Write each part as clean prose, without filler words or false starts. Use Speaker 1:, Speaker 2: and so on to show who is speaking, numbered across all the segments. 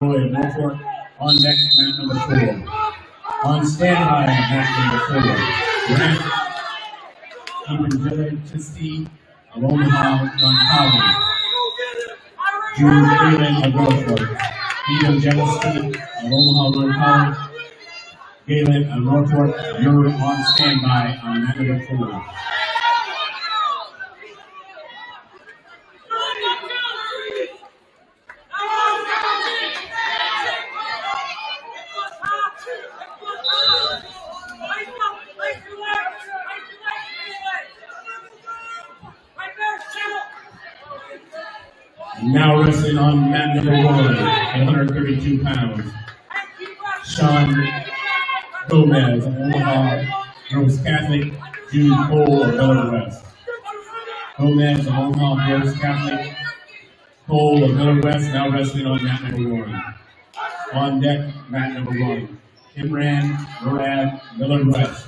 Speaker 1: Coed, Norfolk. On deck, mat number 4. On standby, mat number 4. Grant Evangelista of Omaha, College. Jude Galen of Norfolk. Evangelista of Omaha, College. Galen of Norfolk, you're on standby on mat number 4. Now wrestling on mat number 1 at 132 pounds. Sean Gomez of Omaha, Rose Catholic. Jude Cole of Miller West. Gomez of Omaha, Rose Catholic. Cole of Miller West now wrestling on mat number 1. On deck, mat number 1. Imran Murad, Miller West.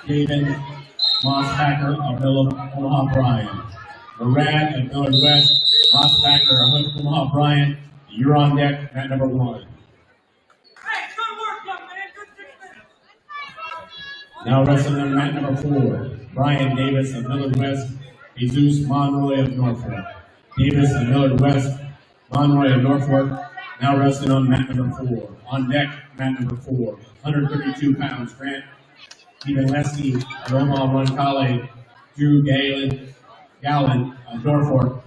Speaker 1: David Mossbacker of Omaha Bryan. Murad of Miller West. Mossbacker of Omaha Bryan. You're on deck, mat number 1. Now wrestling on mat number 4. Brian Davis of Miller West. Jesus Monroy of Norfolk. Davis of Miller West. Monroy of Norfolk. Now wrestling on mat number 4. On deck, mat number 4. 132 pounds. Grant Evangelista of Omaha College. Drew Galen of Norfolk.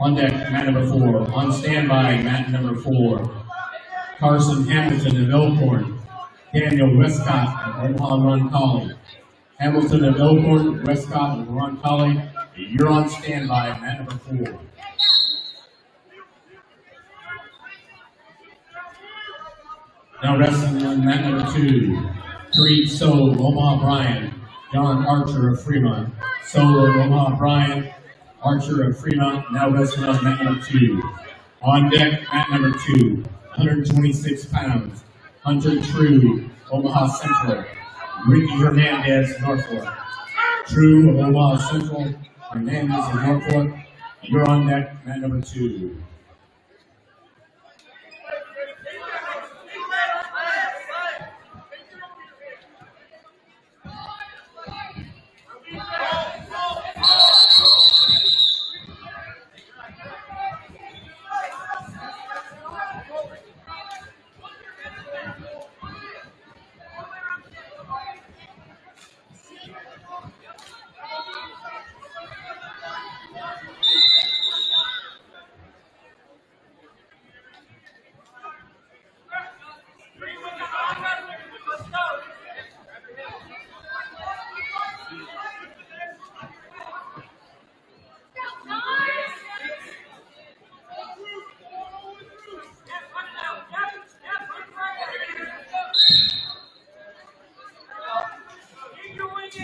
Speaker 1: On deck, mat number 4. On standby, mat number 4. Carson Hamilton of Elkhorn. Daniel Westcott of Omaha College. Hamilton of Elkhorn, Westcott of Omaha College. You're on standby, mat number 4. Now wrestling on mat number 2. Creed Soul of Omaha Bryan. John Archer of Fremont. Soul of Omaha Bryan. Archer of Fremont, now wrestling on mat number 2. On deck, mat number 2, 126 pounds. Hunter True, Omaha Central. Ricky Hernandez, Norfolk. True of Omaha Central. Hernandez of Norfolk. You're on deck, mat number 2.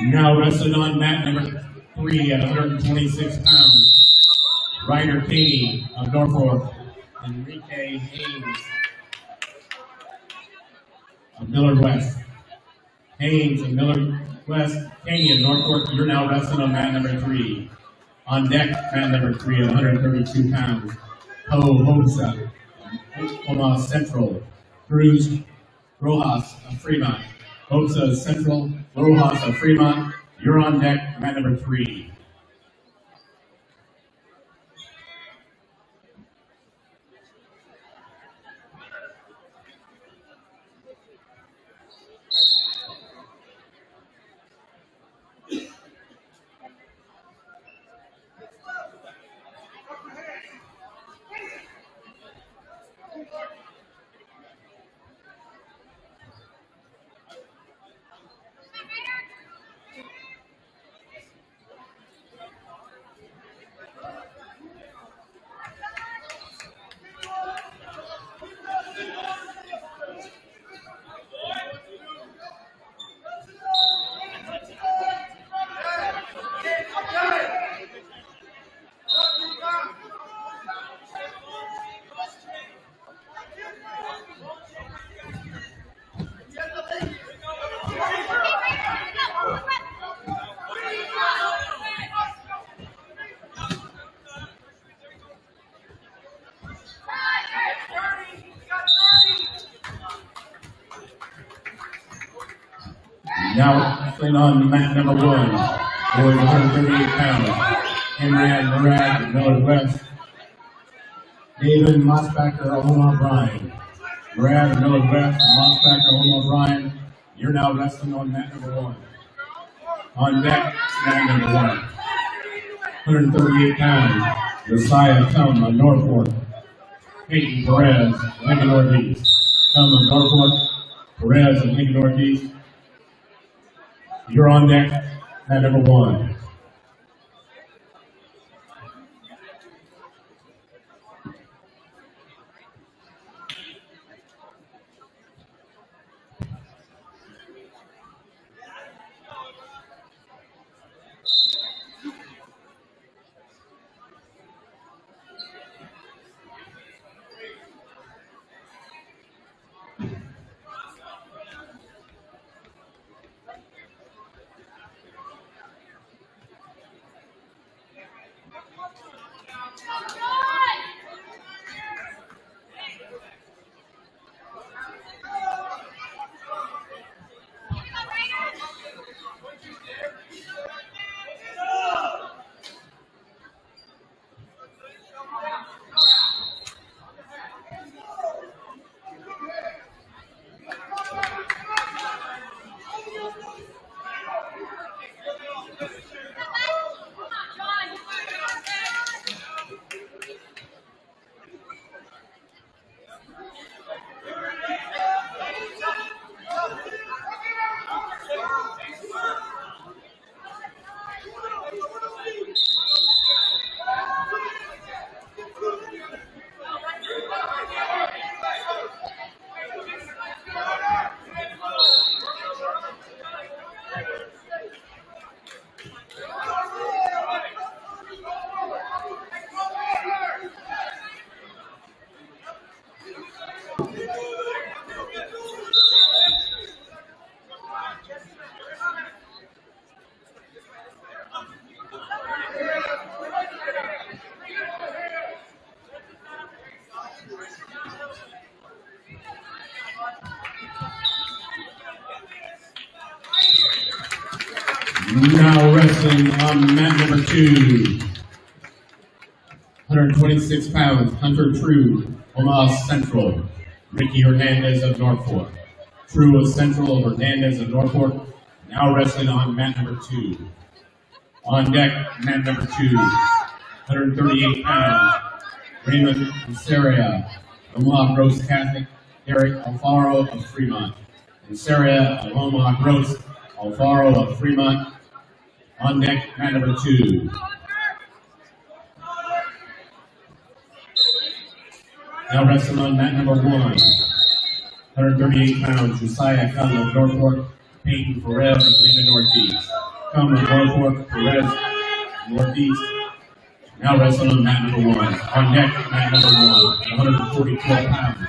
Speaker 1: Now wrestling on mat number 3 at 126 pounds. Ryder Caney of Norfolk. Enrique Haynes of Miller West. Haynes of Miller West. Caney of Norfolk. You're now wrestling on mat number 3. On deck, mat number 3 at 132 pounds. Hosa of Omaha Central. Cruz Rojas of Fremont. Hosa Central, Rojas of Fremont. You're on deck, mat number 3. Now playing on mat number 1, boys 138 pounds. Henriette Murad, Miller West. David Mossbacker, Omaha Bryan. Murad, Miller West, Mossbacker, Omaha Bryan. You're now wrestling on mat number 1. On deck, mat number 1. 138 pounds. Josiah Cum of Norfolk. Peyton Perez, Lincoln Northeast. Cum of Norfolk. Perez of Lincoln Northeast. You're on deck, mat number 1. Now wrestling on mat number 2. 126 pounds, Hunter True, Omaha Central. Ricky Hernandez of Norfolk. True of Central, Hernandez of Norfolk. Now wrestling on mat number 2. On deck, mat number 2. 138 pounds, Raymond Seria, Omaha Gross Catholic. Derek Alfaro of Fremont. And Seria of Omaha Gross, Alfaro of Fremont. On deck, mat number 2. Now wrestling on mat number 1. 138 pounds, Josiah Cum of Norfolk, Peyton Perez of Lincoln Northeast. Cum of Norfolk, Perez, Northeast. Now wrestling on mat number 1. On deck, mat number 1, 144 pounds.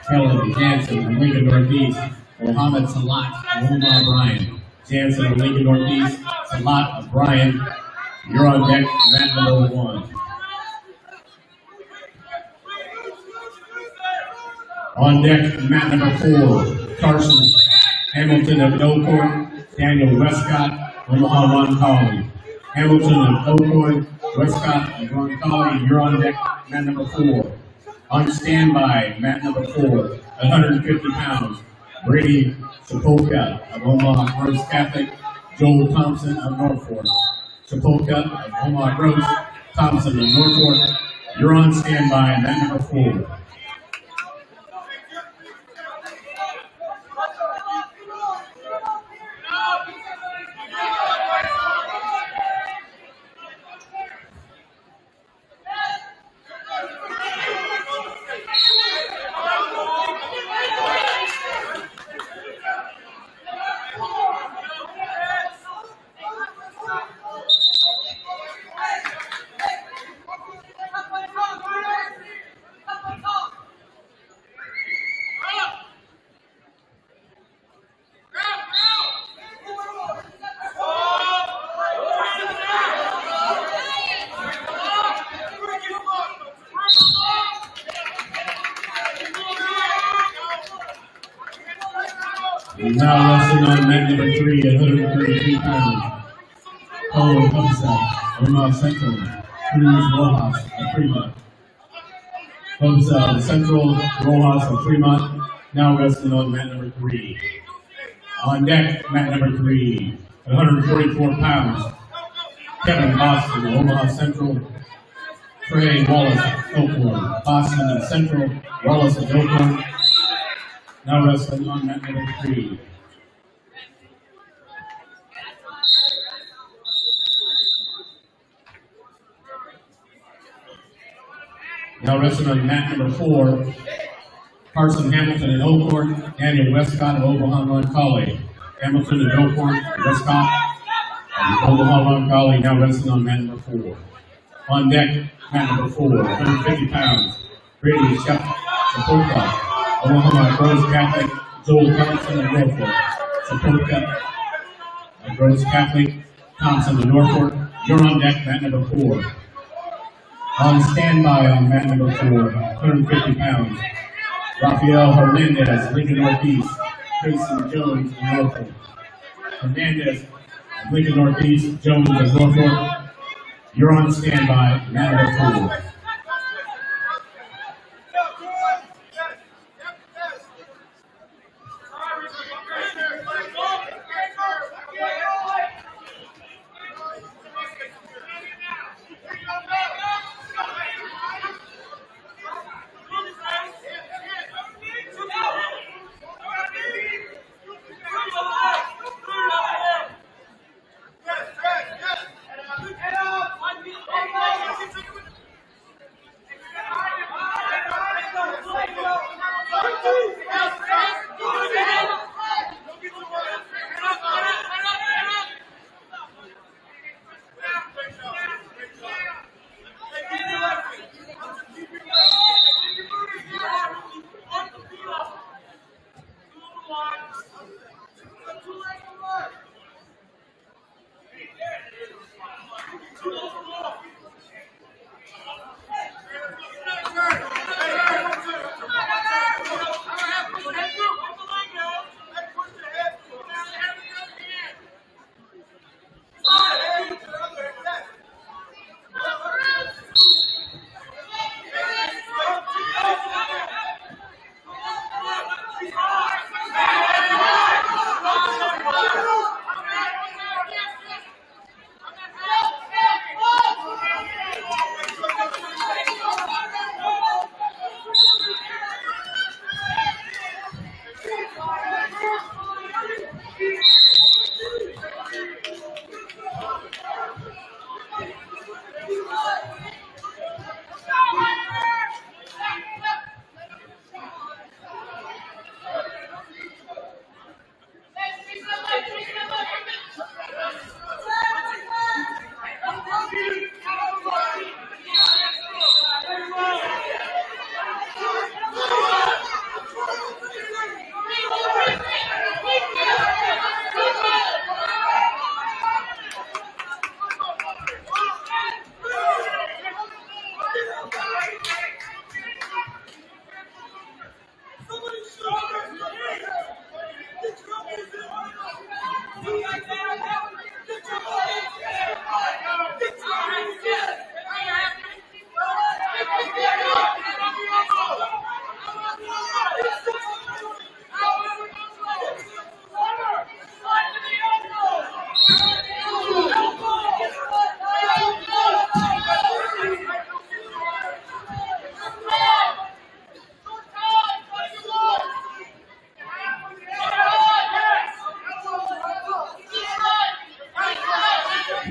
Speaker 1: Kelly Jansen of Lincoln Northeast, Mohammed Salat of Omaha Bryan. Jansen of Lincoln Northeast, Salat of Bryan. You're on deck, mat number 1. On deck, mat number 4, Carson Hamilton of Elkhorn, Daniel Westcott, Omaha Roncalli. Hamilton of Elkhorn, Westcott of Roncalli. You're on deck, mat number 4. On standby, mat number 4, 150 pounds, Brady Sapolka of Omaha Gross Catholic, Joel Thompson of Norfolk. Sapolka of Omaha Gross, Thompson of Norfolk. You're on standby, mat number 4. Now wrestling on mat number 3, 132 pounds. Coed Omaha Central, Cruz Rojas of Fremont. Central Rojas of Fremont. Now wrestling on mat number 3. On deck, mat number 3, 144 pounds. Kevin Boston of Omaha Central. Trey Wallace of Oakland. Boston and Central, Wallace of Oakland. Now wrestling on mat number 3. Now wrestling on mat number 4, Carson Hamilton and Oakhorn, Daniel Westcott of Omaha College. Hamilton and Oakhorn, Westcott, and Omaha College. Now wrestling on mat number 4. On deck, mat number 4, 150 pounds. Brady Sapolka, Omaha Rose Catholic, Joel Thompson of Norfolk. Sapolka, Rose Catholic, Thompson of Norfolk. You're on deck, mat number 4. On standby on mat number 4, 150 pounds. Rafael Hernandez, Lincoln Northeast. Grayson Jones of Norfolk. Hernandez, Lincoln Northeast. Jones of Norfolk. You're on standby, mat number 4.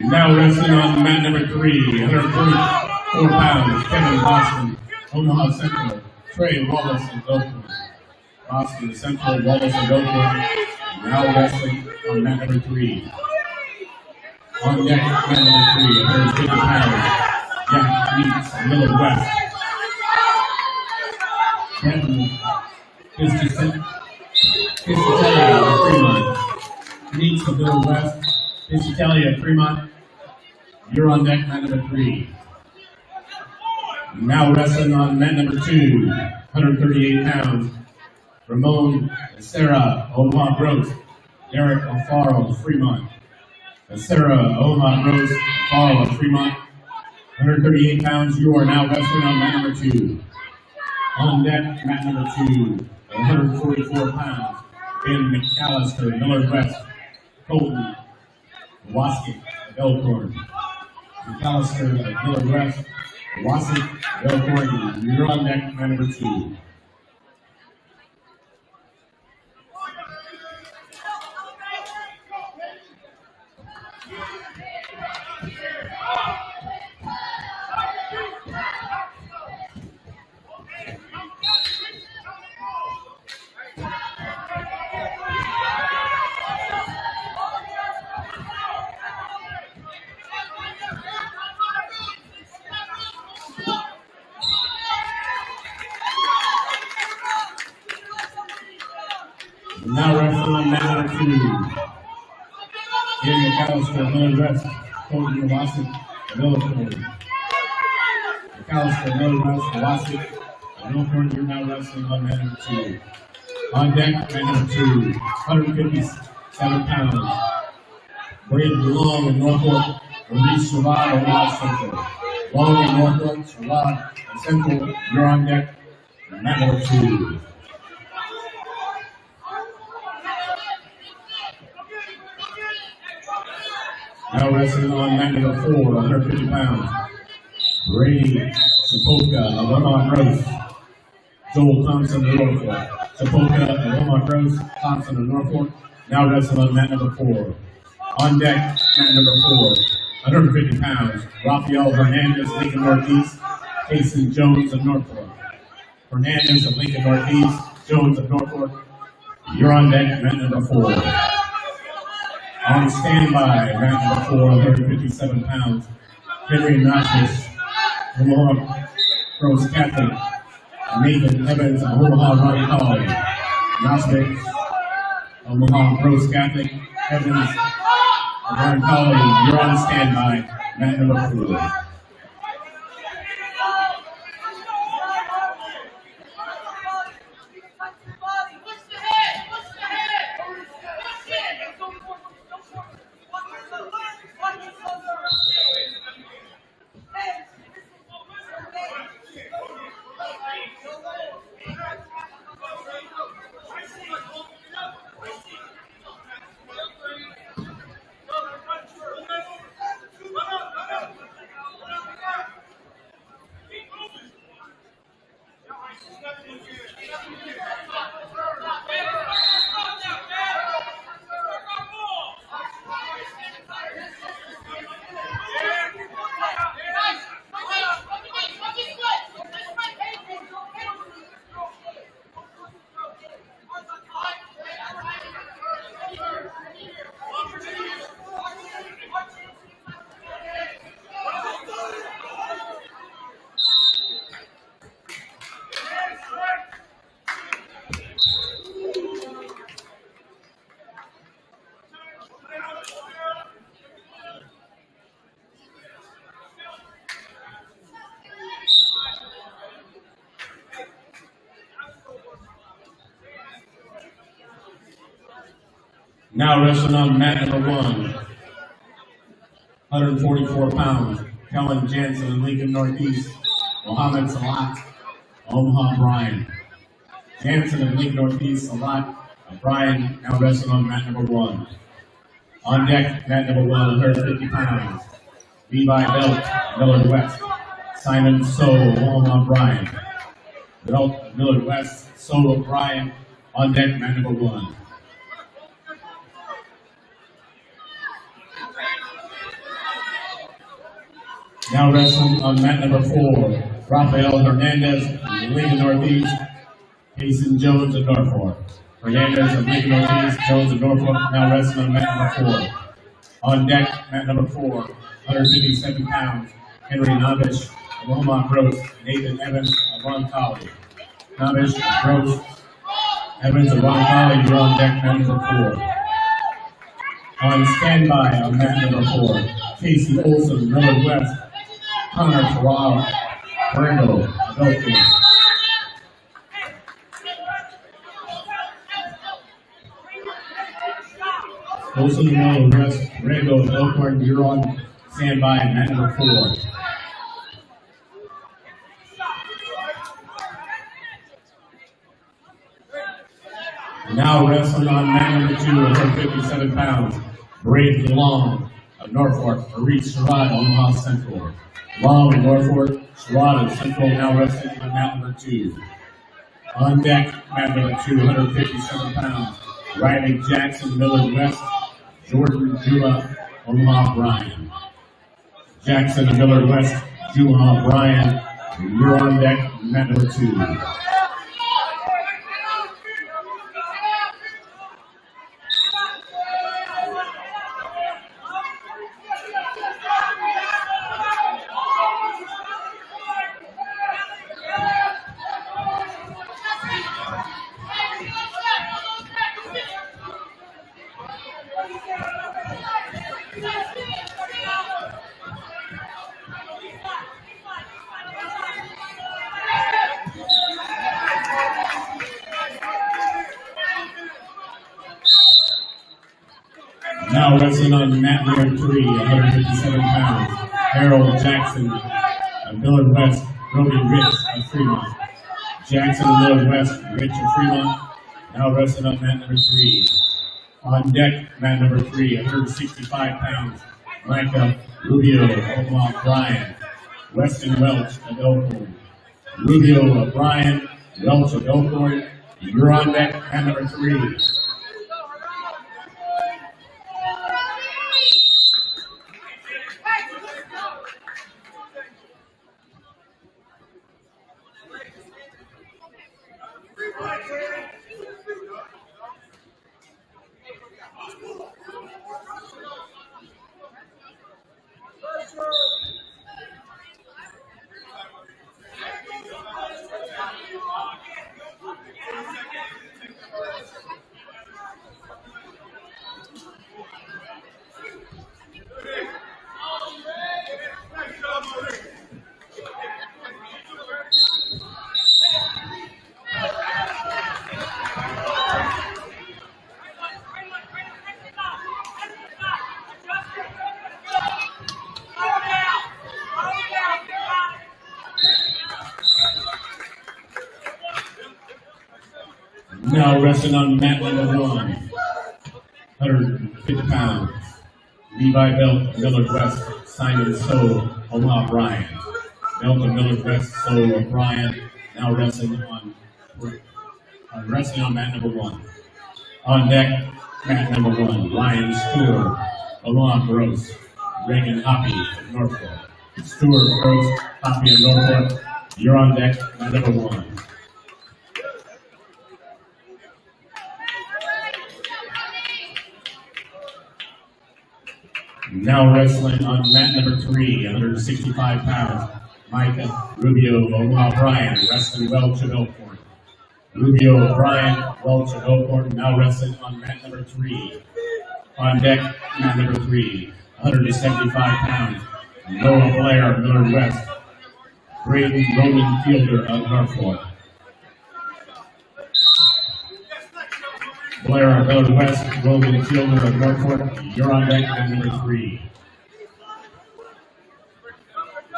Speaker 1: Now wrestling on mat number 3, 144 pounds, Kevin Boston, Omaha Central, Trey Wallace and Oakland. Boston Central, Wallace and Oakland. Now wrestling on mat number 3. On deck, mat number 3, 150 pounds, Jack Meeks, Miller West. Kevin Piscitelli of Fremont. Meeks of Miller West. Piscitelli of Fremont. You're on deck, mat number 3. Now wrestling on mat number 2, 138 pounds. Ramon Sarah Omaha Gross, Derek Alfaro of Fremont. Sarah Omaha Gross, Alfaro of Fremont. 138 pounds, you are now wrestling on mat number 2. On deck, mat number 2, 144 pounds. Ben McAllister, Miller West, Colton Waskett, Elkhorn. McAllister, Miller West, Waskett, Elkhorn. You're on deck, mat number 2. Now wrestling on mat number 2. Ben McAllister, Miller West, Colton Waskett, Elkhorn. McAllister, Miller West, Waskett, Elkhorn. You're now wrestling on mat number 2. On deck, mat number 2, 157 pounds. Braden Long in Norfolk, Maurice Sherrod, Omaha Central. Long in Norfolk, Sherrod, and Central. You're on deck, mat number 2. Now wrestling on mat number 4, 150 pounds. Ray Sapolka of Omaha Gross. Joel Thompson of Norfolk. Sapolka of Omaha Gross, Thompson of Norfolk. Now wrestling on mat number 4. On deck, mat number 4, 150 pounds. Rafael Hernandez, Lincoln Northeast. Casey Jones of Norfolk. Hernandez of Lincoln Northeast. Jones of Norfolk. You're on deck, mat number 4. On standby, mat number 4, 157 pounds. Henry Natchez, Omaha Gross Catholic. Nathan Evans of Omaha Ryan College. Natchez, Omaha Gross Catholic. Evans of Ryan College. You're on standby, mat number 4. Now wrestling on mat number 1, 144 pounds. Kellen Jansen of Lincoln Northeast. Mohammed Salat, Omaha Bryan. Jansen of Lincoln Northeast, Salat, Bryan. Now wrestling on mat number 1. On deck, mat number 1, 150 pounds. Levi Belt, Miller West. Simon So, Omaha Bryan. Belt, Miller West, So, Bryan. On deck, mat number 1. Now wrestling on mat number 4, Rafael Hernandez of Lincoln Northeast, Jason Jones of Norfolk. Hernandez of Lincoln Northeast, Jones of Norfolk. Now wrestling on mat number 4. On deck, mat number 4, 157 pounds. Henry Navish of Omaha Gross, Nathan Evans of Ron College. Navish, Gross, Evans of Ron College. You're on deck, mat number 4. On standby on mat number 4, Casey Olson, Miller West. Connor Terrell, Brando, Belton. Close to the middle, rest, Rego, Elkhorn, you're on standby, mat number 4. Now wrestling on mat number 2, 157 pounds. Brave Long of Norfolk, Maurice Sherrod, Omaha Central. Long of Norfolk, Sherrod of Central, now wrestling on mat number 2. On deck, mat number 2, 157 pounds. Riley Jackson, Miller West, Jordan Juma, Omaha Bryan. Jackson of Miller West, Juma Bryan, you're on deck, mat number 2. Now wrestling on mat number 3, 157 pounds. Harold Jackson of Miller West, Brody Rich of Fremont. Jackson of Miller West, Rich of Fremont. Now wrestling on mat number 3. On deck, mat number 3, 165 pounds. Micah Rubio of Omaha Bryan. Weston Welch of Elkhorn. Rubio of Bryan, Welch of Elkhorn. You're on deck, mat number 3. Now wrestling on mat number 1, 150 pounds. Levi Belt, Miller West, Simon So, Omaha Bryan. Belt of Miller West, So of Bryan. Now wrestling on mat number 1. On deck, mat number 1, Ryan Stewart, Omaha Gross, Reagan Hoppy of Norfolk. Stewart, Gross, Hoppy of Norfolk. You're on deck, mat number 1. Now wrestling on mat number 3, 165 pounds. Micah Rubio of Omaha Bryan, wrestling Welch of Elkhorn. Rubio of Bryan, Welch of Elkhorn, now wrestling on mat number 3. On deck, mat number 3, 175 pounds. Noah Blair of Miller West. Braden Roman Fielder of Norfolk. Blair of Miller West, Roman Fielder of Norfolk. You're on deck, mat number 3.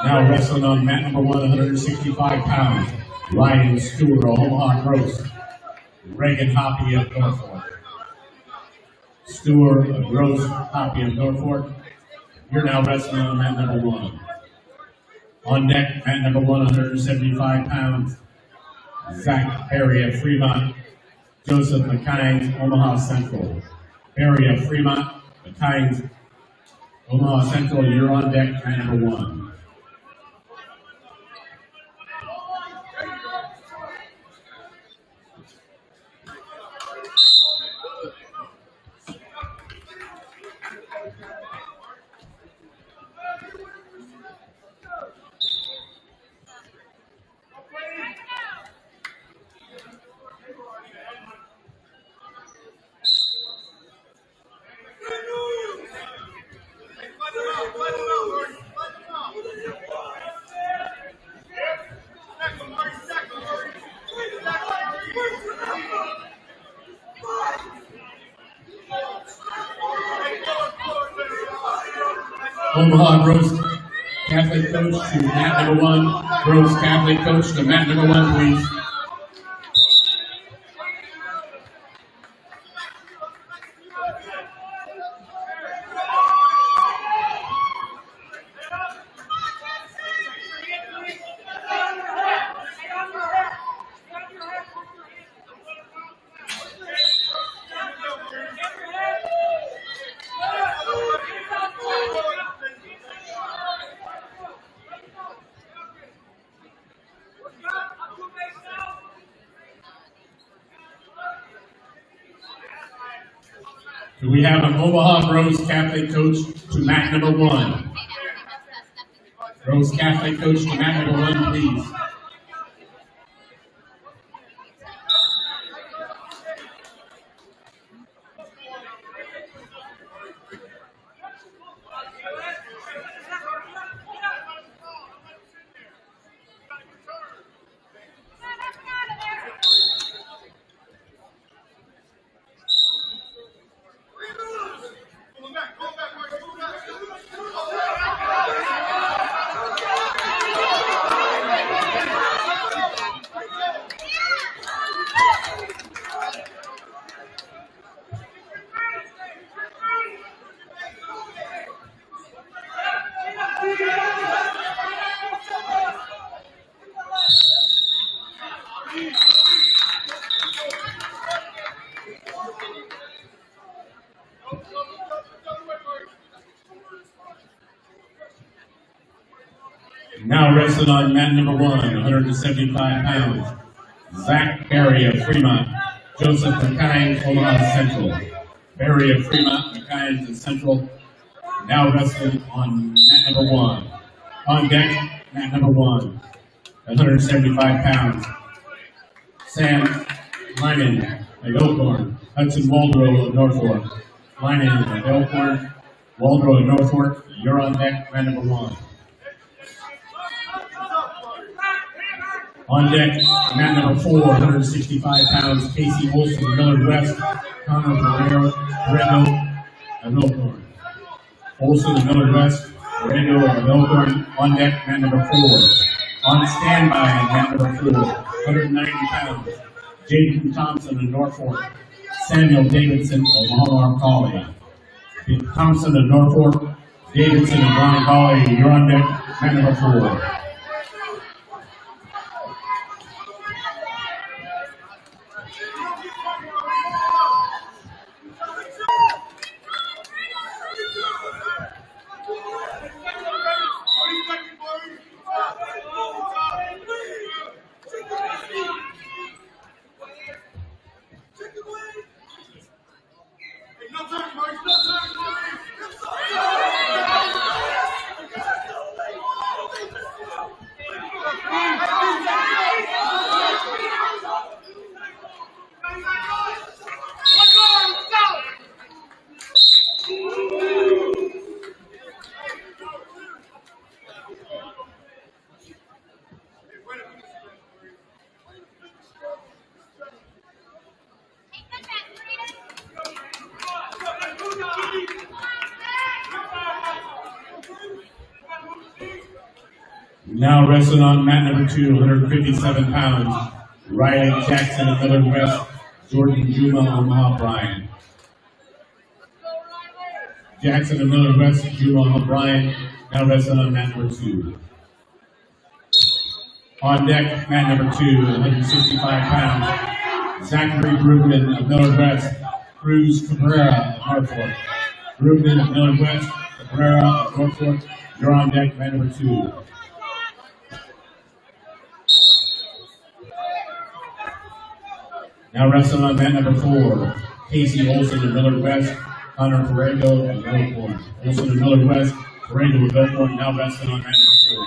Speaker 1: Now wrestling on mat number 1, 165 pounds. Ryan Stewart of Omaha Gross. Reagan Hoppy of Norfolk. Stewart of Gross, Hoppy of Norfolk. You're now wrestling on mat number 1. On deck, mat number 1, 175 pounds. Zach Perry of Fremont. Joseph McKines, Omaha Central. Perry of Fremont, McKines, Omaha Central. You're on deck, mat number 1. Omaha Gross Catholic coach to mat number 1. Gross Catholic coach to mat number 1, please. Do we have an Omaha Gross Catholic coach to mat number 1? Gross Catholic coach to mat number 1, please. Now wrestling on mat number 1, 175 pounds. Zach Berry of Fremont, Joseph McKines, Omaha Central. Berry of Fremont, McKines, and Central. Now wrestling on mat number 1. On deck, mat number 1, 175 pounds. Sam Lyman of Elkhorn, Hudson Waldrow of Norfolk. Lyman of Elkhorn, Waldrow of Norfolk. You're on deck, mat number 1. On deck, mat number 4, 165 pounds, Casey Olson of Millard West, Connor Peredo of Elkhorn. Olson of Millard West, Peredo of Elkhorn. On deck, mat number 4. On standby, mat number 4, 190 pounds, Jaden Thompson of Norfolk, Samuel Davidson of Long Collie. Thompson of Norfolk, Davidson of Long Collie. You're on deck, mat number 4. Now wrestling on mat number 2, 157 pounds, Riley Jackson of Millard West, Jordan Juma of Omaha Bryan. Jackson of Millard West, Juma of Bryan, now wrestling on mat number 2. On deck, mat number 2, 165 pounds, Zachary Brugman of Millard West, Cruz Cabrera of Norfolk. Brugman of Millard West, Cabrera of Norfolk. You're on deck, mat number 2. Now wrestling on mat number 4, Casey Olson of Millard West, Connor Peredo of Elkhorn. Olson of Millard West, Peredo of Elkhorn, now wrestling on mat number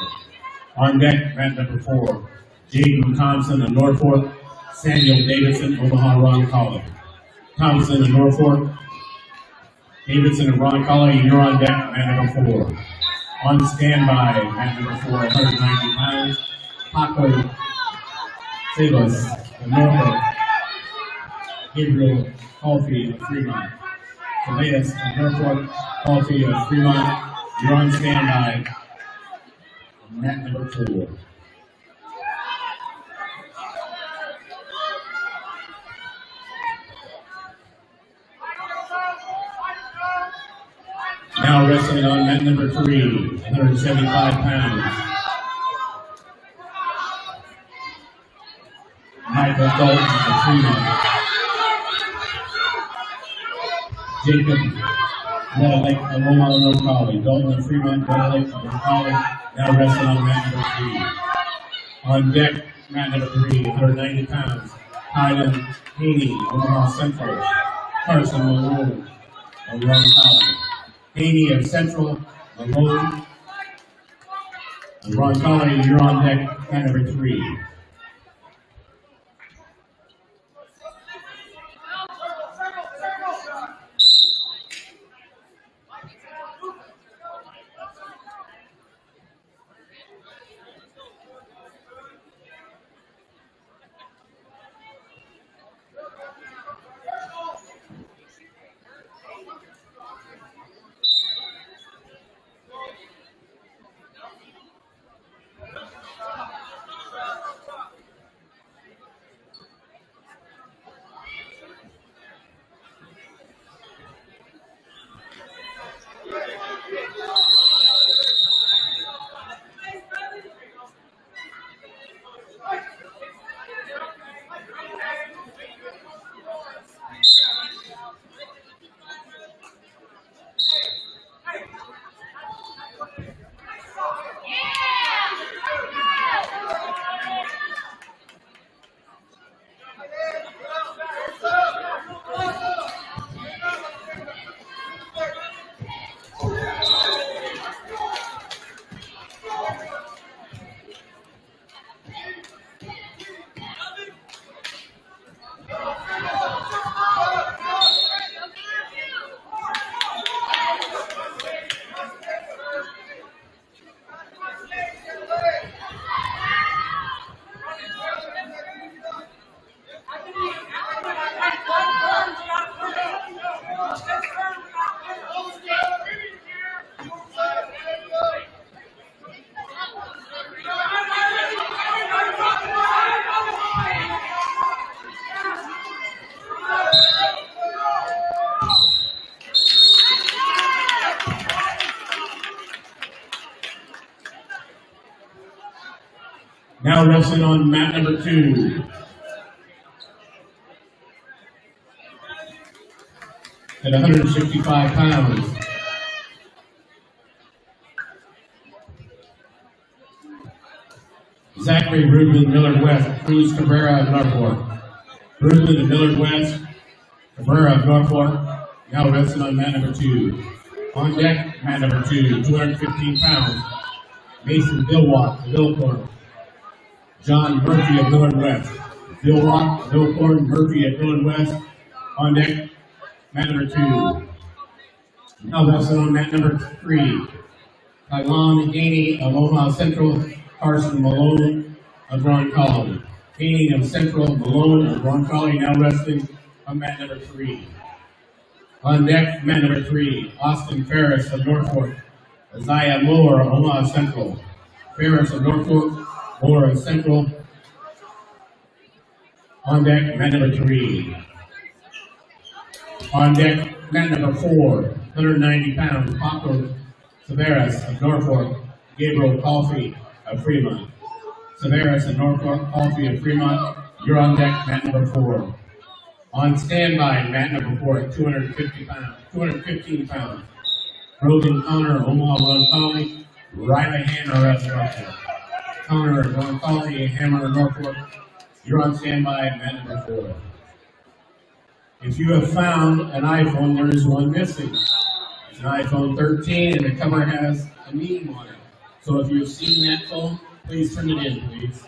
Speaker 1: 4. On deck, mat number 4, Jaden Thompson of Norfolk, Samuel Davidson, Omaha Ron Colley. Thompson of Norfolk, Davidson of Ron Colley, you're on deck, mat number 4. On standby, mat number 4, 190 pounds, Paco Salas of Norfolk. Gabriel Coffey of Fremont. Tobias of Norfolk, Coffey of Fremont. You're on standby. Mat number 4. Now wrestling on mat number 3, 175 pounds. Michael Dalton of Fremont. Jacob Metallic of Omaha, North College. Dalton of Fremont, Metallic of North College. Now wrestling on mat number 3. On deck, mat number 3, 190 pounds. Hyden Haney, Omaha Central. Carson Malone of North College. Haney of Central, Malone of Ron College. You're on deck, mat number 3. Now wrestling on mat number 2. At 165 pounds. Zachary Reuben Millard West, Cruz Cabrera of Norfolk. Reuben and Millard West, Cabrera of Norfolk. Now wrestling on mat number 2. On deck, mat number 2, 215 pounds. Mason Billwalk, Vilcorn. John Murphy of Millard West. Billwalk, Vilcorn, Murphy at Millard West. On deck, mat number 2. Now wrestling on mat number 3. Tylon Haney of Omaha Central. Carson Malone of Ron College. Haney of Central, Malone of Ron College. Now wrestling on mat number 3. On deck, mat number 3. Austin Ferris of Norfolk. Isaiah Moore of Omaha Central. Ferris of Norfolk. Moore of Central. On deck, mat number 3. On deck, mat number 4, 190 pounds, Paco Severus of Norfolk, Gabriel Coffey of Fremont. Severus of Norfolk, Coffey of Fremont. You're on deck, mat number 4. On standby, mat number 4 at 215 pounds. Brogan Connor of Omaha Ron College, Riley Hammer of Norfolk. Connor of Ron College, Hammer of Norfolk. You're on standby at mat number 4. If you have found an iPhone, there is one missing. It's an iPhone 13 and the cover has a meme on it. So if you've seen that phone, please turn it in, please.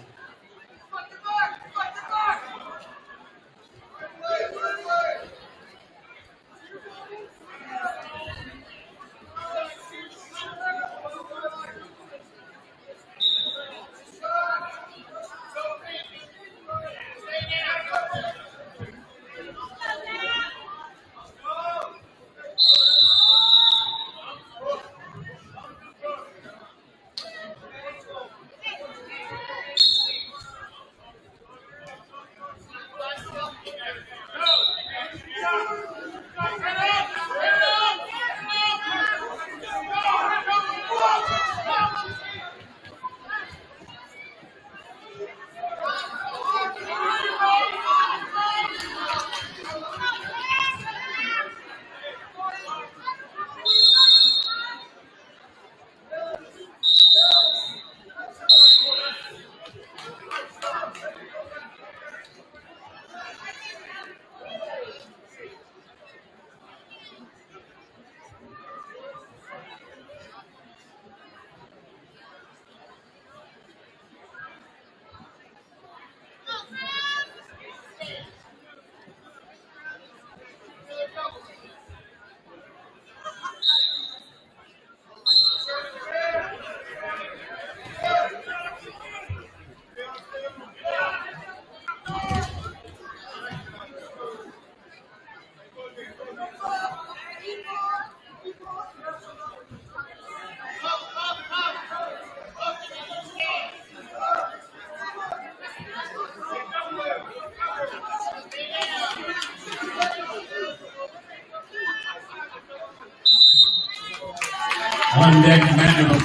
Speaker 1: On deck, mat number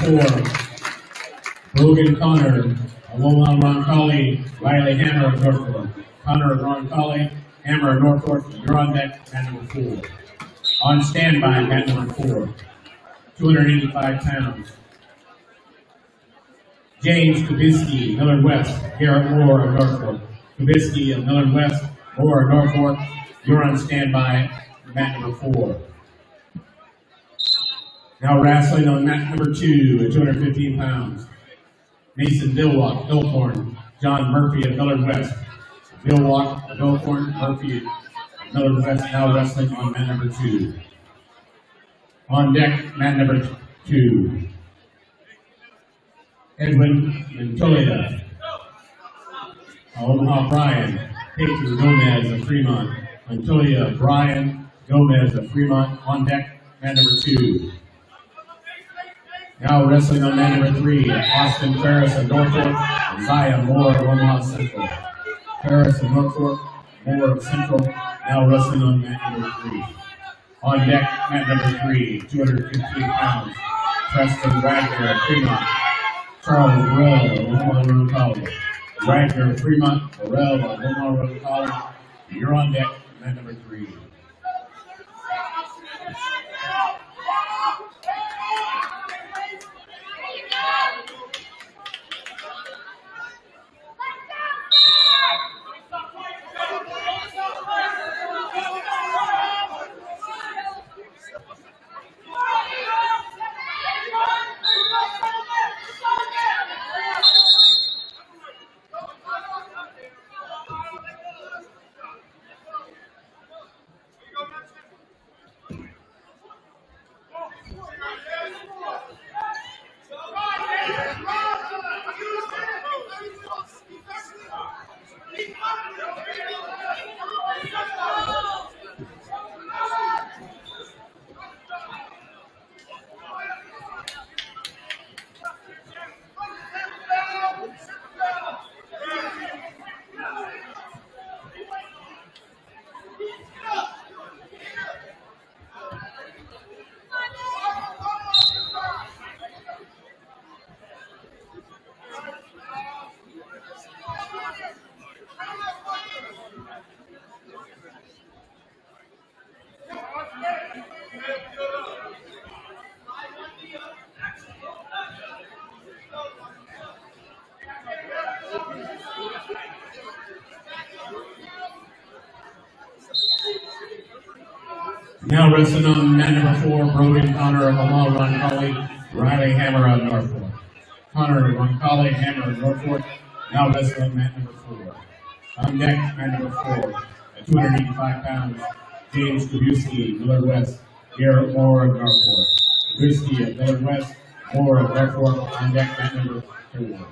Speaker 1: 4, Logan Connor, Omaha Roncalli, Riley Hammer of Norfolk. Connor Roncalli, Hammer of Norfolk, you're on deck, mat number 4. On standby, mat number 4, 285 pounds. James Kubisky, Millard West, Garrett Moore of Norfolk. Kubisky of Millard West, Moore of Norfolk, you're on standby, mat number 4. Now wrestling on mat number 2 at 215 pounds. Mason Billwalk, Elkhorn, John Murphy of Millard West. Billwalk of Elkhorn, Murphy of Millard West, now wrestling on mat number 2. On deck, mat number 2. Edwin Montoya, Omaha Bryan, Peyton Gomez of Fremont. Montoya, Bryan, Gomez of Fremont, on deck, mat number 2. Now wrestling on mat number 3, Austin Ferris of Norfolk, Isaiah Moore of Omaha Central. Ferris of Norfolk, Moore of Central, now wrestling on mat number 3. On deck, mat number 3, 215 pounds, Preston Wagner of Fremont. Charles Burrell of Omaha Road College. Wagner of Fremont, Burrell of Omaha Road College. You're on deck, mat number 3. Now wrestling on mat number 4, Brogan Connor of Omaha Roncalli, Riley Hammer of Norfolk. Connor Roncalli, Hammer of Norfolk, now wrestling on mat number 4. On deck, mat number 4, at 285 pounds, James Kubisky, Millard West, Garrett Moore of Norfolk. Kubisky of Millard West, Moore of Norfolk, on deck, mat number 4.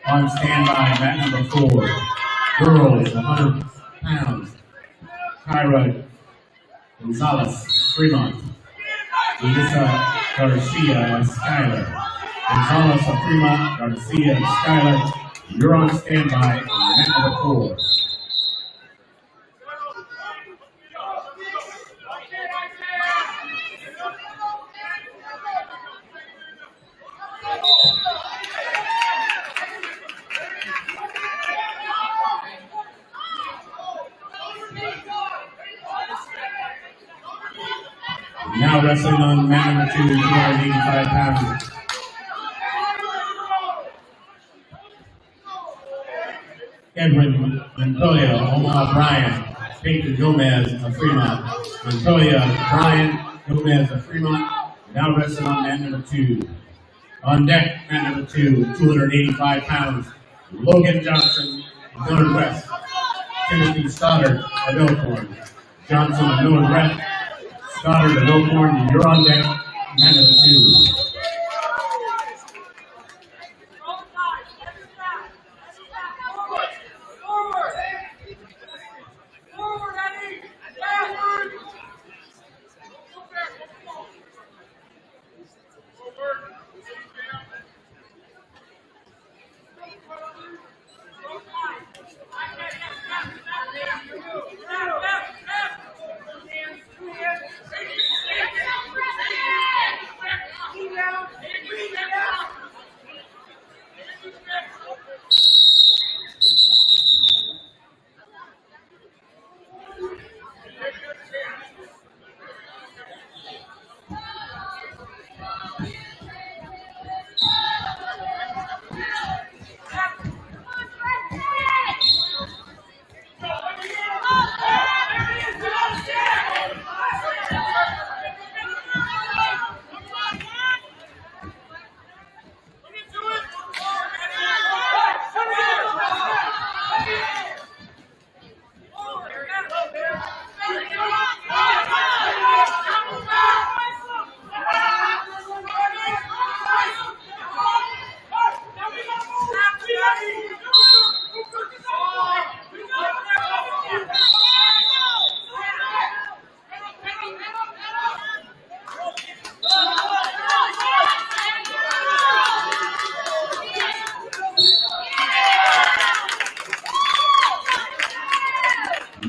Speaker 1: On standby, mat number 4, girls, 100 pounds, Kyra Gonzalez, Fremont. Elisa Garcia of Schuyler. Gonzalez of Fremont, Garcia of Schuyler. You're on standby, mat number 4. Now wrestling on mat number 2, 285 pounds. Edwin Montoya, Omaha Bryan, Peyton Gomez of Fremont. Montoya, Bryan, Gomez of Fremont. Now wrestling on mat number 2. On deck, mat number 2, 285 pounds. Logan Johnson of Millard West. Timothy Stoddard of Elkhorn. Johnson of Millard West. Stoddard of Elkhorn, you're on deck, mat number 2.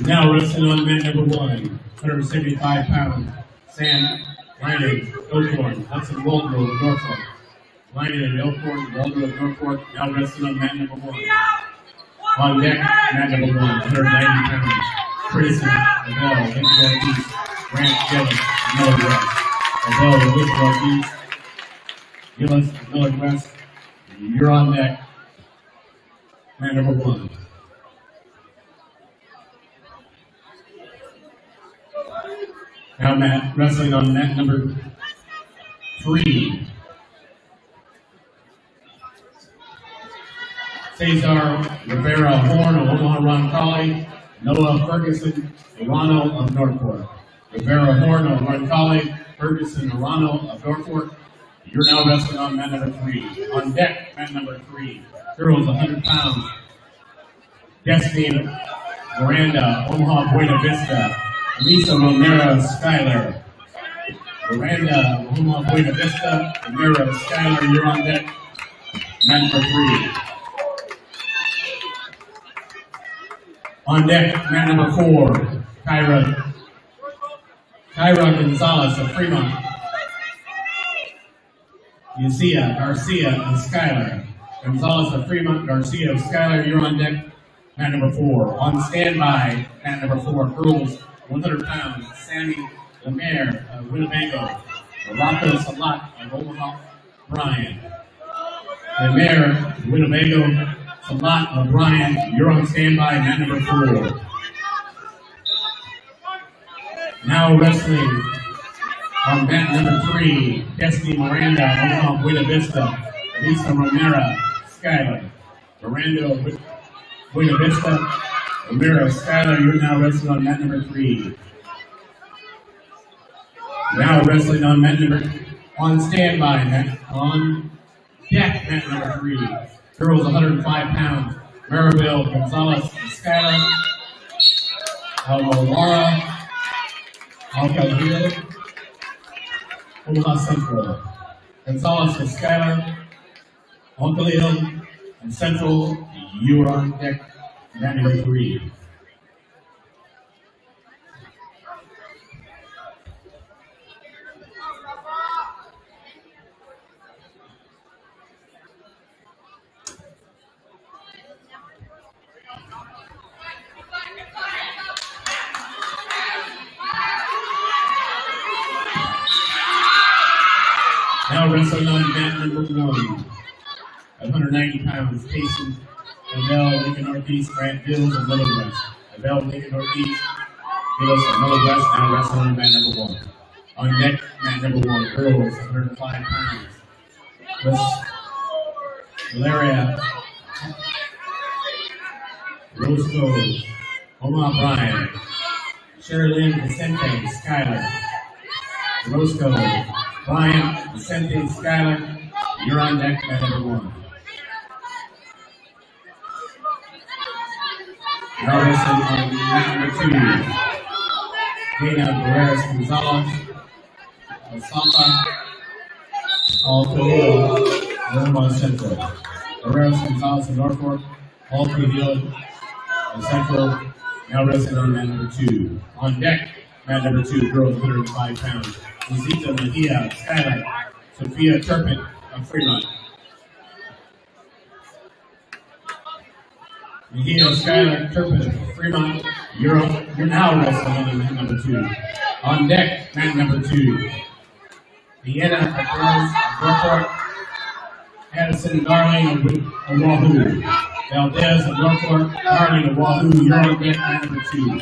Speaker 1: Now wrestling on mat number 1, 175 pounds, Sam Lynan, Elkhorn, Hudson Waldgrove, Norfolk. Lynan and Elkhorn, Waldgrove, Norfolk, now wrestling on mat number 1. On deck, mat number 1, 190 pounds, Tracy, Abel, Link Northeast, Grant Gillis, Miller West. Abel, Link Northeast, Gillis, Miller West, you're on deck, mat number 1. Now Matt wrestling on mat number 3. Cesar Rivera Horn of Omaha Roncalli, Noah Ferguson Arano of Norfolk. Rivera Horn of Roncalli, Ferguson Arano of Norfolk. You're now wrestling on mat number 3. On deck, mat number 3. Girls 100 pounds. Destiny Miranda, Omaha Buena Vista. Lisa Romero Skyler. Miranda, Omaha Buena Vista. Romero Skyler, you're on deck. Mat number 3. On deck, mat number 4. Kyra Gonzalez of Fremont. Garcia and Skyler. Gonzalez of Fremont, Garcia of Skyler, you're on deck. Mat number 4. On standby, mat number 4. Girls, 100 pounds. Sammy Lemaire of Winnebago. Rocco Salat of Omaha Bryan. Lemaire, Winnebago. Salat of Bryan, you're on standby, mat number 4. Now wrestling on mat number 3, Destiny Miranda, Omaha Buena Vista, Lisa Romero, Skyler. Miranda, Buena Vista, Romero, Skyler, you're now wrestling on mat number 3. Now wrestling on mat number, on standby, on deck, mat number 3. Girls 105 pounds, Maribel Gonzalez and Skyler. Laura Alcalde, Omaha Central. Gonzalez and Skyler, Alcalde and Central, you are on deck, mat number 3. Now wrestling on mat number 1, 190 pounds, Payson, Abel, Lincoln Northeast, Grant Gills, and Miller West. Abel, Lincoln Northeast, Gillis, and Miller West, now wrestling on mat number 1. On deck, mat number 1, girls, 105 pounds. Valeria, Roscoe, Omaha Bryan, Sherilyn Vicente, Skyler, Roscoe, Bryan, Vicente, Skyler, you're on deck, mat number 1. Now wrestling on mat number 2. Dana Barreras Gonzalez, Osaka, Alcalde, Omaha Central. Barreras Gonzalez of Norfolk, Alcalde, Central, now wrestling on mat number 2. On deck, mat number 2, girls 105 pounds. Zita Mejia, Skyler, Sophia Turpin of Fremont. Mejia, Skyler, Turpin of Fremont, you're now wrestling on mat number 2. On deck, mat number 2. Vienna of girls of Norfolk, Addison Darling of Wahoo. Valdez of Norfolk, Darling of Wahoo, you're on deck, mat number 2.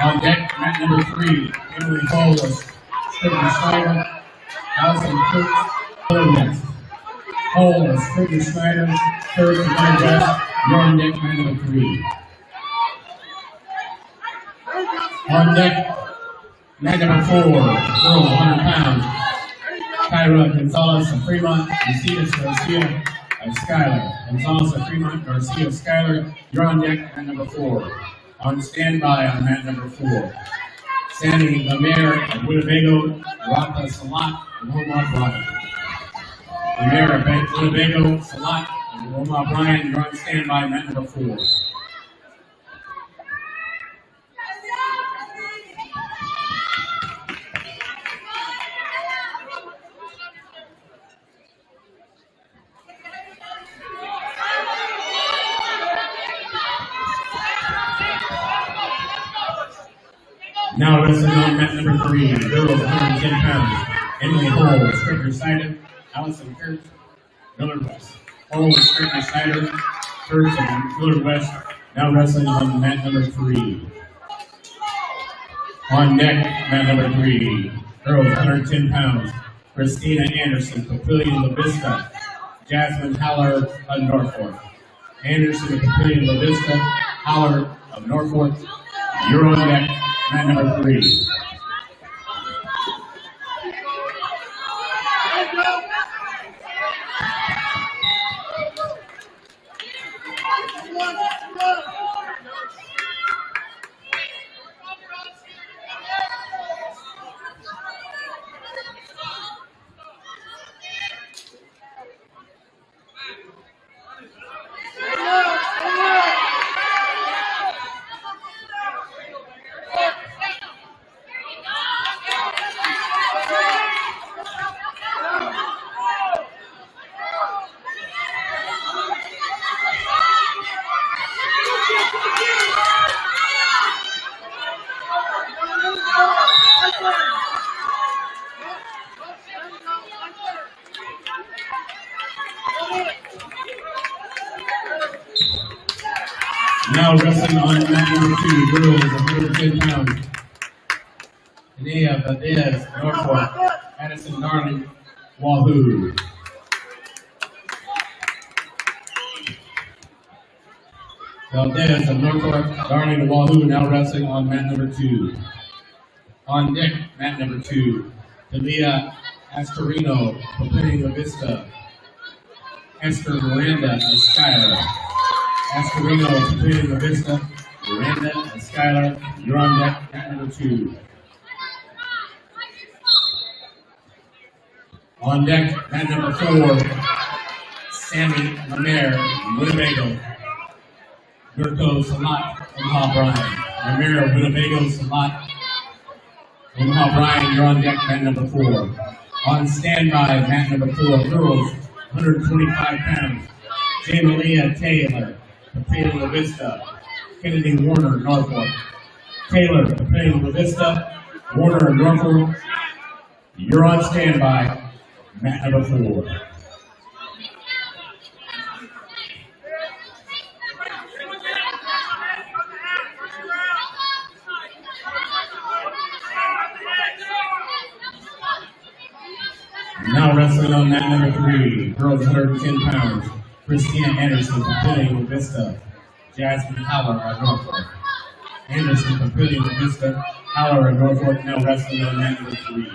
Speaker 1: On deck, mat number 3, Emily Hall of Scribner Schneider, Allison Cooks, Miller West. Hall of Scribner Schneider, third to Miller West, you're on deck, mat number 3. On deck, mat number 4, girls 100 pounds. Kyra Gonzalez of Fremont, Lucius Garcia of Skyler. Gonzalez of Fremont, Garcia of Skyler, you're on deck, mat number 4. On standby on mat number 4. Sammy Lemaire of Winnebago, Rafa Salat, and Omaha Bryan. Lemaire of Winnebago, Salat, and Omaha Bryan, you're on standby, mat number 4. Now wrestling on mat number 3, girls 110 pounds. Emily Hall, striker Snyder, Allison Kurtz, Miller West. Hall, striker Snyder, Kurtz, and Miller West. Now wrestling on mat number 3. On deck, mat number 3, girls 110 pounds. Christina Anderson, Papillion La Vista, Jasmine Haller of Norfolk. Anderson, Papillion La Vista, Haller of Norfolk. You're on deck, mat number 3. Now wrestling on mat number 2, girls 110 pounds. Nia Valdez, Norfolk, Addison Darling, Wahoo. Valdez of Norfolk, Darling, Wahoo, now wrestling on mat number 2. On deck, mat number 2, Talia Astorino, Papillion La Vista, Esther Miranda and Skylar. Astorino, Papillion La Vista, Miranda and Skylar, you're on deck, mat number 2. On deck, mat number 4, Sammy Lemaire, Winnebago, Gurko Salat, Omaha Bryan. Lemaire, Winnebago, Salat, Omaha Bryan, you're on deck, mat number 4. On standby, mat number 4, girls, 125 pounds. J. Malia Taylor, Papillion La Vista, Kennedy Warner, Norfolk. Taylor, Papillion La Vista, Warner, Norfolk. You're on standby, mat number 4. Now wrestling on mat number 3, girls 110 pounds. Christina Anderson, Papillion La Vista, Jasmine Haller of Norfolk. Anderson, Papillion La Vista, Haller of Norfolk, now wrestling on mat number 3.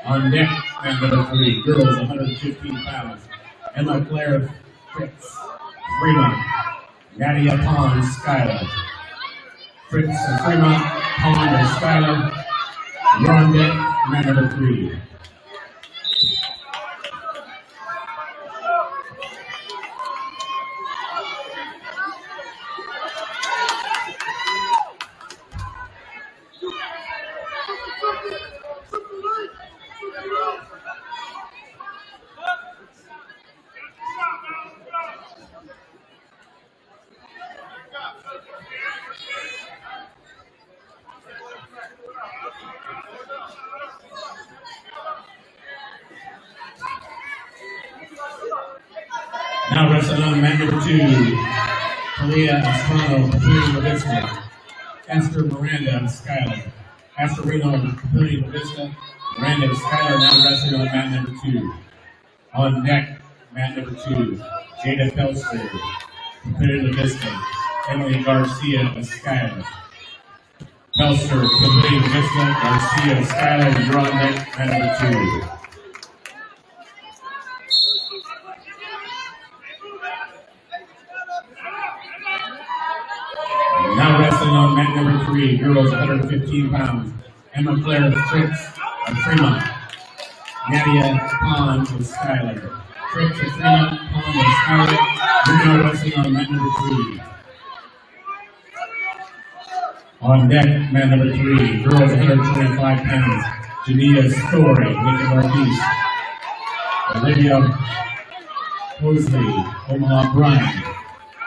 Speaker 1: On deck, mat number 3, girls 115 pounds. Emma Claire Fritz, Fremont, Nadia Pond, Skylar. Fritz and Fremont, Pond and Skylar. You're on deck, mat number 3. Now wrestling on mat number 2, Talia Estrano, Papillion La Vista, Esther Miranda and Skylar. Esther Reno and Papillion La Vista, Miranda and Skylar now wrestling on mat number 2. On deck, mat number 2, Jada Felster, Papillion La Vista, Emily Garcia and Skylar. Felster, Papillion La Vista, Garcia and Skylar, you're on deck, mat number 2. Now wrestling on mat number 3, girls 115 pounds. Emma Claire Fritz of Fremont. Nadia Pond and Skylar. Fritz of Fremont, Pond and Skylar. You're now wrestling on mat number 3. On deck, mat number 3, girls 125 pounds. Janita Story, Lincoln Northeast. Olivia Mosley, Omaha Bryan.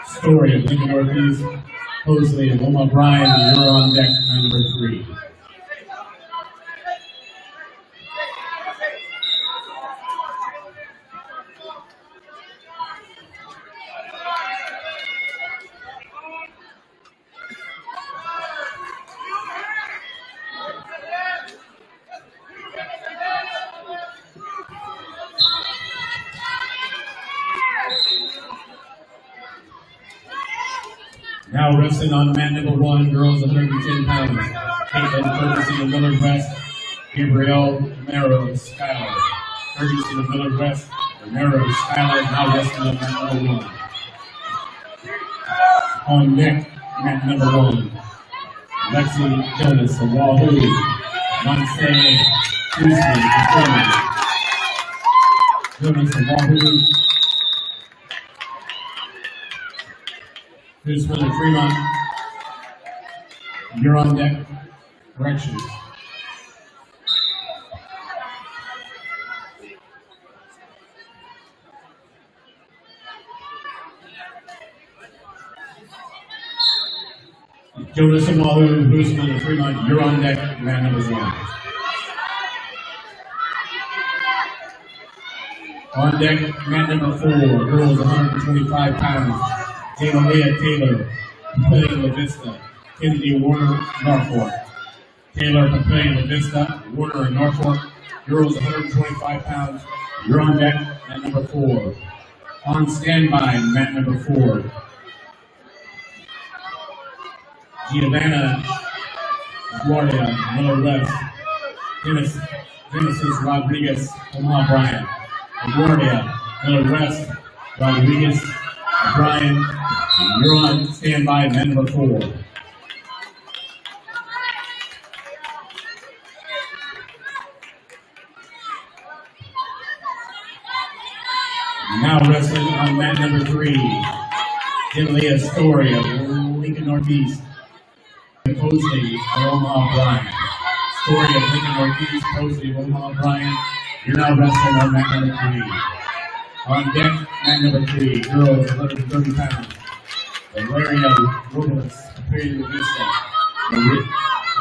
Speaker 1: Story of Lincoln Northeast. Mosley and Omaha Bryan, you're on deck, mat number 3. Now wrestling on mat number 1, girls 110 pounds. Caitlin Ferguson of Millard West, Gabrielle Romero of Schuyler. Ferguson of Millard West, Romero of Schuyler, now wrestling on mat number 1. On deck, mat number 1. Lexi Jonas of Wahoo, Monse Houston of Fremont. Jonas of Wahoo, Houston of Fremont. You're on deck. Corrections. Jonas and Wahoo, Houston and Fremont, you're on deck, mat number 1. On deck, mat number 4, girls 125 pounds. Leah Taylor, Pavilion La Vista, Kennedy Warner, Norfolk. Taylor, Pavilion La Vista, Warner and Norfolk, girls 125 pounds. You're on deck, mat number 4. On standby, mat number 4. Giovanna Guardia, Miller West. Genesis Rodriguez, Omaha Bryant. Guardia, Miller West, Rodriguez, Bryant. You're on standby, mat number 4. Now wrestling on mat number 3. Leah Story of Lincoln Northeast. Posey of Omaha Bryant. Story of Lincoln Northeast, Posey of Omaha Bryant. You're now wrestling on mat number 3. On deck, mat number 3, girls 130 pounds. Valeria Robles, Pavilion La Vista.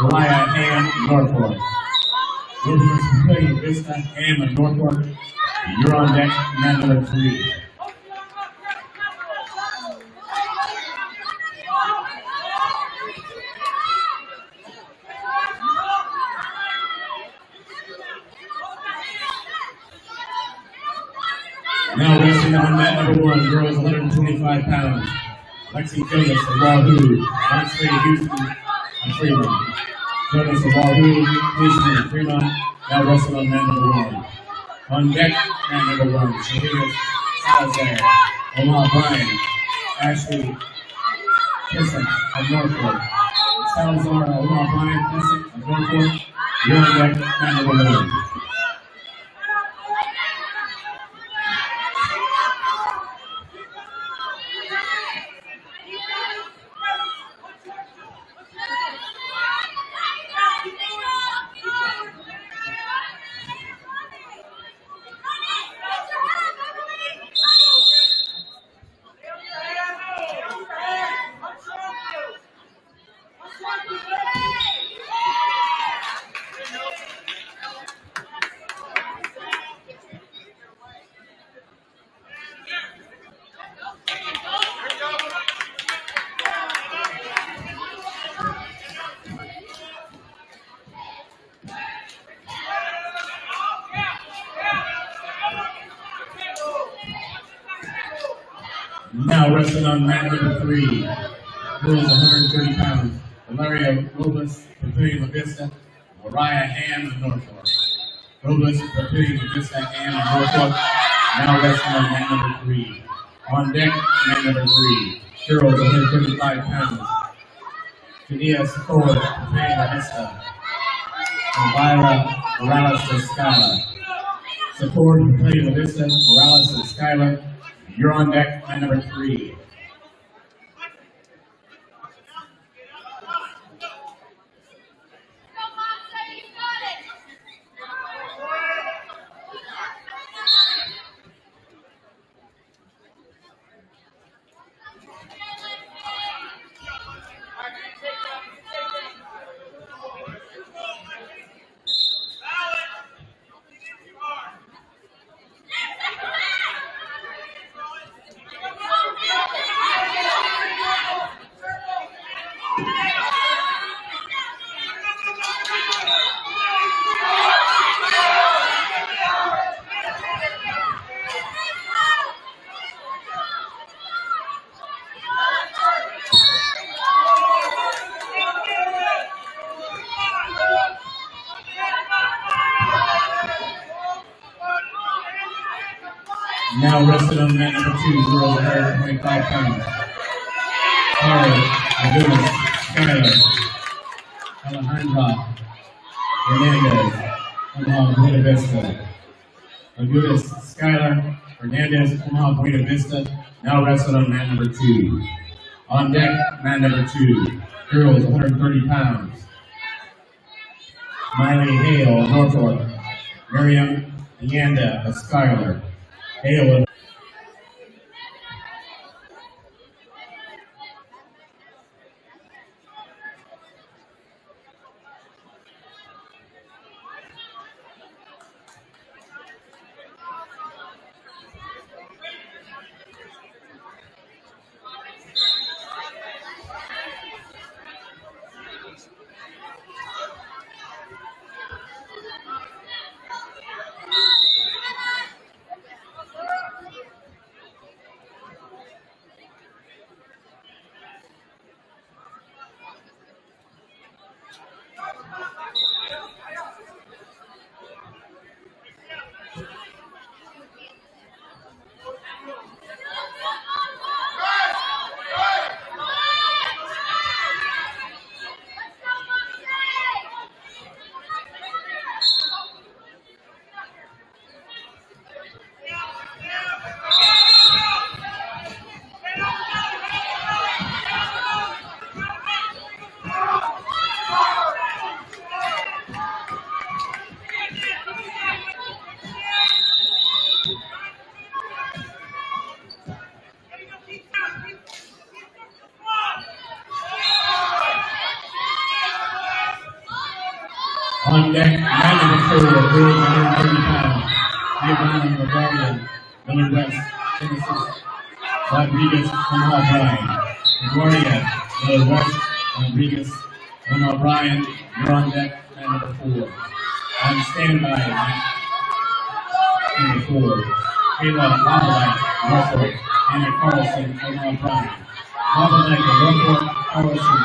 Speaker 1: Mariah Ham, Norfolk. Robles, Pavilion La Vista, Ham of Norfolk. You're on deck, mat number 3. Now wrestling on mat number 1, girls 125 pounds. Lexi Jonas of Wahoo, Monse Houston and Fremont. Jonas of Wahoo, Houston and Fremont. Now wrestling on mat number 1. On deck, mat number 1, Shahira Salazar, Omaha Bryant, Ashley Kissick of Norfolk. Salazar, Omaha Bryant, Kissick of Norfolk. You're on deck, mat number 1. Now wrestling on mat number 3, girls 130 pounds. Valeria Robles, Pavilion La Vista, Mariah Ham of Norfolk. Robles, Pavilion La Vista, Ham of Norfolk. Now wrestling on mat number 3. On deck, mat number 3, girls 135 pounds. Jania Secor, Pavilion La Vista, Elvira Morales of Schuyler. Secor, Pavilion La Vista, Morales of Schuyler. You're on deck, mat number 3. Now rested on mat number 2, girls 125 pounds. Alright, Agudas, Skyler, Alejandra, Hernandez, Omaha, Buena Vista. Agudas, Skyler, Hernandez, Omaha, Buena Vista. Now rested on mat number 2. On deck, mat number 2, girls 130 pounds. Miley Hale of Norfolk, Miriam Deanda of Skyler. Hale of on deck, mat number 4, girls 130 pounds. Giovanni Bavarian, Miller West, Tennessee. Rodriguez, Omaha Bryan. Gloria, Miller West, Rodriguez, Omaha Bryan. You're on deck, mat number 4. On standby, mat number 4. Kayla Lavalette, Norfolk. Anna Carlson, Omaha Bryan. Lavalette, Norfolk, Carlson,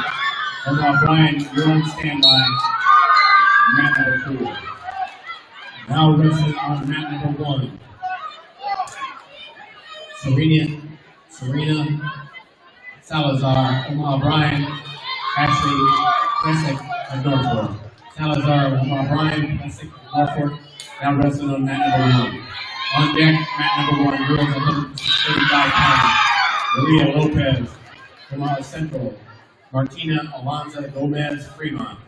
Speaker 1: Omaha Bryan. You're on standby. Mat number 4. Now wrestling on mat number 1. Serena Salazar, Omaha Bryan, Ashley Plessick of Norfolk. Salazar, Omaha Bryan, Plessick of Norfolk. Now wrestling on mat number 1. On deck, mat number 1, girls 135 pounds. Maria Lopez, Omaha Central. Martina Alonza Gomez, Fremont.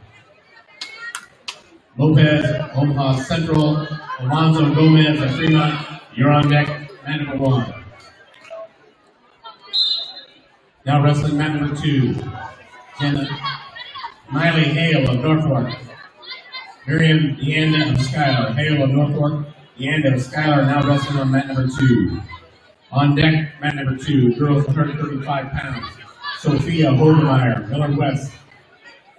Speaker 1: Lopez, Omaha Central, Alonzo Gomez of Fremont. You're on deck, mat number 1. Now wrestling mat number 2. Miley Hale of Norfolk. Miriam Deanda of Skyler. Hale of Norfolk. Deanda of Skyler now wrestling on mat number 2. On deck, mat number 2, girls 135 pounds. Sophia Hogemeyer, Miller West.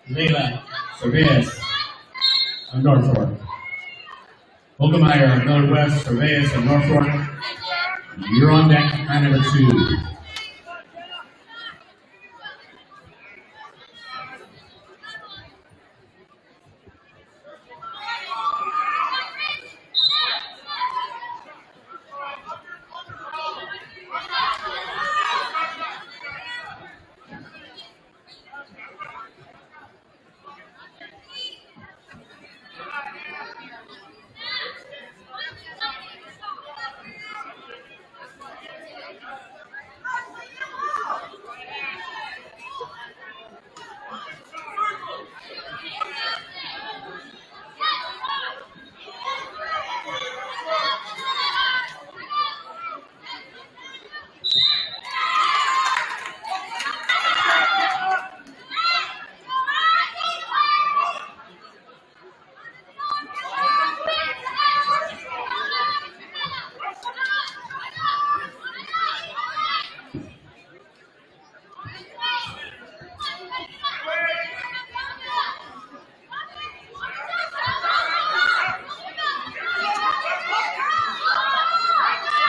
Speaker 1: Leila Cervez of Norfolk. Hogemeyer of Miller West, Cervez of Norfolk. You're on deck, mat number 2.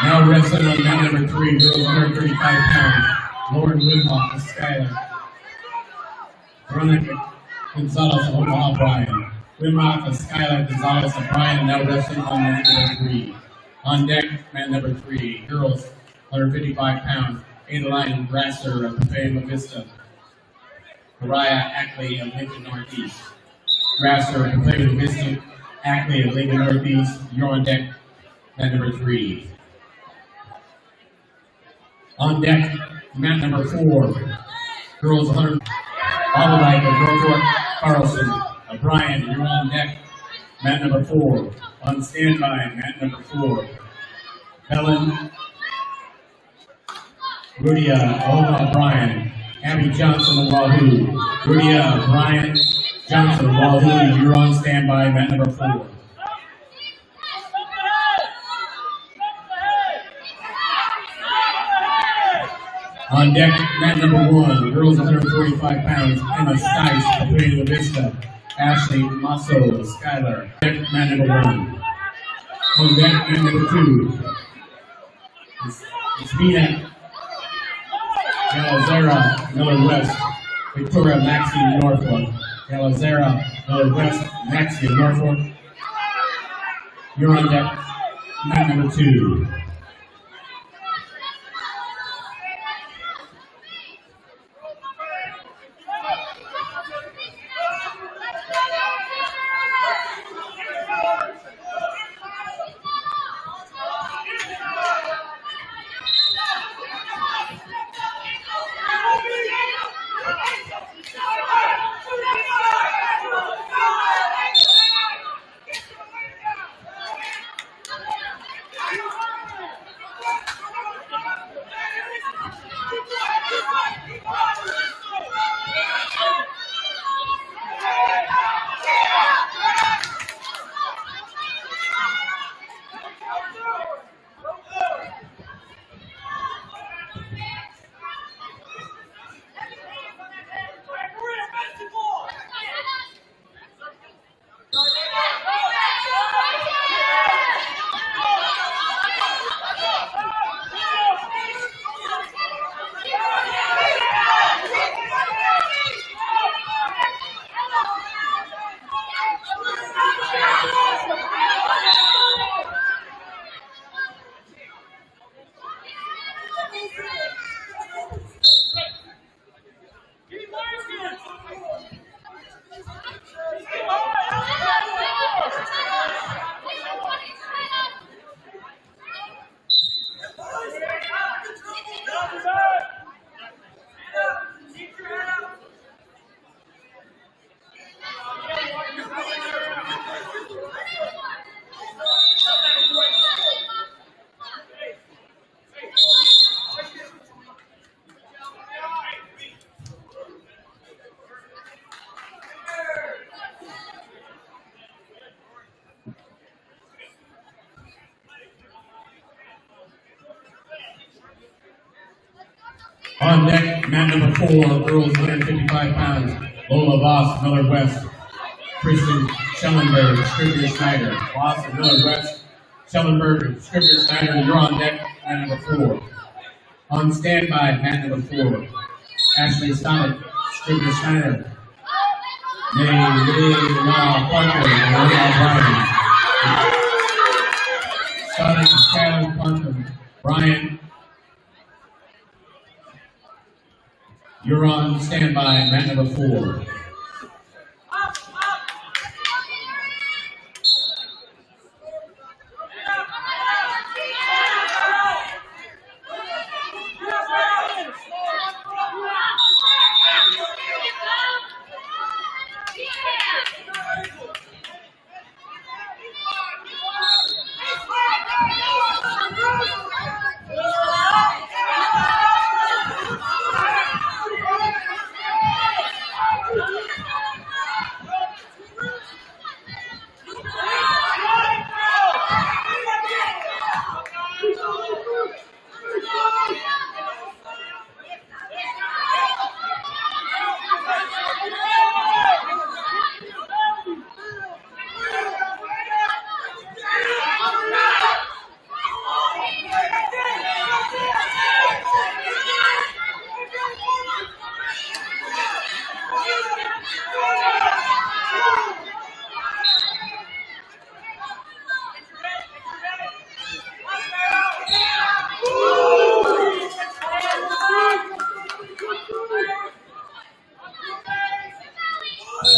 Speaker 1: Now wrestling on mat number 3, girls 135 pounds. Lauren Wimhoff of Skyler. Veronica Gonzalez of Omaha Bryan. Wimhoff of Skyler, Gonzalez of Bryan now wrestling on mat number 3. On deck, man number 3, girls, 155 pounds, Adeline Grasser of Fremont Vista. Mariah Ackley of Lincoln Northeast. Grasser of Fremont Vista, Ackley of Lincoln Northeast. You're on deck, man number 3. On deck, mat number 4, girls 100. Alderlight of Norfolk Carlson. Brian, you're on deck, mat number 4. On standby, mat number 4. Helen, Rudia, Omaha, Brian. Abby Johnson of Wahoo. Rudia, Brian Johnson of Wahoo, you're on standby, mat number 4. On deck, mat number 1, girls 145 pounds, Emma Stice of Fremont Vista. Ashley Masso of Skylar. Deck, mat number 1. On deck, mat number 2. It's Mina Galazera, Miller West. Victoria Maxie Norfolk. Galazera, Miller West, Maxie Norfolk. You're on deck, mat number 2. On deck, mat number 4, girls 155 pounds, Lola Voss, Miller West. Kristen Schellenberg, Scribner Schneider. Voss of Miller West, Schellenberg, Scribner Schneider, you're on deck, mat number 4. On standby, mat number 4, Ashley Sonic, Scribner Schneider. Parker, Brian. Sonic, Skylar Parker, Brian. You're on standby, mat number 4.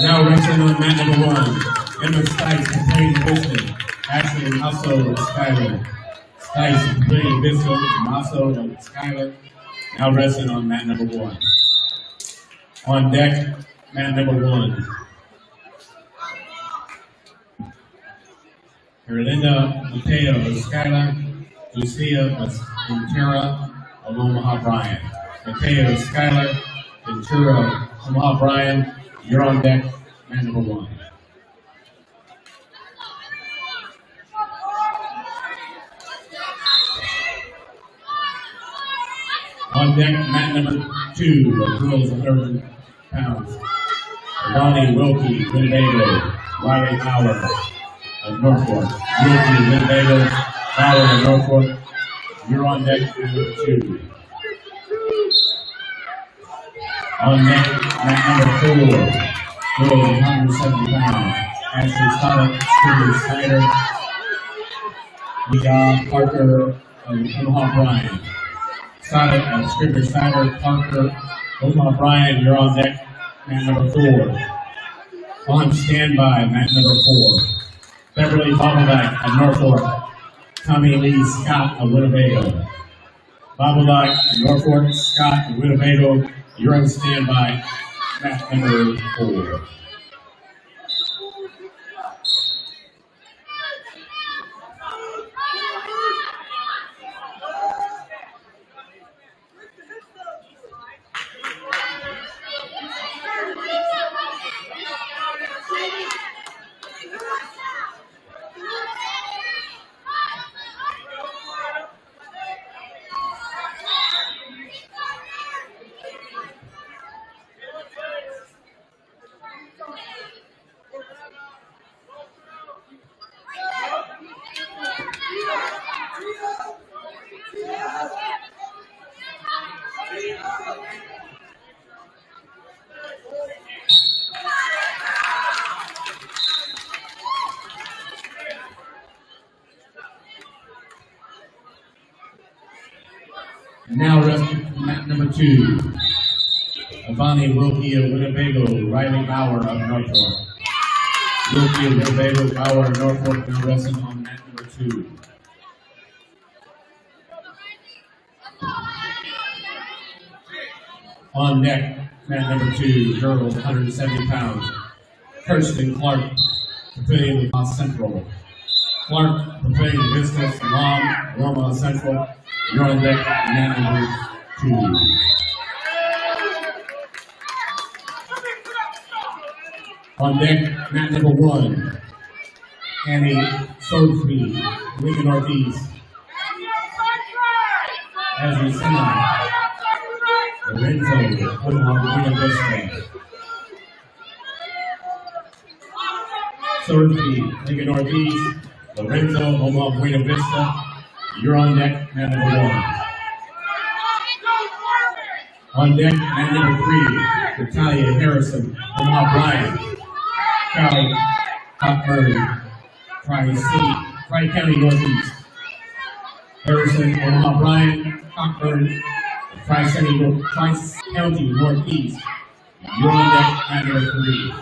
Speaker 1: Now wrestling on mat number 1. Emma Stice completing the business. Ashley Masso and Skyler. Stice completing the business. Masso and Skyler. Now wrestling on mat number 1. On deck, mat number 1. Erlinda Mateo of Skyler. Lucia Ventura of Omaha Bryan. Mateo Skyler. Ventura Omaha Bryan. You're on deck, mat number 1. On deck, mat number 2, of girls 100 pounds. Ronnie Wilkie, Winnebago, Riley Power of Norfolk. Wilkie, Winnebago, Power of Norfolk. You're on deck, mat number 2. On deck, mat number 4, girls 170 pounds. Ashley Stoddard, Scribner Snyder, Leah Parker of Omaha Bryan. Stoddard, Scribner Snyder, Parker, Omaha Bryan, you're on deck, mat number 4. On standby, mat number 4. Beverly Bobbleback of Norfolk. Tommy Lee Scott of Winnebago. Bobbleback of Norfolk, Scott of Winnebago, you're on standby, mat number 4. Now wrestling mat number 2. Avani Wilkie of Winnebago, Riley Bauer of Norfolk. Wilkie of Winnebago, Bauer of Norfolk, now wrestling on mat number 2. On deck, mat number 2, girls 170 pounds. Kirsten Clark, competing with Los Central. Clark, competing with Vistas, Loma Central. You're on deck, mat number 2. On deck, mat number 1. Annie Sophie, Lincoln Northeast. As we semi, Lorenzo, Omaha, Buena Vista. Sophie, Lincoln Northeast. Lorenzo, Omaha, Buena Vista. You're on deck, mat number 1. On deck, mat number 3, Natalia Harrison, Omaha Bryan. Callie Cockburn, Tri-County Northeast. Harrison, Omaha Bryan, Cockburn, Tri-County Northeast. You're on deck, mat number 3.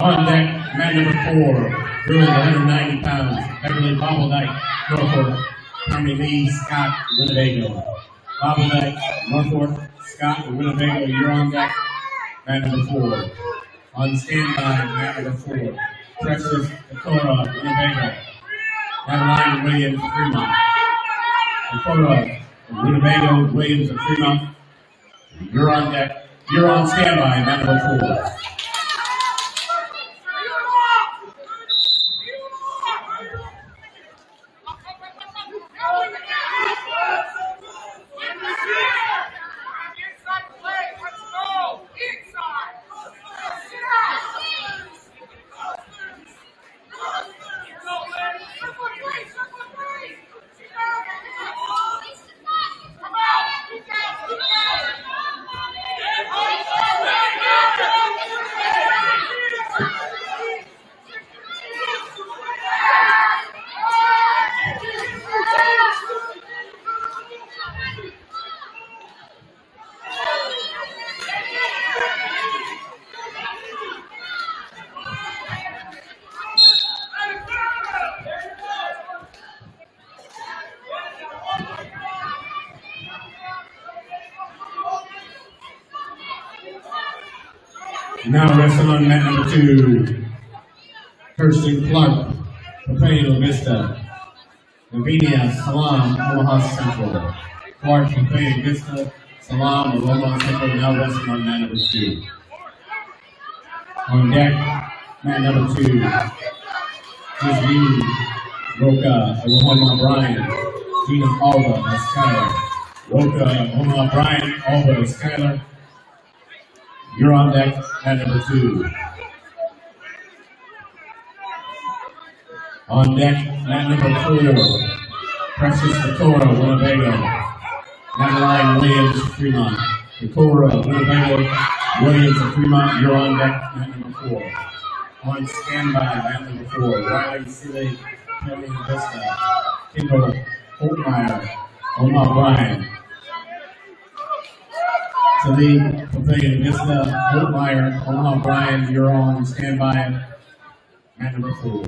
Speaker 1: On deck, mat number 4, doing 190 pounds, Beverly Bobbledyke, Norfolk, Tommy Lee, Scott, Winnebago. Bobbledyke, Norfolk, Scott, Winnebago, you're on deck, mat number 4. On standby, mat number 4, Precious, Dakota, Winnebago. Madeline Williams, Fremont. Dakota, Winnebago, Williams, and Fremont. You're on deck. You're on standby, mat number 4. Now wrestling on mat number 2, Kirsten Clark, Papaya Vista, Lavinia Salam, Omaha Central. Clark, Papaya Vista, Salam, of Omaha Central, now wrestling on mat number 2. On deck, mat number 2, Disney Roca, Omaha Bryan, Gina Alba, Skyler. Roca, Omaha Bryan, Alba, Skyler. You're on deck at number 2. On deck at number 4, Precious Dakota, Winnebago. Madeline Williams, Fremont. Dakota, Winnebago, Williams, and Fremont. You're on deck at number 4. On standby at number 4, Riley Seeley, Kelly Vista. Kendall Holtmeyer, Omaha Bryan. Sadiq, Papaya Vista, Holtmeyer, Omaha Bryan, you're on standby at number 4.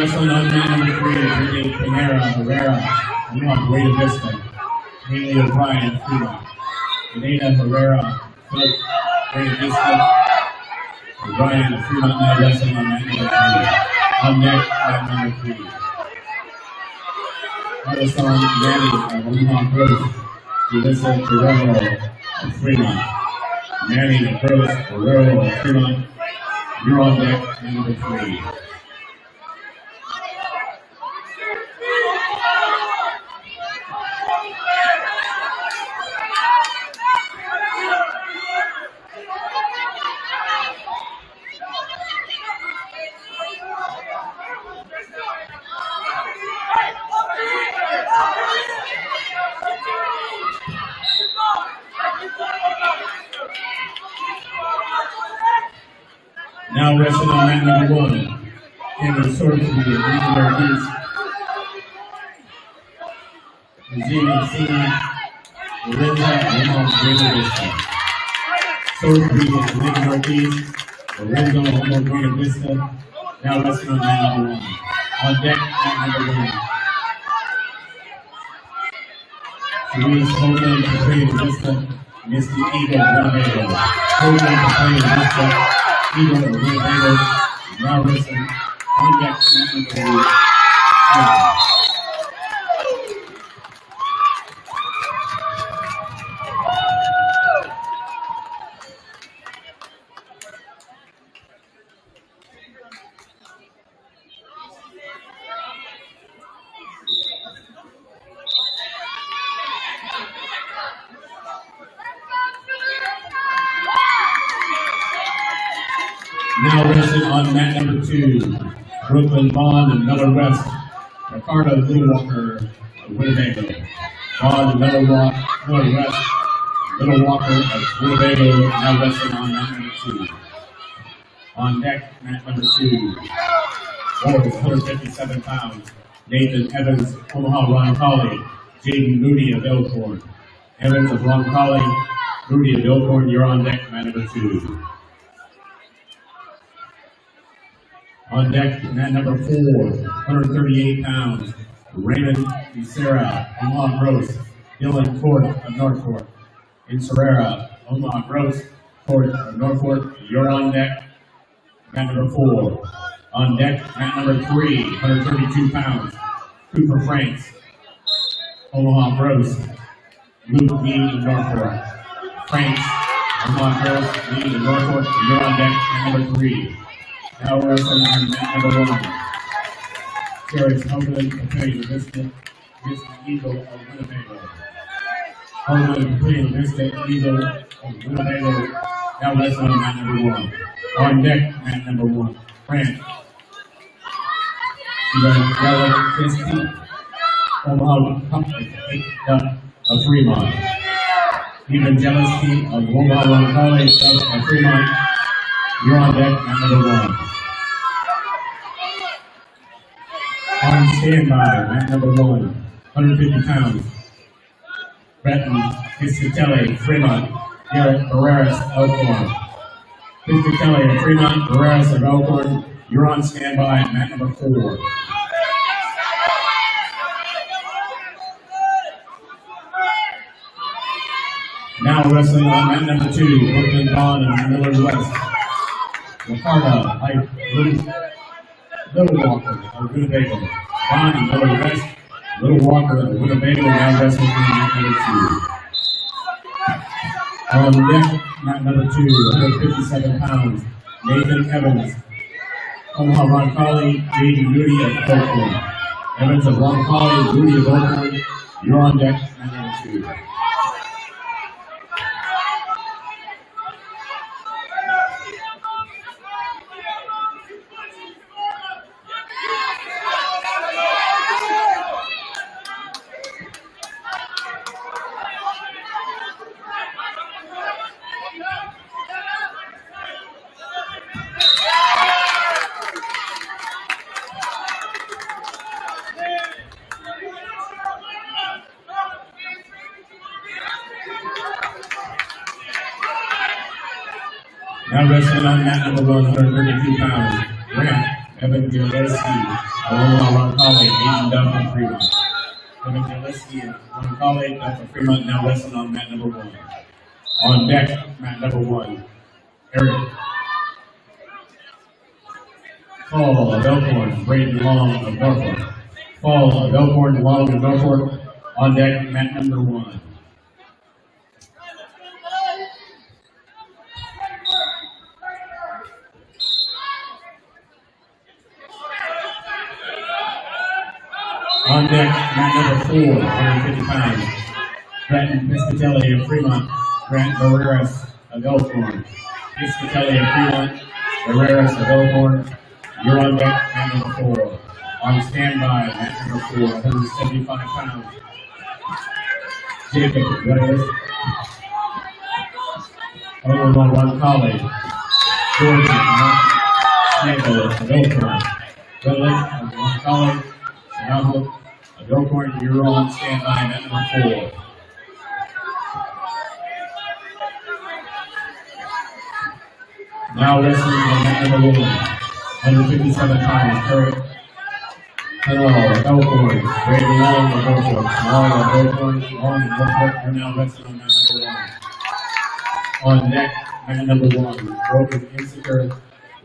Speaker 1: wrestling on mat number 3, Brittany Herrera, Fremont, Buena Vista. Haley O'Brien, Fremont. Renata Herrera, Philip, Buena Vista. O'Brien, Fremont, now wrestling on mat number 3. On deck, mat number 3. Addison Manny of Omaha Gross. Julissa Guerrero of Fremont. Manny Gross, Guerrero of Fremont. You're on deck, mat number 3. Now wrestling on mat number 1, Cameron Sorcery of Legendary East. Regina Cena, Lorenza, Omaha, Buena Vista. Sorcery of Legendary East, Lorenzo, Omaha, Buena Vista. Now wrestling on mat number 1. On deck, mat number 1. Louise Hogan, Buena Vista, Misty Eagle, Winnebago. Hogan, Buena Vista. Eagle of Winnebago, now wrestling on deck, mat number 3. Now wrestling on mat number 2, Brooklyn Bond and Miller West, Ricardo Little Walker of Winnebago. Bond and Miller West, Little Walker of Winnebago, now wrestling on mat number 2. On deck, mat number 2, Boys, 157 pounds, Nathan Evans, Omaha Roncalli, Jaden Moody of Elkhorn. Evans of Roncalli, Moody of Elkhorn, you're on deck, mat number 2. On deck, mat number 4, 138 pounds, Raymond Becerra, Omaha Gross, Dylan Ford of Norfolk. Inserera, Omaha Gross, Ford of Norfolk, you're on deck, mat number 4. On deck, mat number 3, 132 pounds, Cooper Franks, Omaha Gross, Luke Mead of Norfolk. Franks, Omaha Gross, Mead of Norfolk, you're on deck, mat number 3. Now wrestling on mat number 1. Terrence Hoagland, Buena Vista, Misty Eagle of Winnebago. Hoagland, Buena Vista, Eagle of Winnebago. Now wrestling on mat number 1. On deck, mat number 1. Frank. Yellow Christie, Omaha of Fremont. Evangelski of Omaha Roncalli of Fremont. You're on deck, mat number 1. On standby, mat number 1, 150 pounds. Breton Piscatelli, Fremont, Garrett Barreras, Elkhorn. Piscatelli of Fremont, Barreras of Elkhorn, you're on standby, mat number 4. Now wrestling on mat number 2, Brooklyn Bond and Miller West. Ricardo, Little Walker of Winnebago. Bond and Miller West. Little Walker of Winnebago now wrestling on mat number 2. On deck, mat number 2, 157 pounds, Nathan Evans. Omaha Roncalli, Jaden Moody of Elkhorn. Evans of Roncalli, Moody of Elkhorn. You're on deck, mat number 2. Now wrestling on mat number 1, 132 pounds, Grant Evan Gillespie, Omaha College, Asian Duff and Fremont. Evan Gillespie and Omaha College, Duff and Fremont now wrestling on mat number 1. On deck, mat number 1, Eric Fall of Elkhorn, Braden Long of Norfolk. Fall of Elkhorn, Long of Norfolk. On deck, mat number 1. On deck, mat number 4, 150 pounds. Grant Piscatelli of Fremont, Grant Barreras of Elkhorn. Piscatelli of Fremont, Barreras of Elkhorn. You're on deck, mat number 4. On standby, mat number 4, 175 pounds. Jacob Reyes. Omaha College, Georgia Snaggle of Elkhorn. Rutledge of Omaha College, Snaggle of Elkhorn. You're on standby, mat number 4. Now wrestling on mat number 1, 157 pounds, Eric Tunnell of Elkhorn, Brady Long of Norfolk, Long of Elkhorn, Long of Norfolk are now wrestling on mat number 1. On deck, mat number 1, Broken Insecure,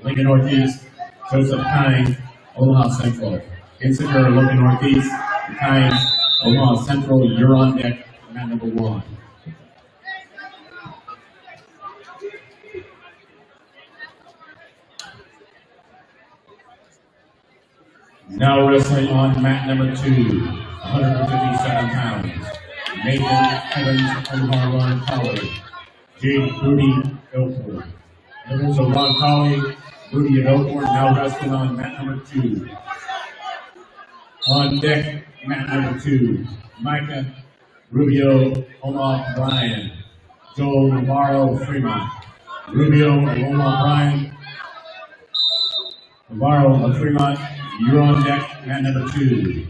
Speaker 1: Lincoln Northeast, Joseph Kynes, Omaha Central. Insecure, Lincoln Northeast, Kynes, Omaha Central, you're on deck, mat number 1. Now wrestling on mat number 2, 157 pounds. Nathan Evans, Omaha Ron College. Jade Booty, Elkhorn. Evans of Ron College, Booty of Elkhorn, now wrestling on mat number 2. On deck, mat number 2, Micah Rubio, Omaha Bryan. Joel Navarro, Fremont. Rubio of Omaha Bryan. Navarro of Fremont. You're on deck, mat number 2.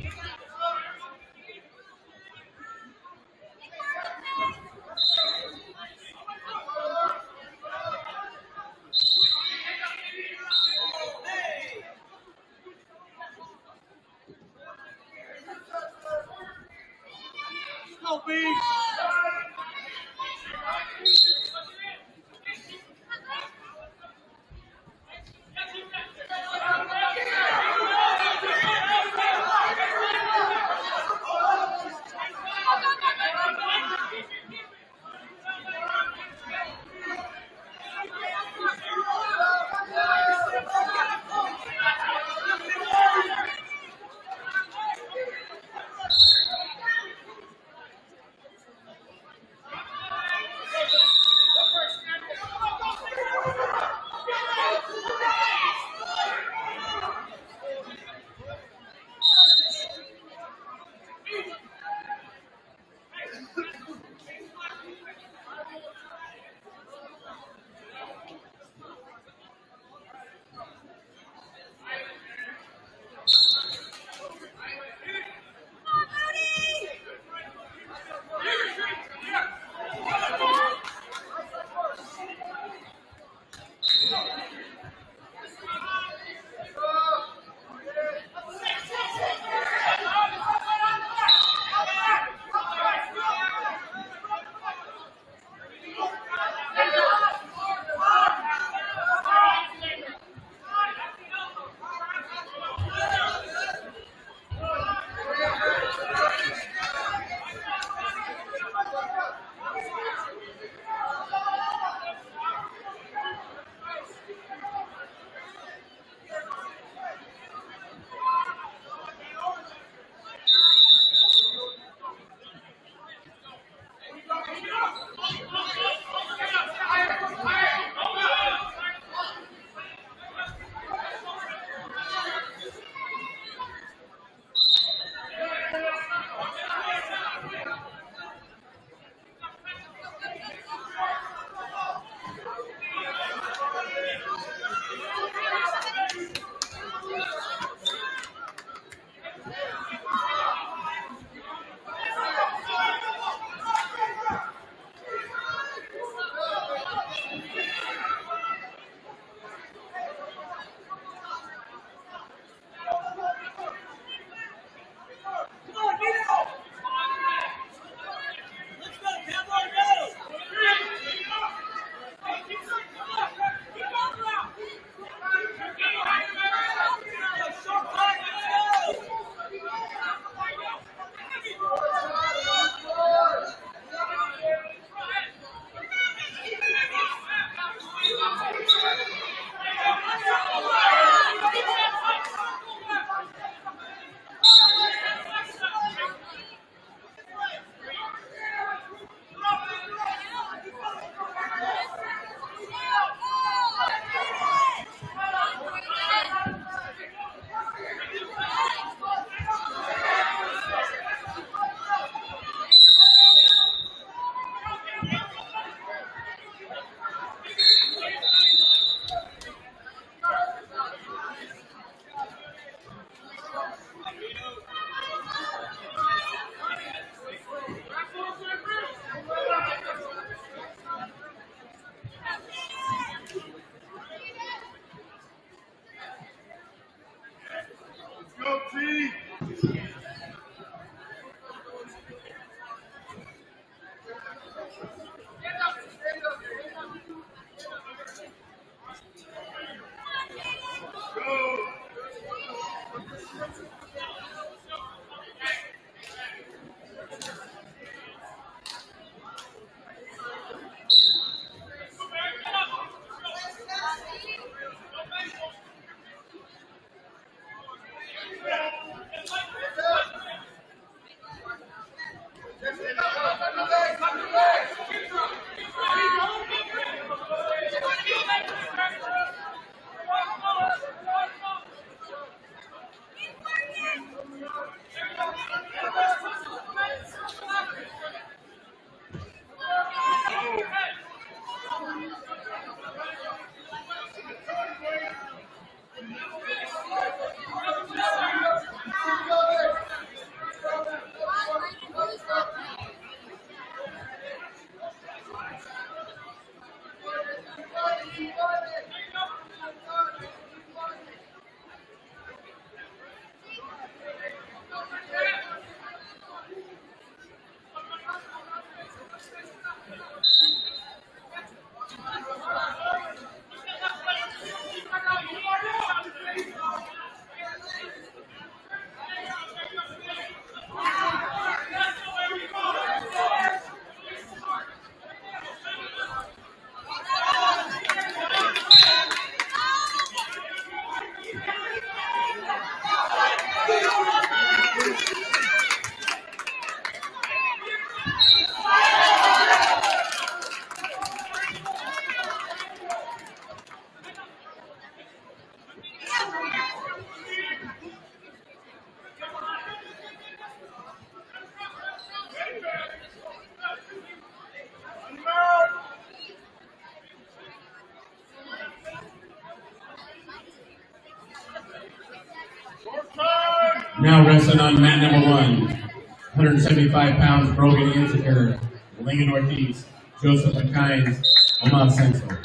Speaker 1: Now wrestling on mat number 1, 175 pounds, Brogan Insecure, Linga Northeast, Joseph McKines, Omaha Central.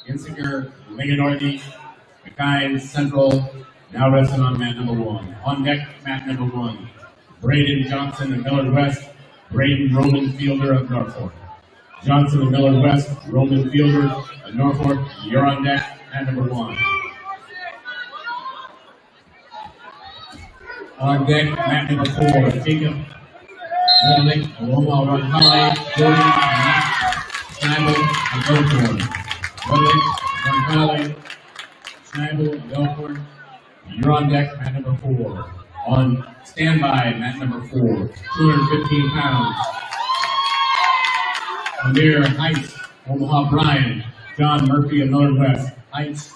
Speaker 1: Insecure, Linga Northeast, McKines, Central, now wrestling on mat number 1. On deck, mat number 1, Braden Johnson and Miller West, Braden Roman Fielder of Norfolk. Johnson and Miller West, Roman Fielder of Norfolk, you're on deck, mat number 1. On deck, mat number 4, Jacob Redlick, Omaha Run Holly, Jordan, Schnabel, and Belfort. Redlick, Run Holly, Schnabel, and Belfort. You're on deck, mat number 4. On standby, mat number 4, 215 pounds. Amir Heights, Omaha Bryan, John Murphy of Miller West. Heights,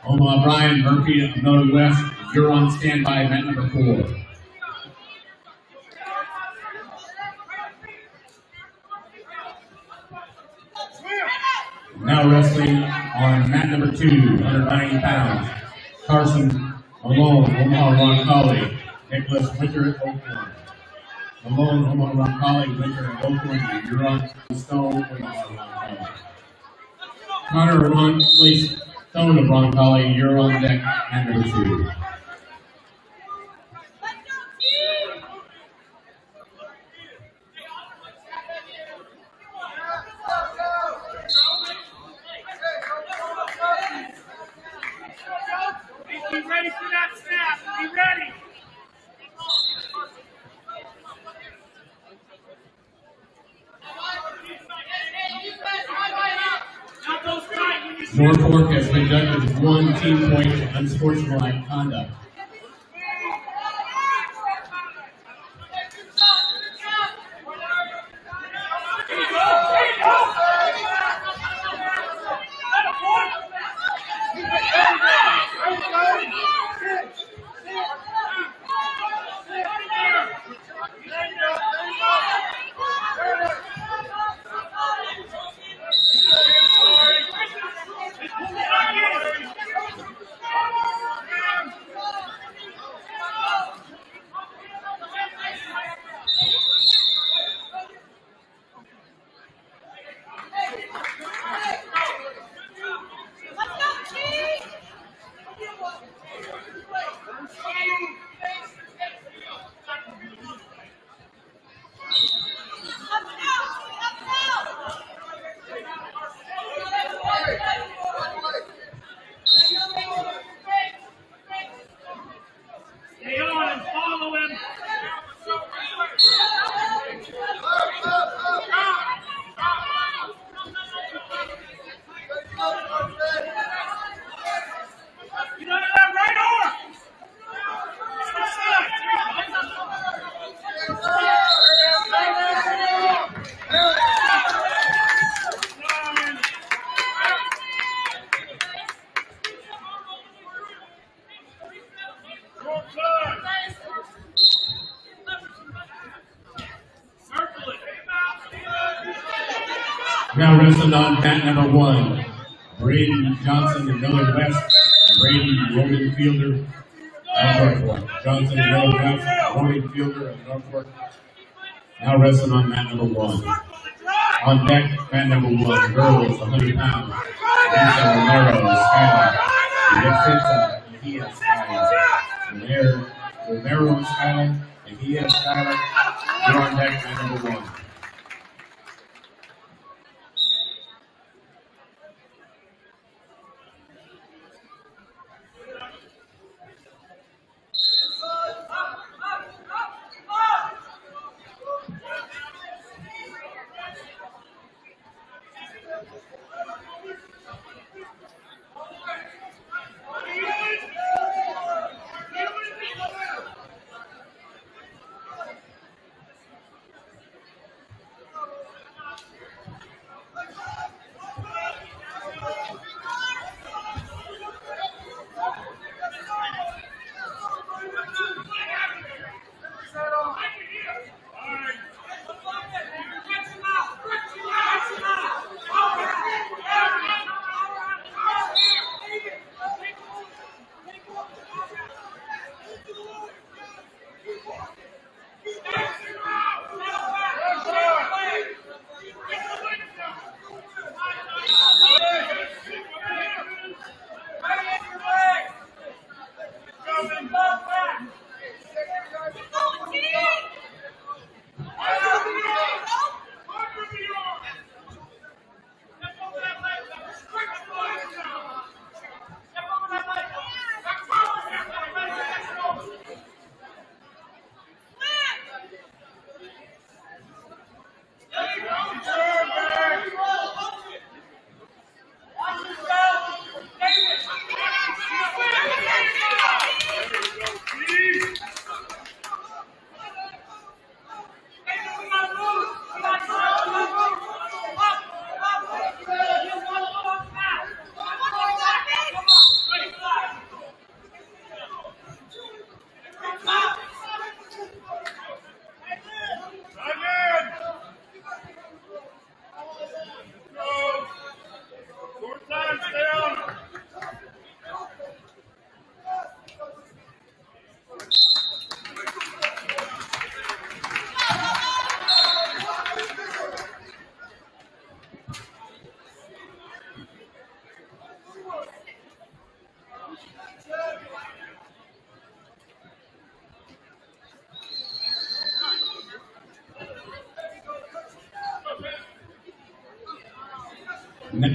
Speaker 1: Omaha Bryan, Murphy of Miller West. You're on standby, mat number 4. Now wrestling on mat number 2, 190 pounds. Carson Malone, Omaha Roncalli. Nicholas Winter at Oakland. Malone, Omaha Roncalli, Winter at Oakland. You're on Stone, Omaha Roncalli. Connor Ron Place Stone of Roncalli, you're on deck, mat number 2.
Speaker 2: Be ready for that snap. Be ready.
Speaker 1: Norfolk has been judged with 1 team point for unsportsmanlike conduct. Now wrestling on mat number 1, Braden Johnson and Miller West, Braden Roman Fielder of Norfolk. Johnson and Miller West, Roman Fielder of Norfolk. Now wrestling on mat number 1. On deck, mat number 1, girls, 100 pounds. Lisa Romero, Skylar. Lisa Mejia, Skylar. Romero, Skylar. Mejia, Skylar. You're on deck, mat number 1.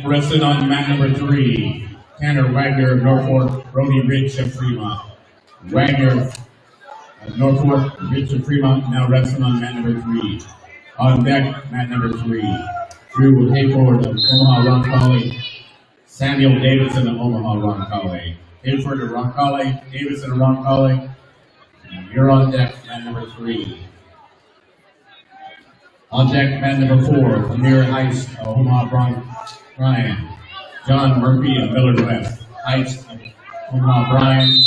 Speaker 1: Wrestling on mat number 3, Tanner Wagner of Norfolk, Brody Rich of Fremont. Wagner of Norfolk, Rich of Fremont, now wrestling on mat number 3. On deck, mat number 3, Drew Hayford of Omaha Roncalli, Samuel Davidson of Omaha Roncalli. Hayford of Roncalli, Davidson of Roncalli. You're on deck, mat number 3. On deck, mat number 4, Amir Heiss of Omaha Bryan. John Murphy of Millard West. Heights of Omaha Bryan.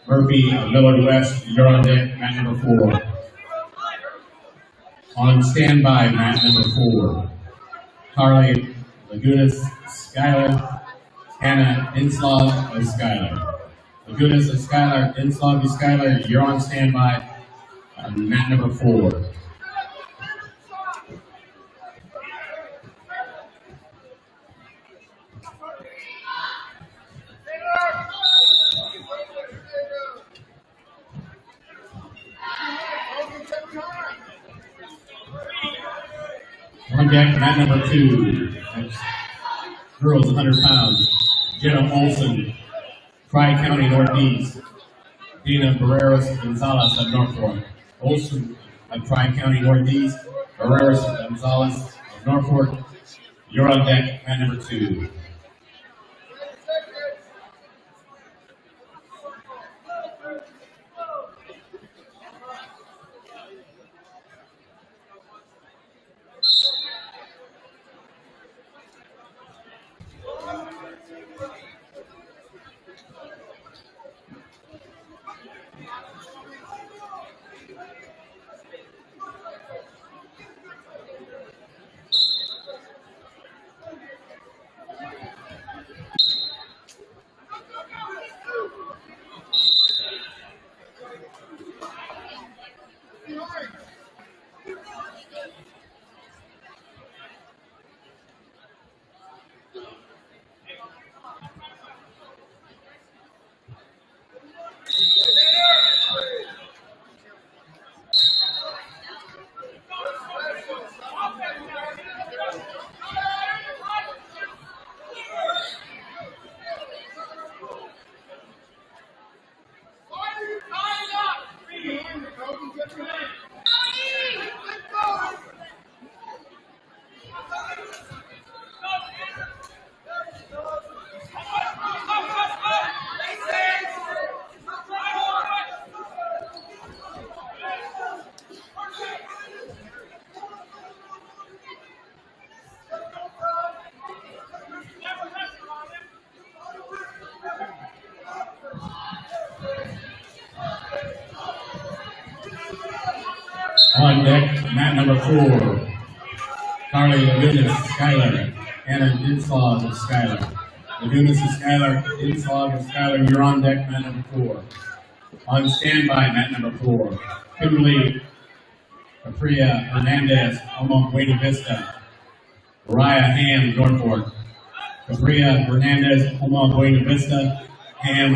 Speaker 1: Murphy of Millard West. You're on deck, mat number 4. On standby, mat number 4. Carly Lagunas Skylar. Hannah Inslaw of Skylar. Lagunas of Skylar. Inslaw of Skylar. You're on standby on mat number 4. On deck, mat number 2. That's girls 100 pounds. Jenna Olson, Tri-County Northeast. Dina Barreras Gonzalez of Norfolk. Olson of Tri-County Northeast. Barreras Gonzalez of Norfolk. You're on deck, mat number 2. On deck, mat number 4, Carly Ladunas, Skylar, Anna Dinslaw of Skylar. Ladunas and Skylar, Dinslaw and Skylar, you're on deck, mat number 4. On standby, mat number 4, Kimberly Capria Hernandez, Omaha Buena Vista. Mariah Ham, Norfolk. Capria Hernandez, Omaha Buena Vista. Ham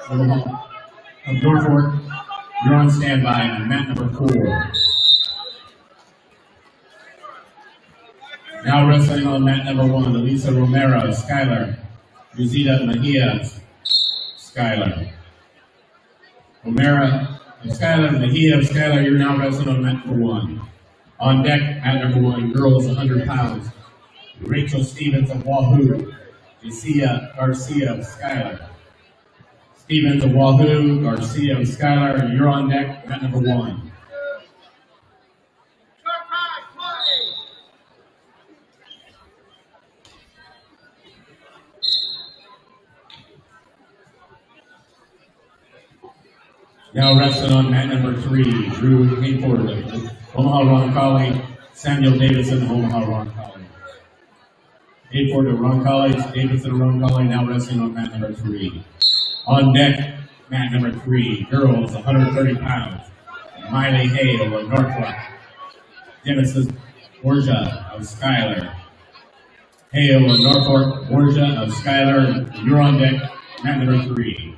Speaker 1: of Norfolk. You're on standby, mat number 4. Now wrestling on mat number 1, Elisa Romero, Skylar. Rosita Mejia, Skylar. Romero, Skylar, Mejia, Skylar, you're now wrestling on mat number 1. On deck, mat number 1, girls 100 pounds. Rachel Stevens of Wahoo. Jessica Garcia of Skylar. Stevens of Wahoo, Garcia of Skylar, you're on deck, mat number 1. Now wrestling on mat number 3, Drew Hayford, Omaha Roncalli, Samuel Davidson, Omaha Roncalli. Hayford of Roncalli, Davidson of Roncalli, now wrestling on mat number 3. On deck, mat number 3, girls 130 pounds, Miley Hale of Norfolk, Genesis Borgia of Skylar. Hale of Norfolk, Borgia of Skylar, you're on deck, mat number 3.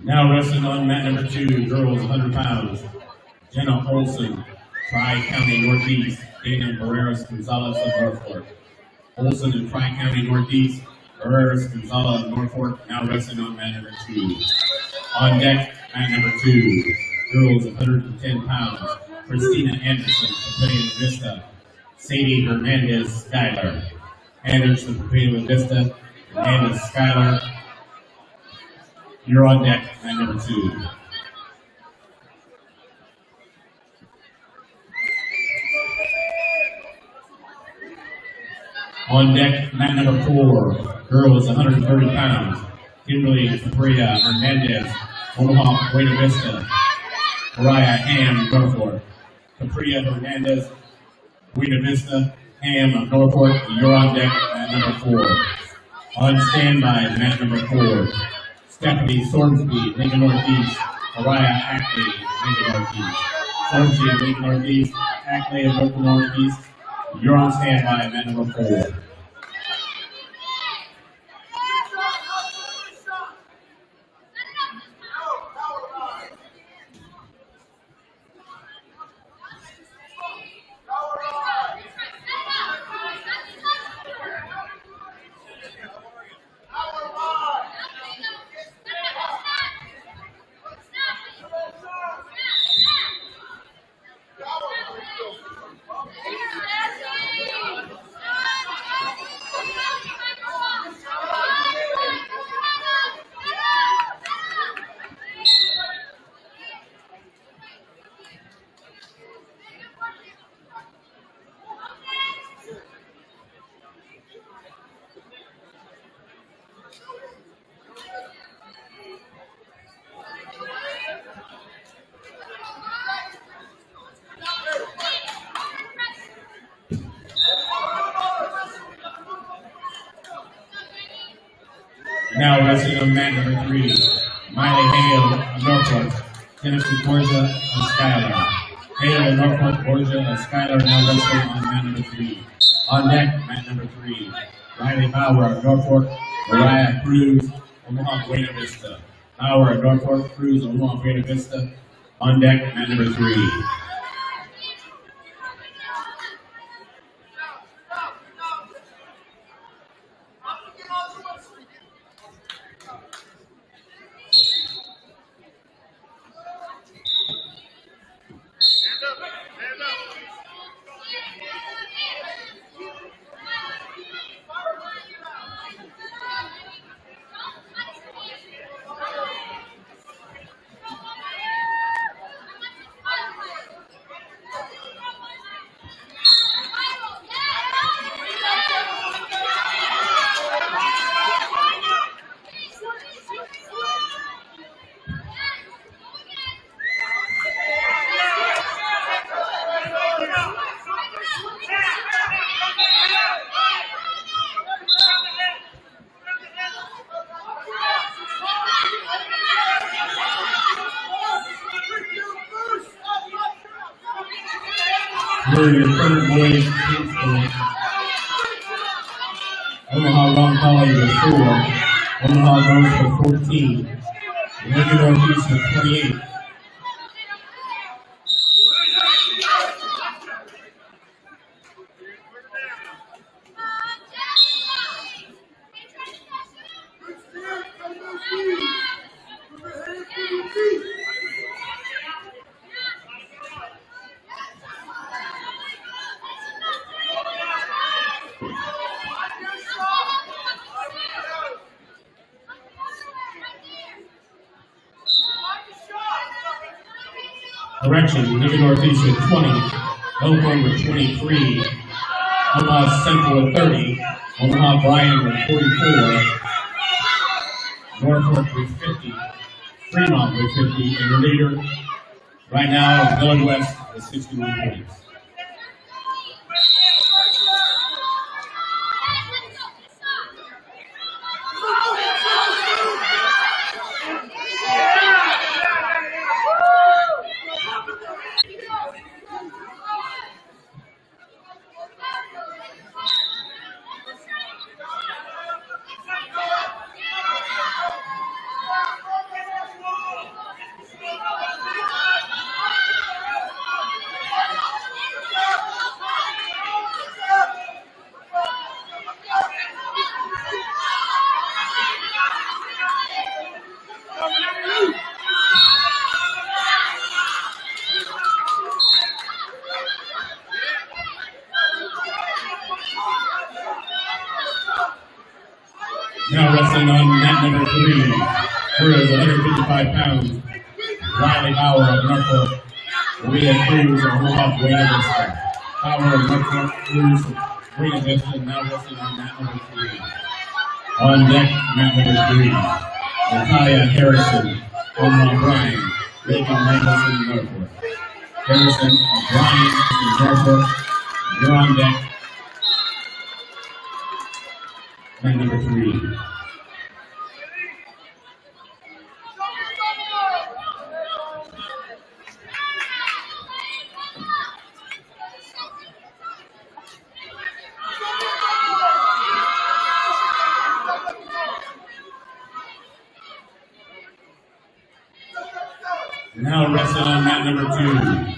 Speaker 1: Now wrestling on mat number 2, girls 100 pounds, Jenna Olson, Tri-County Northeast, Dana Barreras Gonzalez of Norfolk. Olson in Tri-County Northeast, Barreras Gonzalez of Norfolk, now wrestling on mat number 2. On deck, mat number 2, girls 110 pounds, Christina Anderson, Papillion Vista, Sadie Hernandez, Skylar. Anderson, Papillion Vista, Hernandez, Skylar. You're on deck, mat number 2. On deck, mat number 4, girls 130 pounds, Kimberly Capria Hernandez, Omaha Buena Vista, Mariah Ham, Norfolk. Capria Hernandez, Buena Vista, Ham of Norfolk, you're on deck, mat number 4. On standby, mat number 4. Stephanie Sormsby, Lincoln Northeast, Mariah Ackley, Lincoln Northeast. Sormsby, Lincoln Northeast, Ackley of Lincoln Northeast. You're on standby, mat number 4. Now wrestling on mat number 3, Miley Hale of Norfolk, Genesis Borgia of Skylar. Hale of Norfolk, Borgia of Skylar, now wrestling on mat number 3. On deck, mat number 3, Riley Bauer of Norfolk, Mariah Cruz, Omaha Buena Vista. Bauer of Norfolk, Cruz, Omaha Buena Vista. On deck, mat number 3. Here your third boys team score. Omaha Long Valley with 4. Omaha Girls with 14. Lincoln Northeast with 28. Correction, Lincoln Northeast with 20. Elkhorn with 23. Omaha Central with 30. Omaha Bryan with 44. Norfolk with 50. Fremont with 50. And the leader right now, Village West with 61 points. Now wrestling on mat number 3, girls 155 pounds, Riley Bauer of Norfolk, Maria Cruz of Omaha Buena Vista. Bauer of Norfolk, Cruz of Buena Vista, now wrestling on mat number 3. On deck, mat number 3, Natalia Harrison, Omaha Bryan, Reagan Michelson, Norfolk. Harrison, Bryan, Norfolk, you're on deck. Mat number 3. Now wrestling on mat number 2.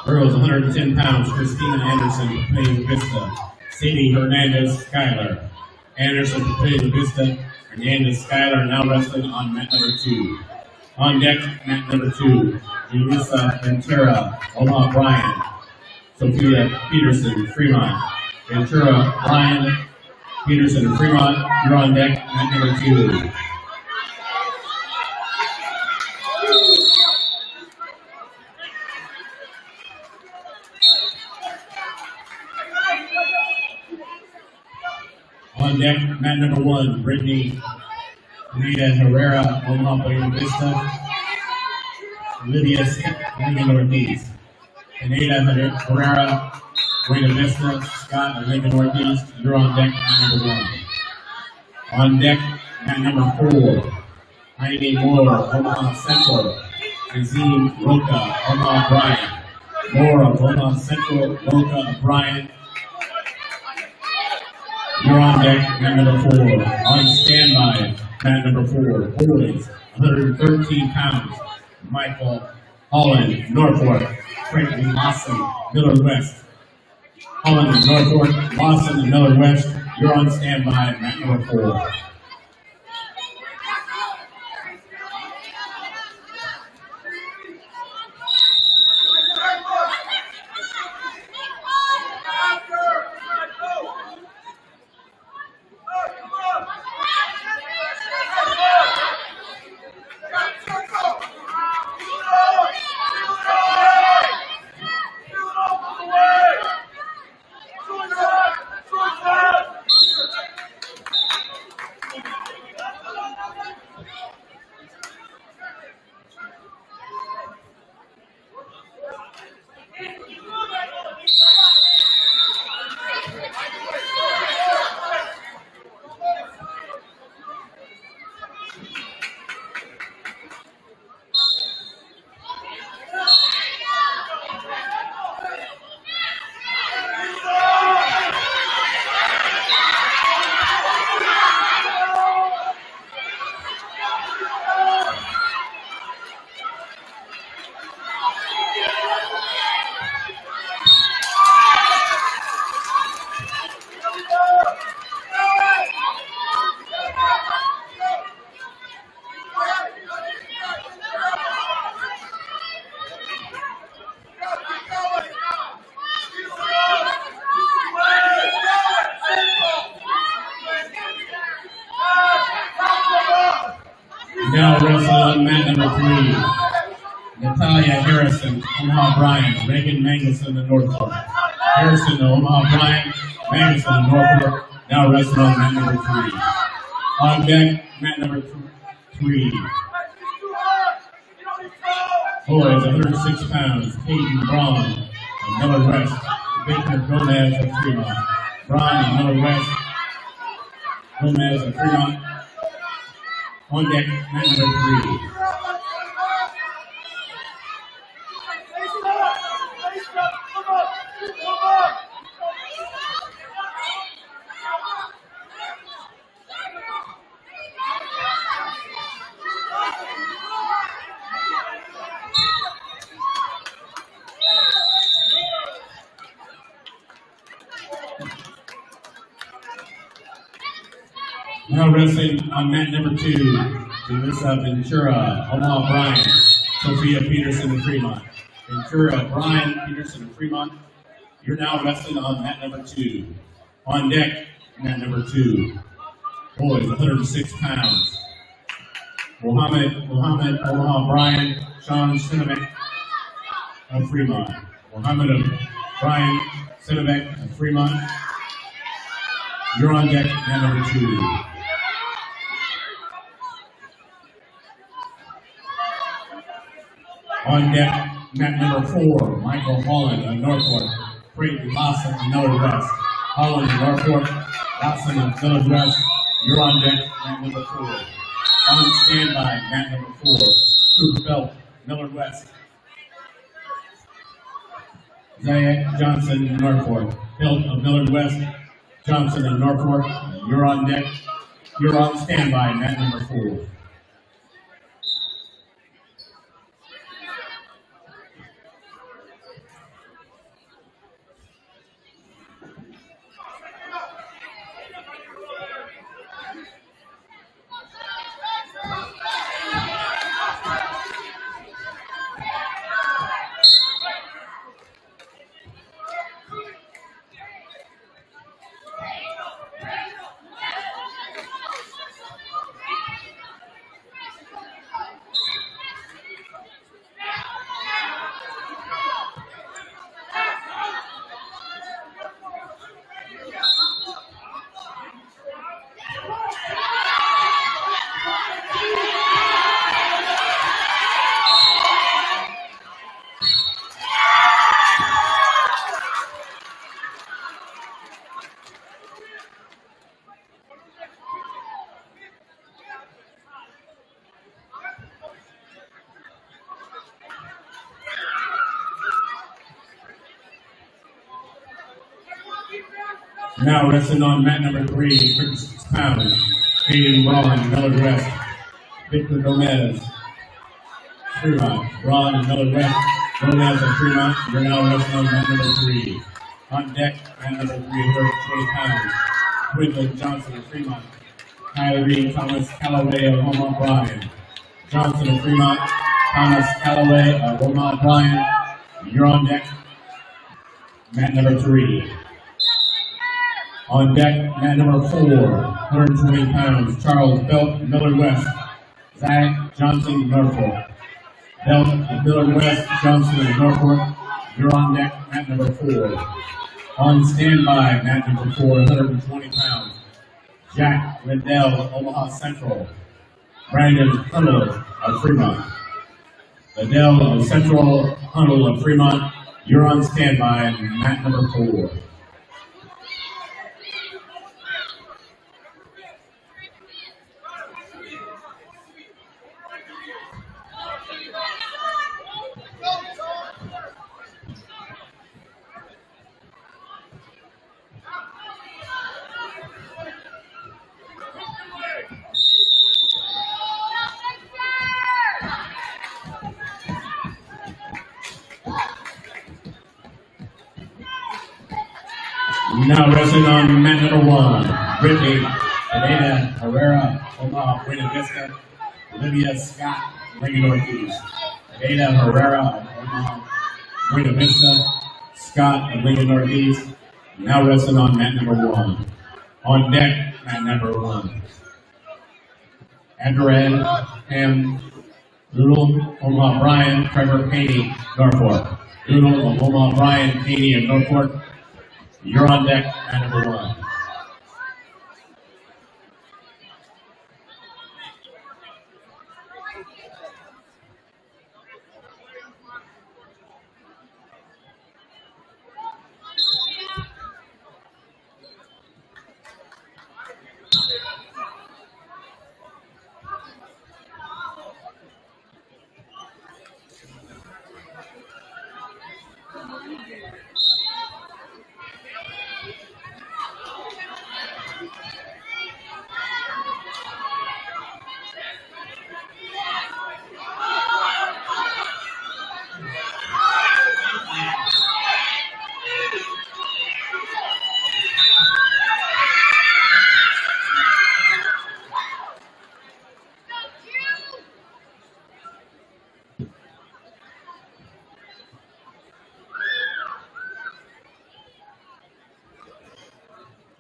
Speaker 1: Girls 110 pounds, Christina Anderson, Papaya Vista. Sadie Hernandez Schuyler. Anderson, Papaya Vista. Hernandez Schuyler now wrestling on mat number 2. On deck, mat number 2. Julissa Ventura, Omaha Bryan. Sophia Peterson, Fremont. Ventura, Bryan, Peterson, Fremont. You're on deck, mat number 2. On deck, mat number 1, Brittany Rita Herrera, Omaha Buena Vista. Lydia Lincoln Northeast. Anita Herrera, Buena Vista. Scott of Lincoln Northeast. You're on deck, mat number 1. On deck, mat number 4, Heidi Moore, Omaha Central. Nazim Roca, Omaha Bryan. Moore of Omaha Central, Roca of Bryan. You're on deck, mat number 4. On standby, mat number 4. Boys, 113 pounds. Michael Holland, Norfolk. Franklin Lawson, Miller West. Holland, Norfolk, Lawson, and Miller West. You're on standby, mat number 4. on mat number 3. Natalia Harrison, Omaha Bryan, Reagan Mangelson in Norfolk. Harrison, Omaha Bryan, Mangelson in Norfolk, now wrestling on mat number 3. On deck, mat number 3. Boys, 106 pounds, Caden Braun of Miller West, Victor Gomez of Fremont. Braun of Miller West, Gomez of Fremont. On deck, mat number 3. Now wrestling on mat number 2, Melissa Ventura, Omaha Bryan, Sophia Peterson of Fremont. Ventura, Bryan, Peterson of Fremont. You're now wrestling on mat number 2. On deck, mat number 2. Boys, 106 pounds. Mohammed, Omaha Bryan, Sean Sinovic of Fremont. Mohammed of Bryan, Sinovic of Fremont. You're on deck, mat number 2. On deck, mat number 4, Michael Holland of Norfolk, Creighton Lawson of Miller West. Holland of Norfolk, Lawson of Miller West. You're on deck, mat number 4. On standby, mat number 4, Cooper Belt, Miller West. Zayek Johnson of Norfolk, Belt of Miller West. Johnson of Norfolk, you're on deck. You're on standby, mat number 4. Now wrestling on mat number 3, 36 pounds, Caden Braun, Miller West, Victor Gomez, Fremont. Braun and Miller West, Gomez and Fremont. You're now wrestling on mat number 3. On deck, mat number 3, 120 pounds, Quinlan Johnson of Fremont, Kyrie Thomas Callaway of Omaha Bryan. Johnson of Fremont, Thomas Callaway of Omaha Bryan. You're on deck, mat number 3. On deck, mat number 4, 120 pounds, Charles Belt, Miller West, Zach Johnson, Norfolk. Belt, Miller West, Johnson, and Norfolk. You're on deck, mat number 4. On standby, mat number 4, 120 pounds, Jack Liddell, Omaha Central. Brandon Hunnell of Fremont. Liddell of Central, Hunnell of Fremont. You're on standby, mat number 4. Now wrestling on mat number 1, Brittany Elena Herrera, Omaha, Buena Vista. Olivia Scott, Lincoln Northeast. Elena Herrera, Omaha, Buena Vista. Scott of Lincoln Northeast. Now wrestling on mat number 1. On deck, mat number 1. Andrea M. Noodle, Omaha Bryan, Trevor Caney, Norfolk. Noodle, Omaha Bryan, Caney of Norfolk. You're on deck at number 1.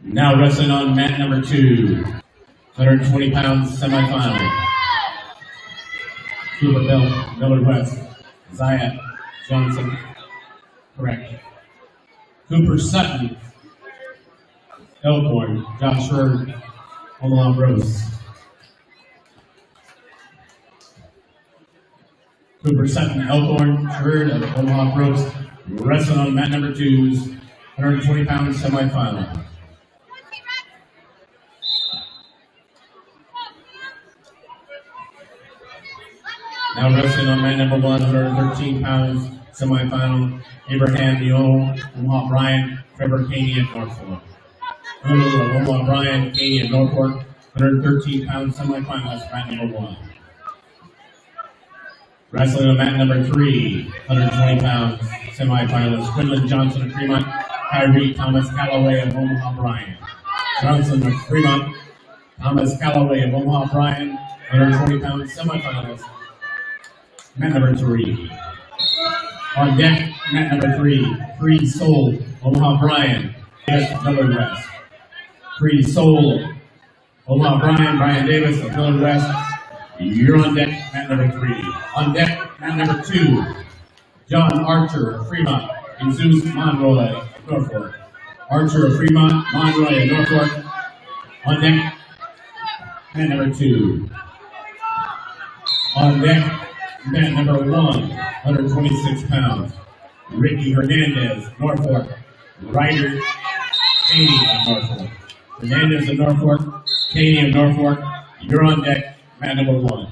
Speaker 1: Now wrestling on mat number 2, 120 pounds semifinal. Cooper Bell, Miller West, Zayat Johnson, correct. Cooper Sutton, Elkhorn, Josh Schroeder, Omaha Bros. Cooper Sutton, Elkhorn, Schroeder of Omaha Bros. Wrestling on mat number 2's 120 pounds semifinal. Now wrestling on mat number 1, 113 pounds, semifinal, Abraham Neal, Omaha Bryan, Trevor Caney of Norfolk. Noodle of Omaha Bryan, Caney of Norfolk, 113 pounds, semifinalist, mat number 1. Wrestling on mat number 3, 120 pounds, semifinalist, Quinlan Johnson of Fremont, Kyrie Thomas Calloway of Omaha Bryan. Johnson of Fremont, Thomas Calloway of Omaha Bryan, 120 pounds, semifinalist. Mat number 3. On deck, mat number 3, Free Soul, Omaha Bryan, Davis of Miller West. Free Soul, Omaha Bryan, Brian Davis of Miller West. You're on deck, mat number 3. On deck, mat number 2, John Archer of Fremont, Jesus Monroy of Norfolk. Archer of Fremont, Monroy of Norfolk. On deck, mat number 2. On deck, mat number 1, 126 pounds, Ricky Hernandez, Norfolk. Ryder Caney of Norfolk. Hernandez of Norfolk, Caney of Norfolk. You're on deck, mat number 1.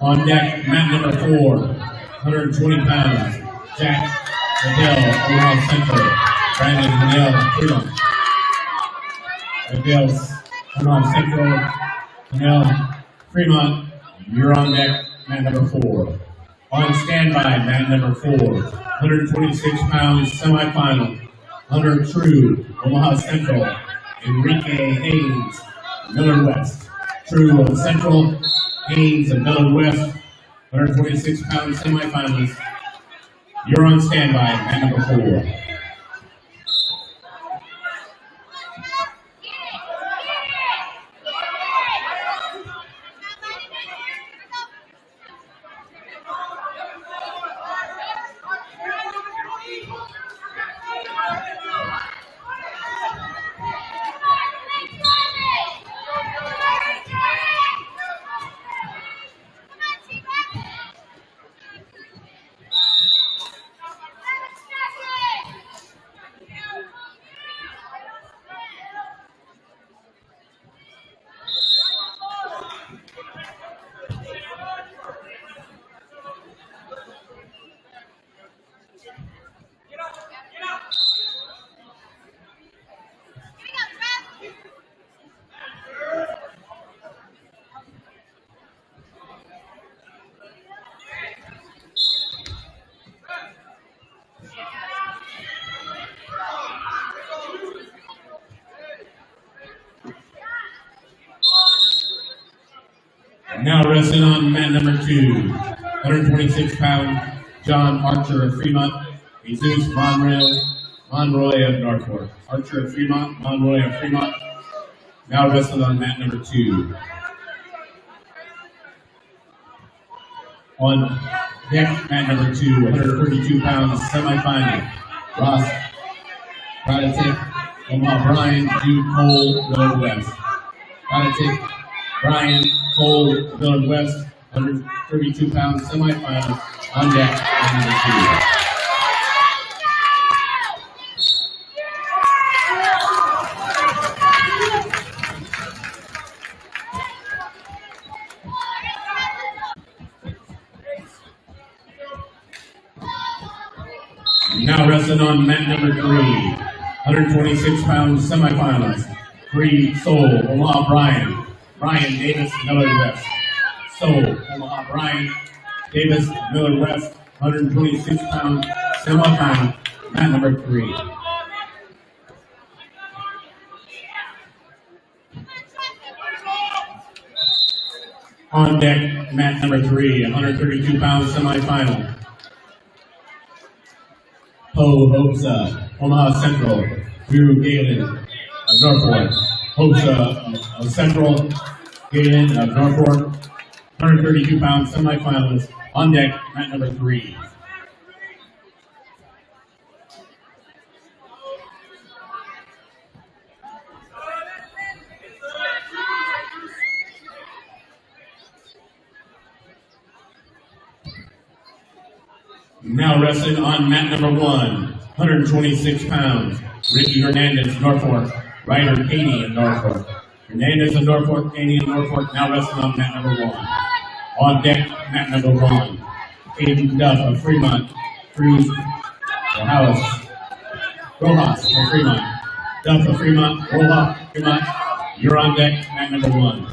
Speaker 1: On deck, mat number 4, 120 pounds, Jack Adele, Omaha Central. Brandon Adele, Fremont. Adele's Omaha Central, Adele, Fremont. You're on deck, mat number 4. On standby, mat number 4, 126 pounds, semifinal. Hunter True, Omaha Central. Enrique Haynes, Miller West. True of Central, Haynes of Miller West, 126 pounds, semifinalist. You're on standby, mat number 4. Now wrestling on mat number 2, 126 pound, John Archer of Fremont, Jesus Monroy Monroy of Norfolk. Archer of Fremont, Monroy of Fremont. Now wrestling on mat number 2. On deck, mat number 2, 132 pounds, semifinal. Ross, Varsity, Omaha Bryan, Jude Cole, Village West. Varsity, Bryan, Cole, Village West, 132 pounds, semifinal. On deck, mat number 2. Now wrestling on mat number 3, 126 pounds semifinals. Free Soul, Omaha Bryan, Bryan Davis, Miller West. Soul, Omaha Bryan, Davis, Miller West, 126 pounds semifinal, mat number 3. On deck, mat number 3, 132 pounds semifinal. Hope's Omaha Central, Drew Galen of Norfolk. Hope's of Central, Galen of Norfolk, 132 pounds semifinalist. On deck, mat number 3. Now wrestling on mat number 1, 126 pounds. Ricky Hernandez, Norfolk. Ryder Katie of Norfolk. Hernandez of Norfolk, Katie of Norfolk. Now wrestling on mat number 1. On deck, mat number 1. Aiden Duff of Fremont. Cruz Rojas of Fremont. Duff of Fremont. Rojas, Fremont. You're on deck, mat number 1.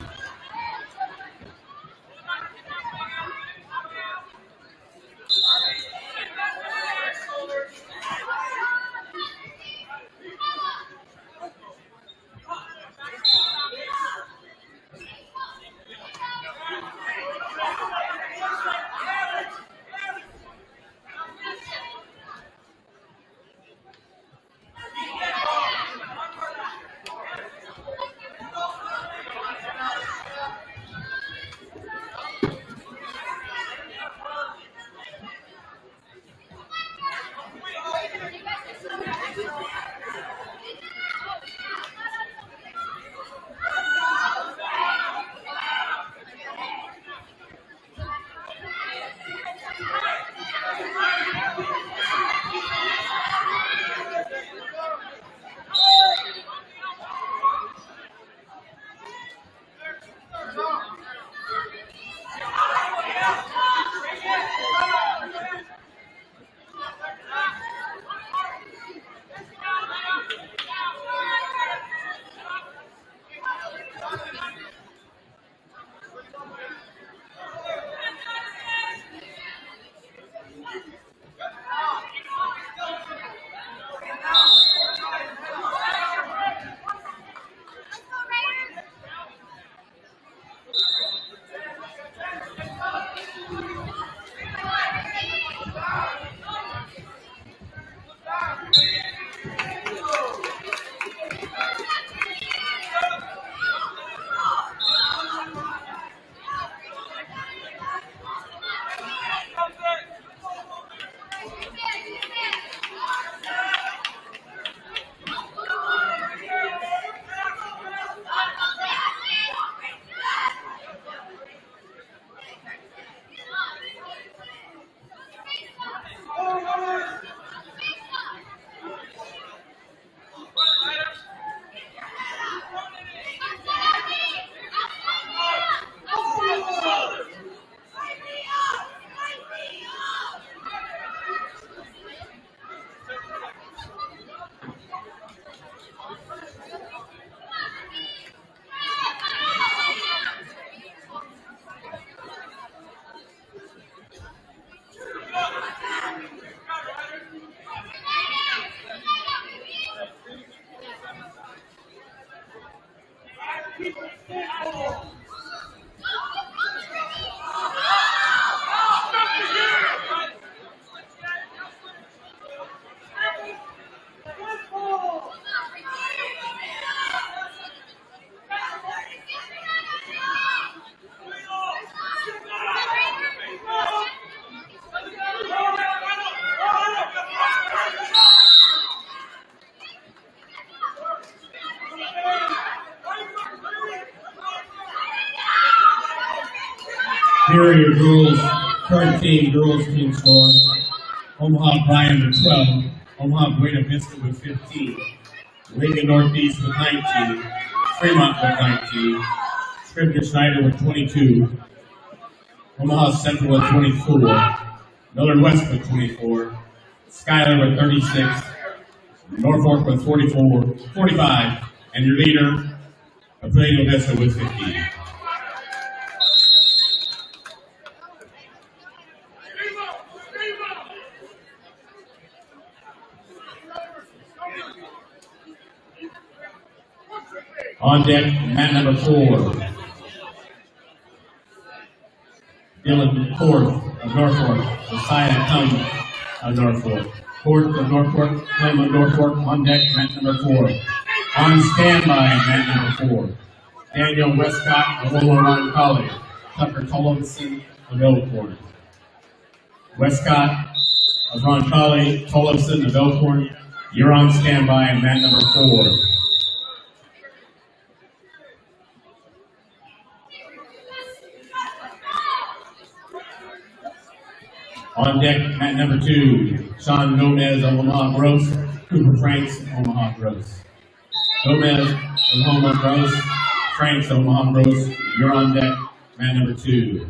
Speaker 1: Here are your girls, current team, girls team score. Omaha Bryan with 12. Omaha Buena Vista with 15. Lincoln Northeast with 19. Fremont with 19. Scrivener Schneider with 22. Omaha Central with 24. Millard West with 24. Schuyler with 36. Norfolk with 45. And your leader, Buena Vista with 15. On deck, mat number 4. Dylan Korth of Norfolk, Josiah Cum of Norfolk. Korth of Norfolk, Clem of Norfolk, on deck, mat number 4. On standby, mat number 4. Daniel Westcott of Omaha College. Tucker Tollefson of Elkhorn. Westcott of Ron College, Tollefson of Elkhorn. You're on standby, mat number 4. On deck, mat number 2, Sean Gomez of Omaha Gross, Cooper Franks of Omaha Gross. Gomez of Omaha Gross, Franks of Omaha Gross, you're on deck, mat number 2.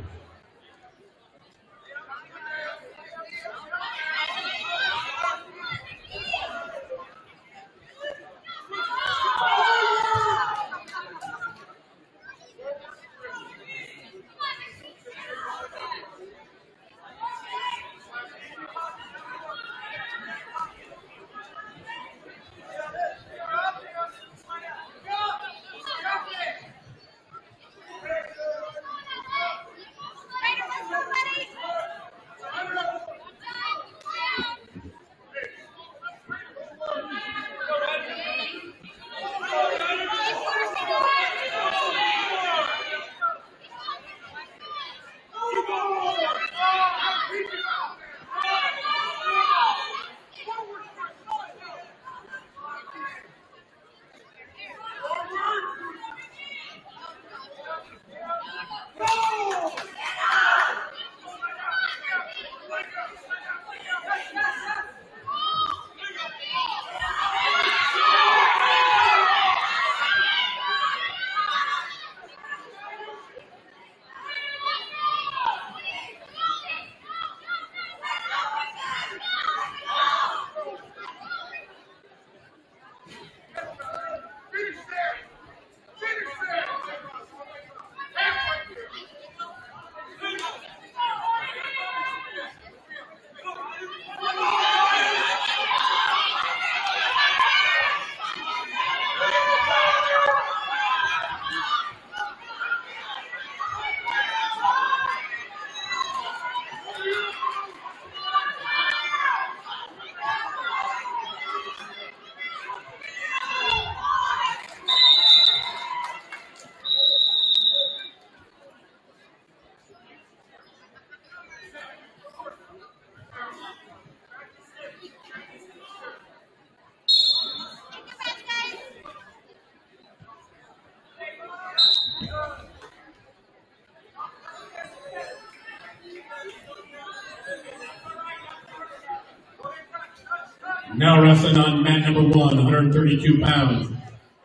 Speaker 1: Now wrestling on mat number 1, 132 pounds.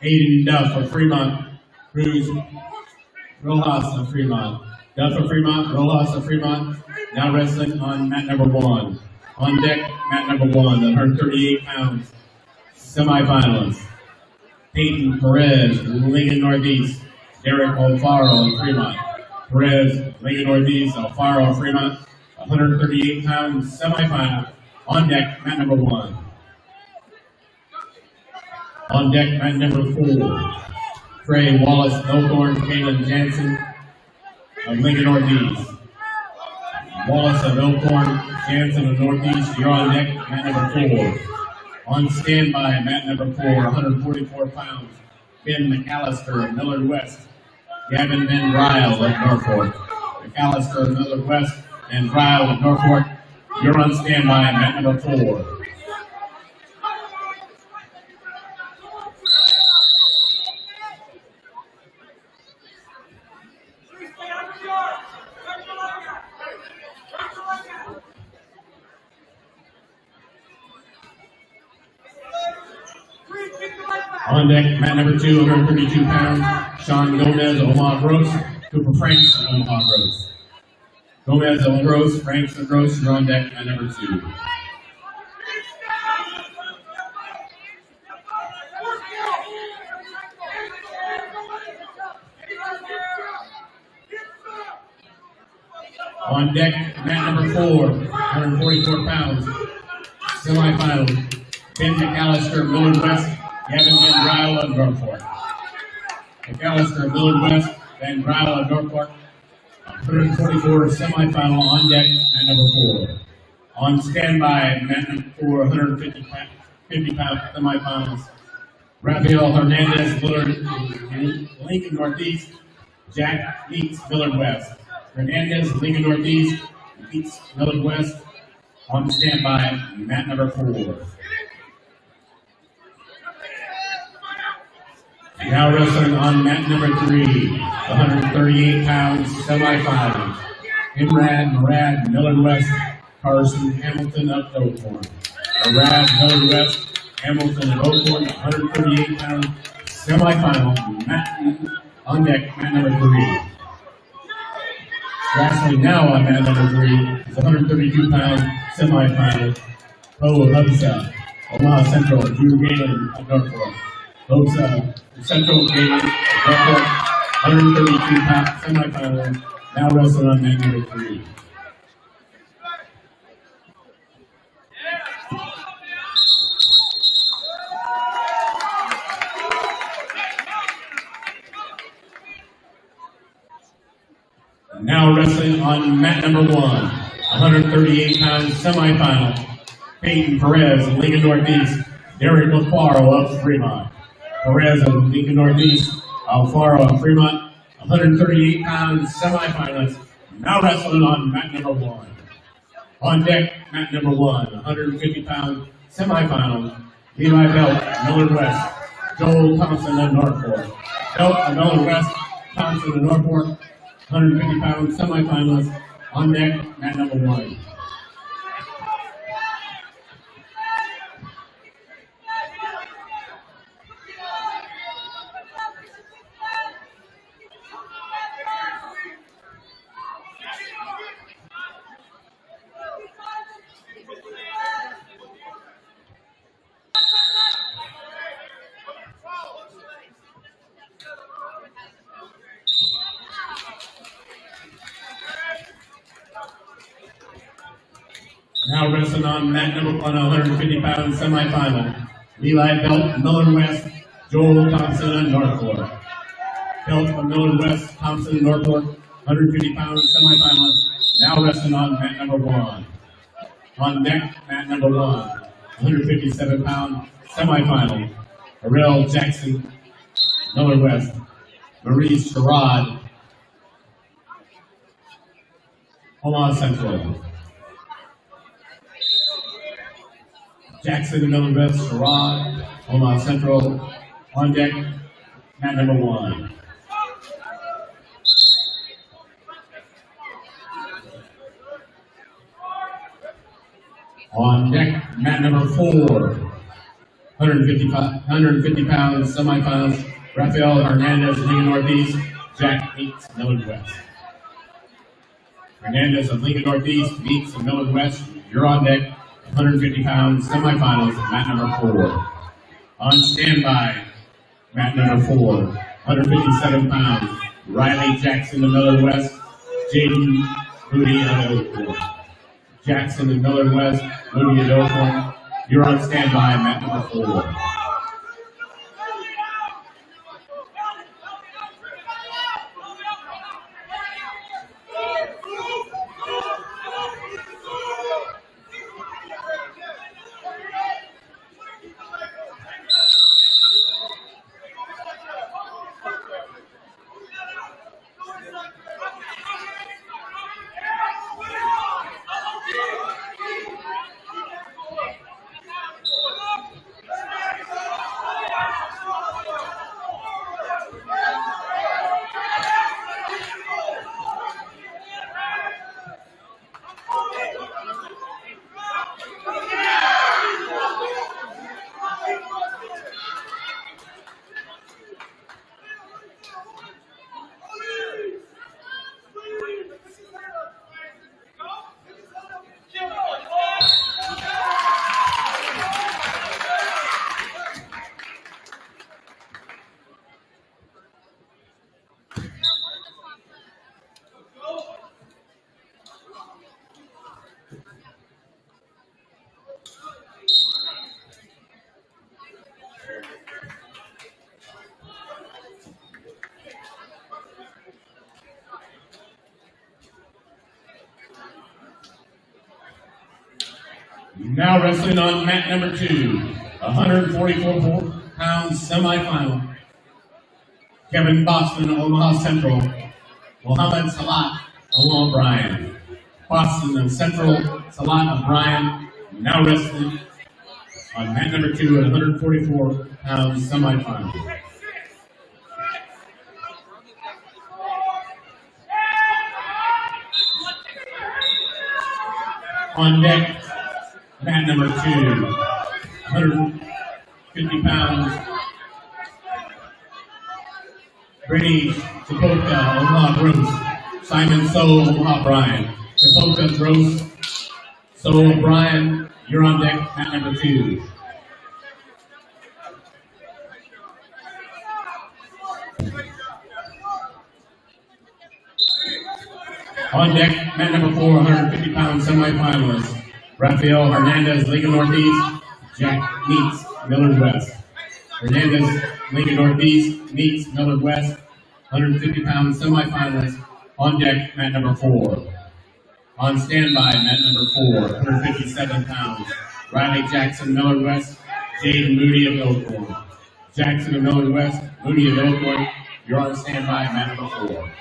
Speaker 1: Aiden Duff of Fremont, Cruz Rojas of Fremont. Duff of Fremont, Rojas of Fremont. Now wrestling on mat number 1. On deck, mat number 1, 138 pounds. Semifinalists. Peyton Perez, Lincoln Northeast. Derek Alfaro of Fremont. Perez, Lincoln Northeast, Alfaro of Fremont. 138 pounds, semifinal. On deck, mat number 1. On deck, mat number 4, Trey Wallace, Elkhorn, Kaylin Jansen of Lincoln Northeast. Wallace of Elkhorn, Jansen of Northeast, you're on deck, mat number 4. On standby, mat number 4, 144 pounds, Ben McAllister of Millard West. Gavin Van Ryle of Norfolk. McAllister of Millard West and Ryle of Norfolk, you're on standby, mat number 4. On deck, mat number 2, 132 pounds, Sean Gomez, Omaha Gross, Cooper Franks, Omaha Gross. Gomez, Gross, Franks, and Gross, you're on deck, mat number 2. On deck, mat number 4, 144 pounds, semifinal, Ben McAllister, Millard West, Gavin Van Dryle of Norfolk. McAllister, Millard West, Van Dryle of Norfolk, 144 semifinal on deck, mat number 4. On standby, mat number 4, 150 pound semifinals, Rafael Hernandez, Millard, Lincoln Northeast, Jack Meets Millard West. Hernandez, Lincoln Northeast, Meets Millard West. On standby, mat number 4. Now wrestling on mat number 3, 138 pounds, semifinals. Imrad Murad, Millard West, Carson Hamilton of Oakhorn. Murad, Millard West, Hamilton of Oakhorn, 138 pounds, semifinal. On deck, mat number 3. Wrestling now on mat number 3 is 132 pounds, semifinal. Poe Hubsa, Omaha Central, Drew Galen of Norfolk. Hubsa, Central Galen of Norfolk, 132 pounds, semifinal. Now wrestling on mat number 3. Now wrestling on mat number 1, 138 pounds semifinal. Peyton Perez of Lincoln Northeast, Derek Alfaro of Fremont. Perez of Lincoln Northeast, Alfaro of Fremont, 138 pounds semifinalists. Now wrestling on mat number 1. On deck, mat number 1, 150 pound semifinal. Levi Belt, Millard West, Joel Thompson of Norfolk. Belt of Millard West, Thompson of Norfolk. 150 pound semifinalists. On deck, mat number 1. Now wrestling on mat number 1, 150 pound semifinal. Levi Belt, Millard West, Joel Thompson of Norfolk. Belt from Millard West, Thompson of Norfolk, 150 pound semifinal. Now wrestling on mat number 1. On deck, mat number 1, 157 pound semifinal. Arel Jackson, Millard West. Maurice Sherrod, Omaha Central. Jackson, Millard West, Sherrod, Omaha Central. On deck, mat number 1. On deck, mat number 4, 150 pounds semifinals. Rafael Hernandez, Lincoln Northeast, Jack Meets Millard West. Hernandez of Lincoln Northeast meets of Millard West. You're on deck, 150 pounds semifinals, mat number 4. On standby, mat number 4, 157 pounds. Riley Jackson of Millard West, Jaden Moody of Oakhorn. Jackson of Millard West, Moody of Oakhorn. You're on standby, mat number 4. Now wrestling on mat number 2, 144-pound semifinal. Kevin Boston, Omaha Central. Mohammed Salat, Omaha Bryan. Boston and Central, Salat O'Brien, now wrestling on mat number 2 at 144-pound semifinal. On deck, mat number 2, 150 pounds. Brittany Tapoka, Omaha Bruce. Simon So, Omaha Bryan. Tapoka Bruce. So O'Brien, you're on deck, mat number 2. On deck, mat number 4, 150-pound semifinalist. Rafael Hernandez, Lincoln Northeast. Jack Meeks, Millard West. Hernandez, Lincoln Northeast, Meeks, Millard West. 150-pound semifinalist. On deck, mat number 4. On standby, mat number 4, 157 pounds. Riley Jackson, Millard West. Jaden Moody of Elkhorn. Jackson of Millard West, Moody of Elkhorn. You're on standby, mat number 4.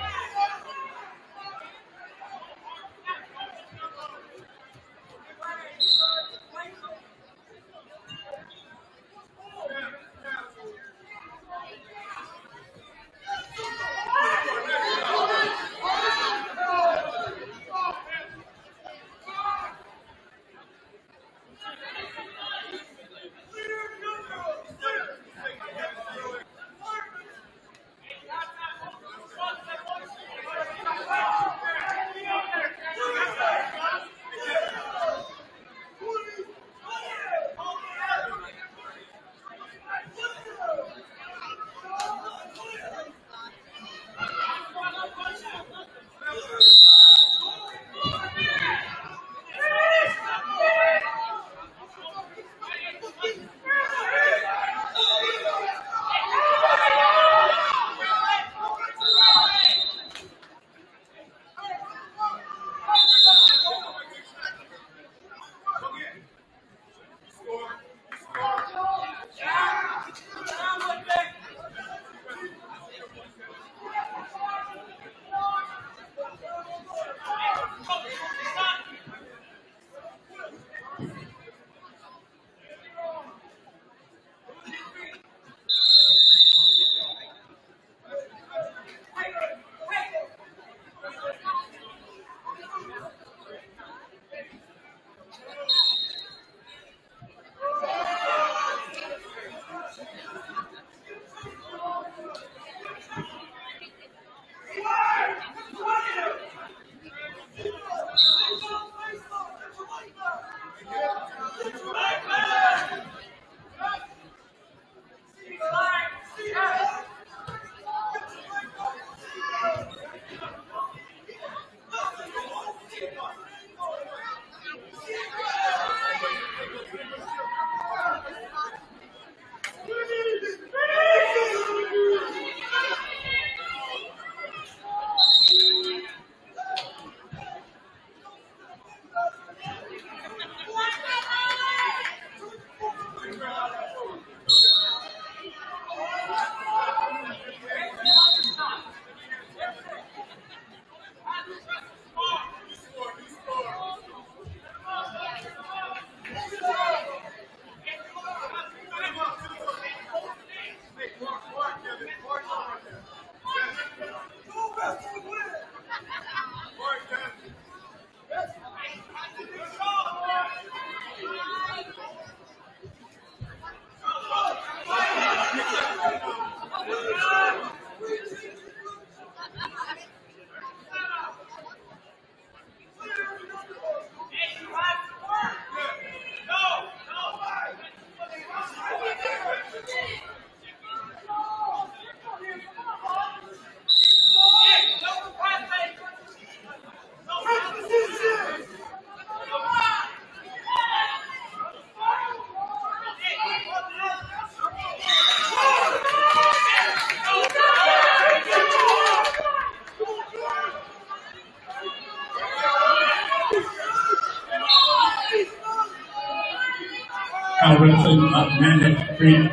Speaker 1: Now wrestling up man at 3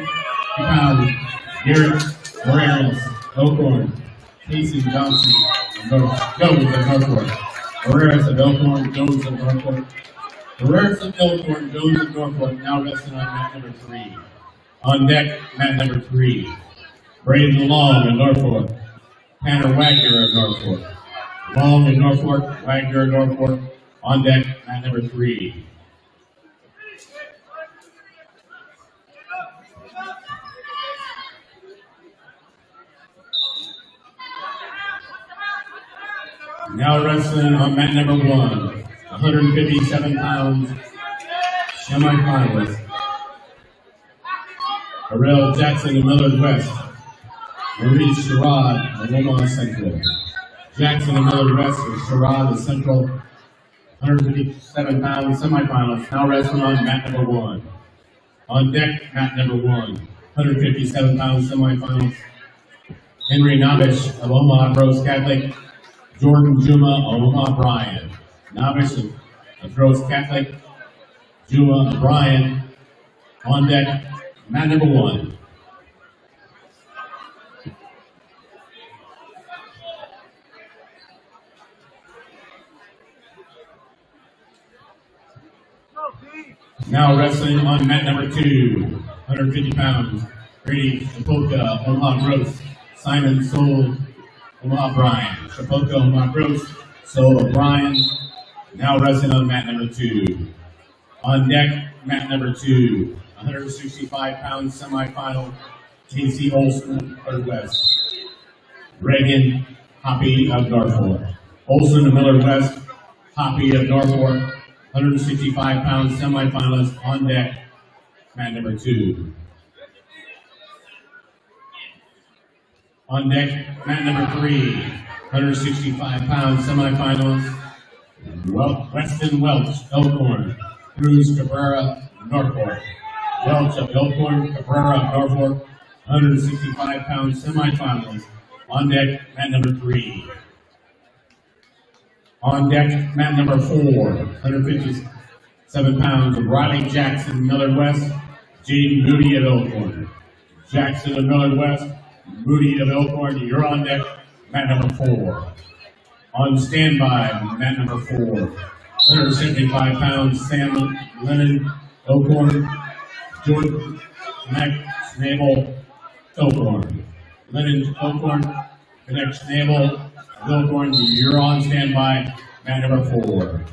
Speaker 1: pounds. Garrett Morales, Elkhorn. Casey Johnson, Jones of Norfolk. Morales of Elkhorn, Jones of Norfolk. Morales of Elkhorn, Jones of Norfolk. Now wrestling on mat number 3. On deck, mat number 3. Braden Long of Norfolk. Tanner Wagner of Norfolk. Long of Norfolk, Wagner of Norfolk. On deck, mat number 3. Now wrestling on mat number 1, 157 pounds, semifinalist. Harrell Jackson of Millard West. Maurice Sherrod of Omaha Central. Jackson of Millard West and Sherrod of Central. 157 pounds, semifinals. Now wrestling on mat number 1. On deck, mat number 1, 157 pounds, semifinals. Henry Navish of Omaha Rose Catholic. Jordan Juma of Omaha Bryan. Navish of Rose Catholic. Juma of Bryan. On deck, mat number 1. Now wrestling on mat number 2, 150 pounds. Brady Shapolka, Omaha Gross. Simon Soul, Omaha Bryan. Shapolka, Omaha Gross. Soul O'Brien. Now wrestling on mat number 2. On deck, mat number 2, 165 pounds semifinal. Casey Olson of West. Reagan Hoppy of Norfolk. Olson of Millard West. Hoppy of Norfolk. 165 pounds semifinalist. On deck, mat number 2. On deck, mat number 3, 165 pounds semifinalist. Weston Welch, Elkhorn. Cruz Cabrera, Norfolk. Welch of Elkhorn, Cabrera of Norfolk. 165 pounds semifinalist. On deck, mat number 3. On deck, mat number 4, 157 pounds of Riley Jackson, Millard West. Jaden Moody of Elkhorn. Jackson of Millard West. Moody of Elkhorn. You're on deck, mat number 4. On standby, mat number 4, 175 pounds, Sam Lennon, Elkhorn. Jordan Schnabel, Elkhorn. Lennon, Elkhorn. Connect Schnabel, Elkhorn. You're on standby, mat number 4.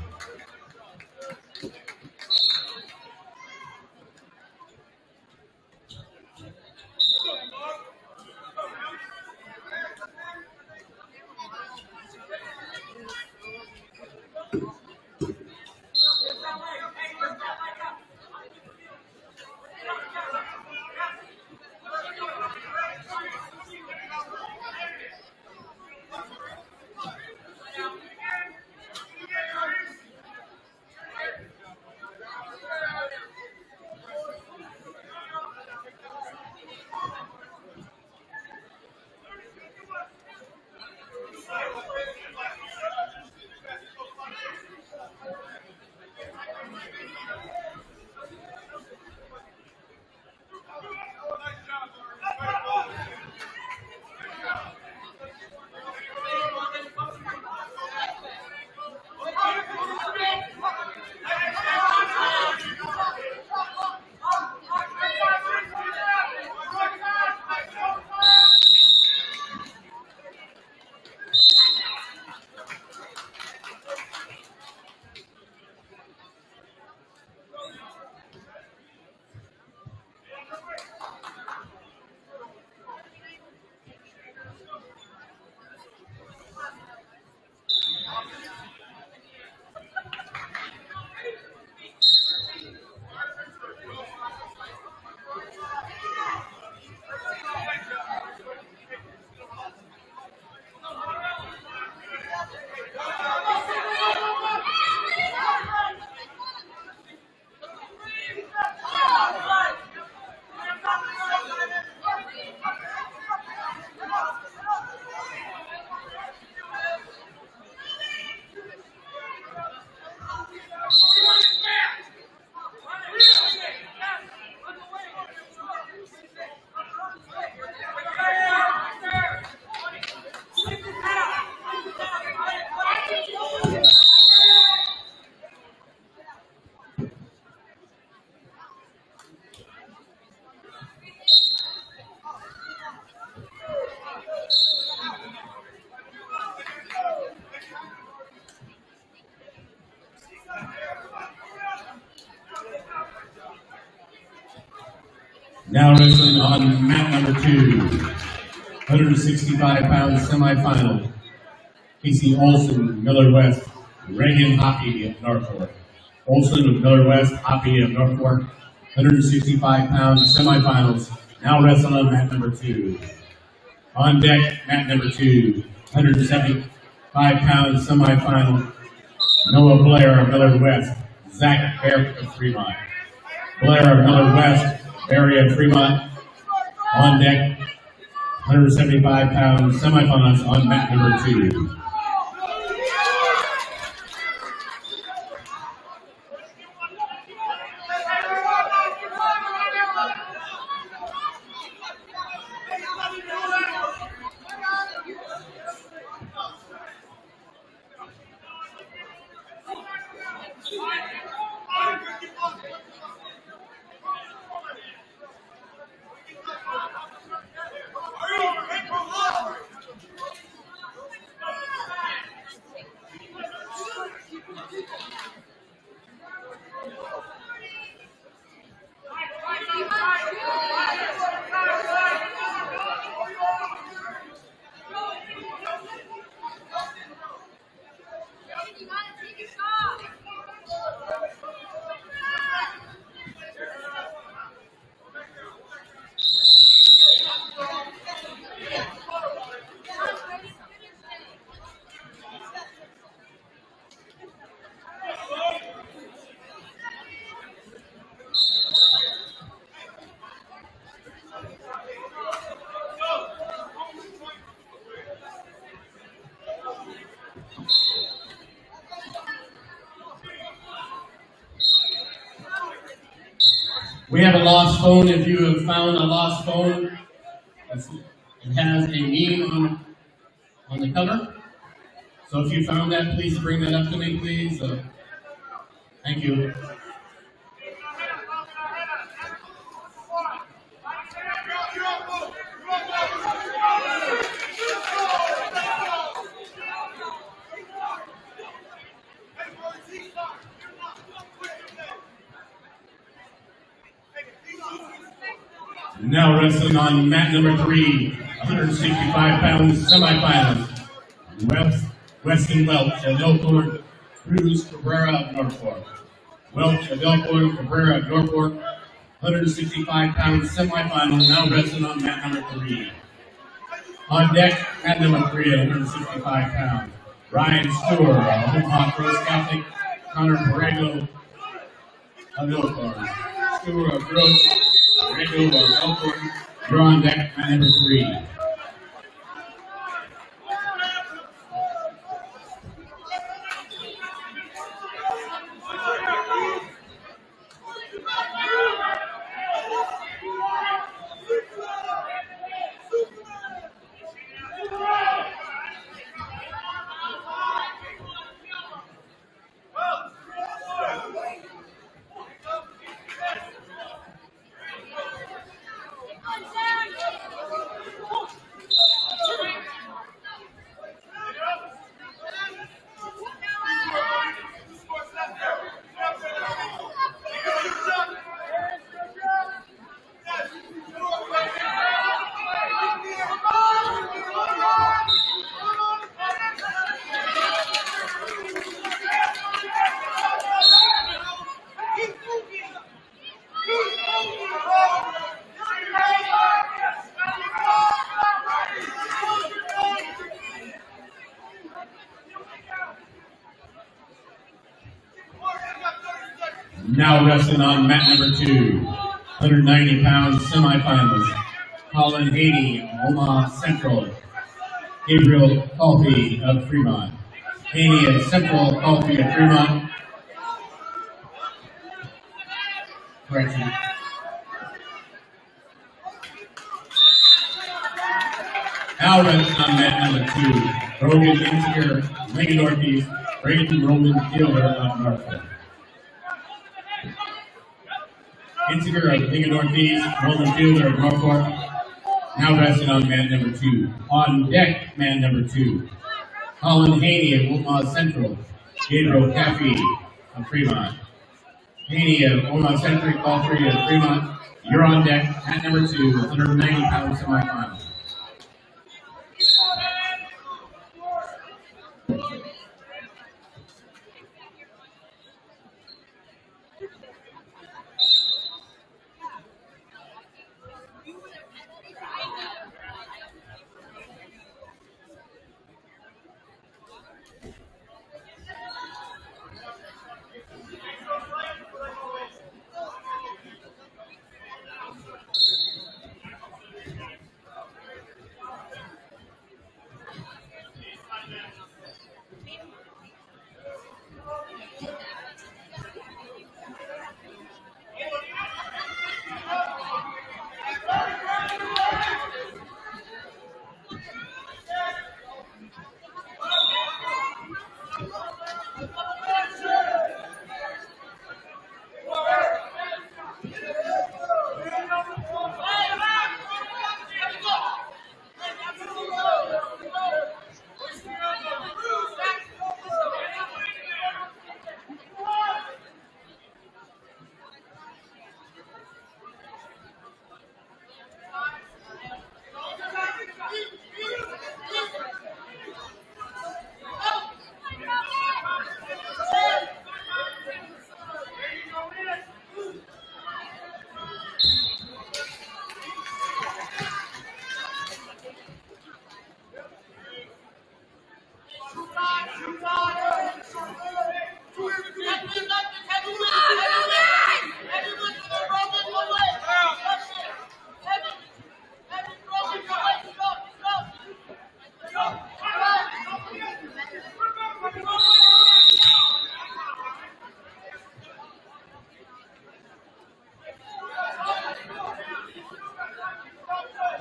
Speaker 1: Now wrestling on mat number 2, 165 pounds semifinal. Casey Olson, Miller West, Reagan Hoppy of Norfolk. Olson of Miller West, Hoppy of Norfolk, 165 pounds semifinals. Now wrestling on mat number 2. On deck, mat number 2, 175 pounds semifinal. Noah Blair of Miller West, Zach Bear of Fremont. Blair of Miller West, Barry of Fremont. On deck, 175 pounds semifinals on mat number 2. We have a lost phone. If you have found a lost phone, it has a name on the cover. So if you found that, please bring that up to me, please. Thank you. Now wrestling on mat number 3, 165 pounds semifinals. Weston Welch of Elkhorn, Cruz Cabrera of Norfolk. Welch of Elkhorn, Cabrera of Norfolk, 165 pounds semifinal. Now wrestling on mat number 3. On deck, mat number 3 at 165 pounds. Ryan Stewart of Omaha Cross Catholic, Connor Borrego of Elkhorn. Stewart of Gross. Borrego of Elkhorn. You're on deck, mat number 3. Now wrestling on mat number 2, 190 pounds semifinals. Colin Haney, Omaha Central. Gabriel Coffey of Fremont. Haney of Central, Coffey of Fremont. Correction. Now wrestling on mat number 2, Rogan Insinger, Lincoln Northeast, Brayton Roman Fielder of Norfolk. Insinger of Lincoln Northeast, Roman Fielder of Norfolk. Now wrestling on mat number 2. On deck, man number 2. Colin Haney of Omaha Central. Gabriel Caffey of Fremont. Haney of Omaha Century, call 3 of Fremont. You're on deck. Mat number 2, 190 pounds semifinal.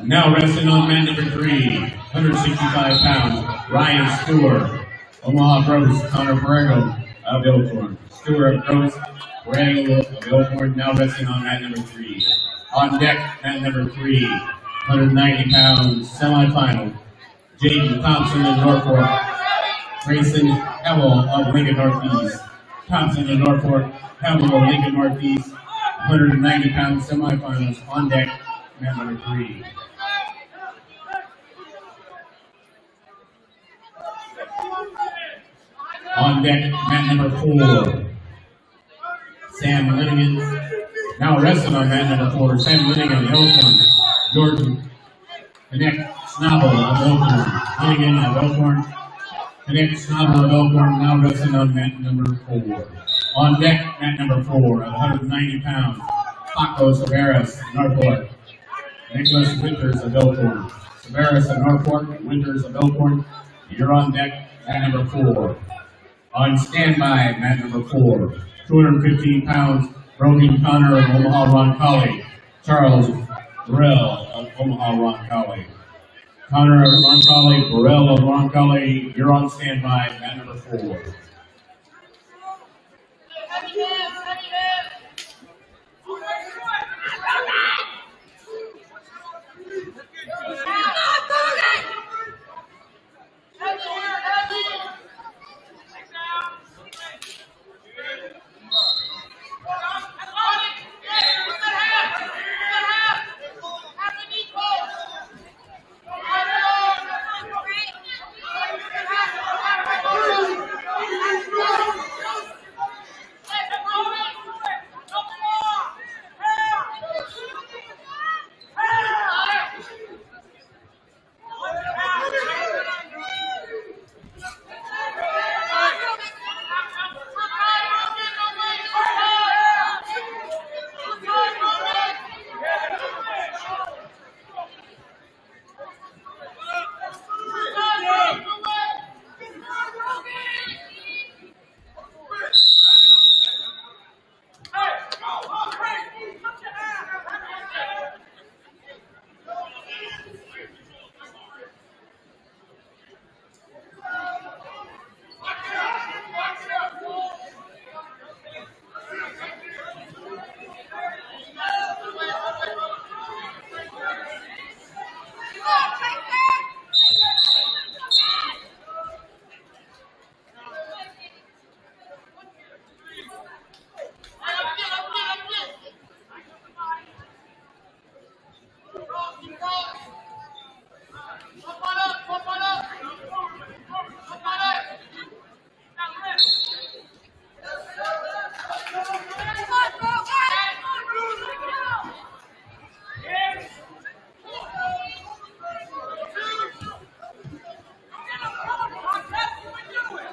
Speaker 1: Now resting on mat number 3, 165 pounds, Ryan Stewart. Omaha Gross, Connor Borrego of Elkhorn. Stewart Gross, Borrego of Elkhorn, now resting on mat number 3. On deck, mat number 3, 190 pounds, semifinal. Jaden Thompson of Norfolk. Grayson Howell of Lincoln Northeast. Thompson of Norfolk, Howell of Lincoln Northeast. 190 pounds semifinals. On deck, mat number 3. On deck, mat number 4, Sam Linnigan. Now resting on mat number 4, Sam Linnigan of Elkhorn. Jordan Connect Snobble of Elkhorn. Linnigan of Elkhorn. Connect Snobble of Elkhorn, now resting on mat number 4. On deck, mat number 4, at 190 pounds, Paco Severus of Norfolk. Nicholas Winters of Elkhorn. Severus of Norfolk, Winters of Elkhorn. You're on deck, mat number 4. On standby, mat number 4, 215 pounds, Brogan Connor of Omaha Roncalli. Charles Burrell of Omaha Roncalli. Connor of Roncalli, Burrell of Roncalli, you're on standby, mat number 4.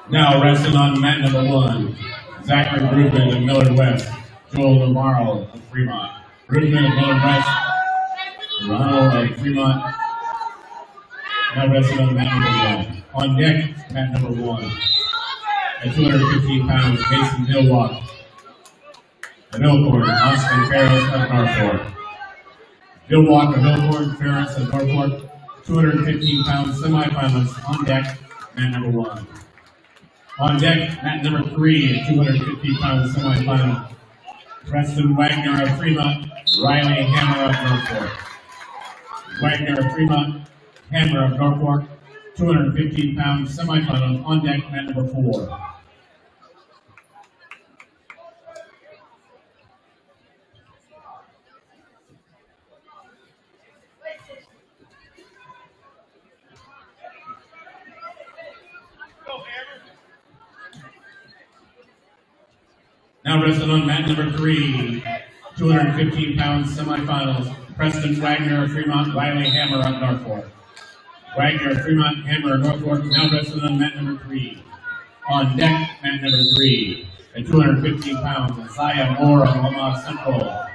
Speaker 1: Now wrestling on mat number 1, Zachary Rubin of Miller West, Joel Navarro of Fremont. Rubin of Miller West, Ronald of Fremont. Now wrestling on mat number 1. On deck, mat number 1. At 215 pounds, Mason Millwalk of Elkhorn, Austin Ferris of Norfolk. Millwalk of Elkhorn, Ferris of Norfolk, 215 pounds semifinalists on deck, mat number 1. On deck, mat number 3 at 250 pounds semifinal. Preston Wagner of Fremont, Riley Hammer of Norfolk. Wagner of Fremont, Hammer of Norfolk, 215 pounds semifinal on deck, mat number 4. Now wrestling on mat number 3, 215 pounds semifinals, Preston Wagner of Fremont, Riley Hammer of Norfolk. Wagner of Fremont, Hammer of Norfolk, now wrestling on mat number 3. On deck, mat number 3, at 215 pounds, Isaiah Moore of Omaha Central,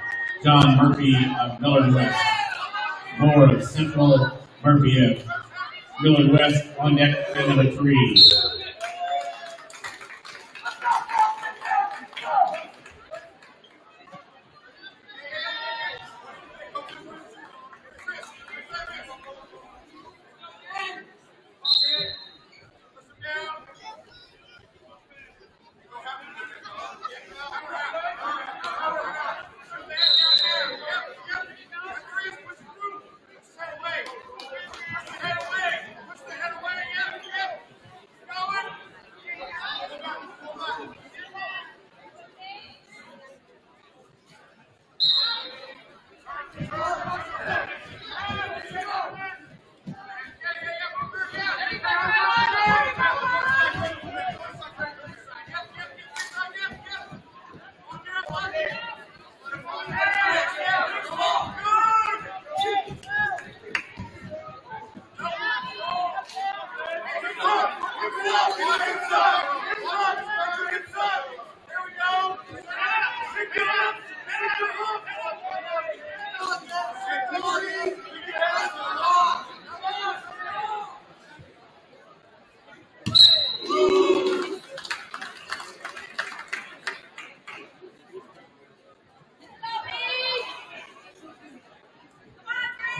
Speaker 1: John Murphy of Millard West. Moore of Central, Murphy of Millard West, on deck, mat number 3.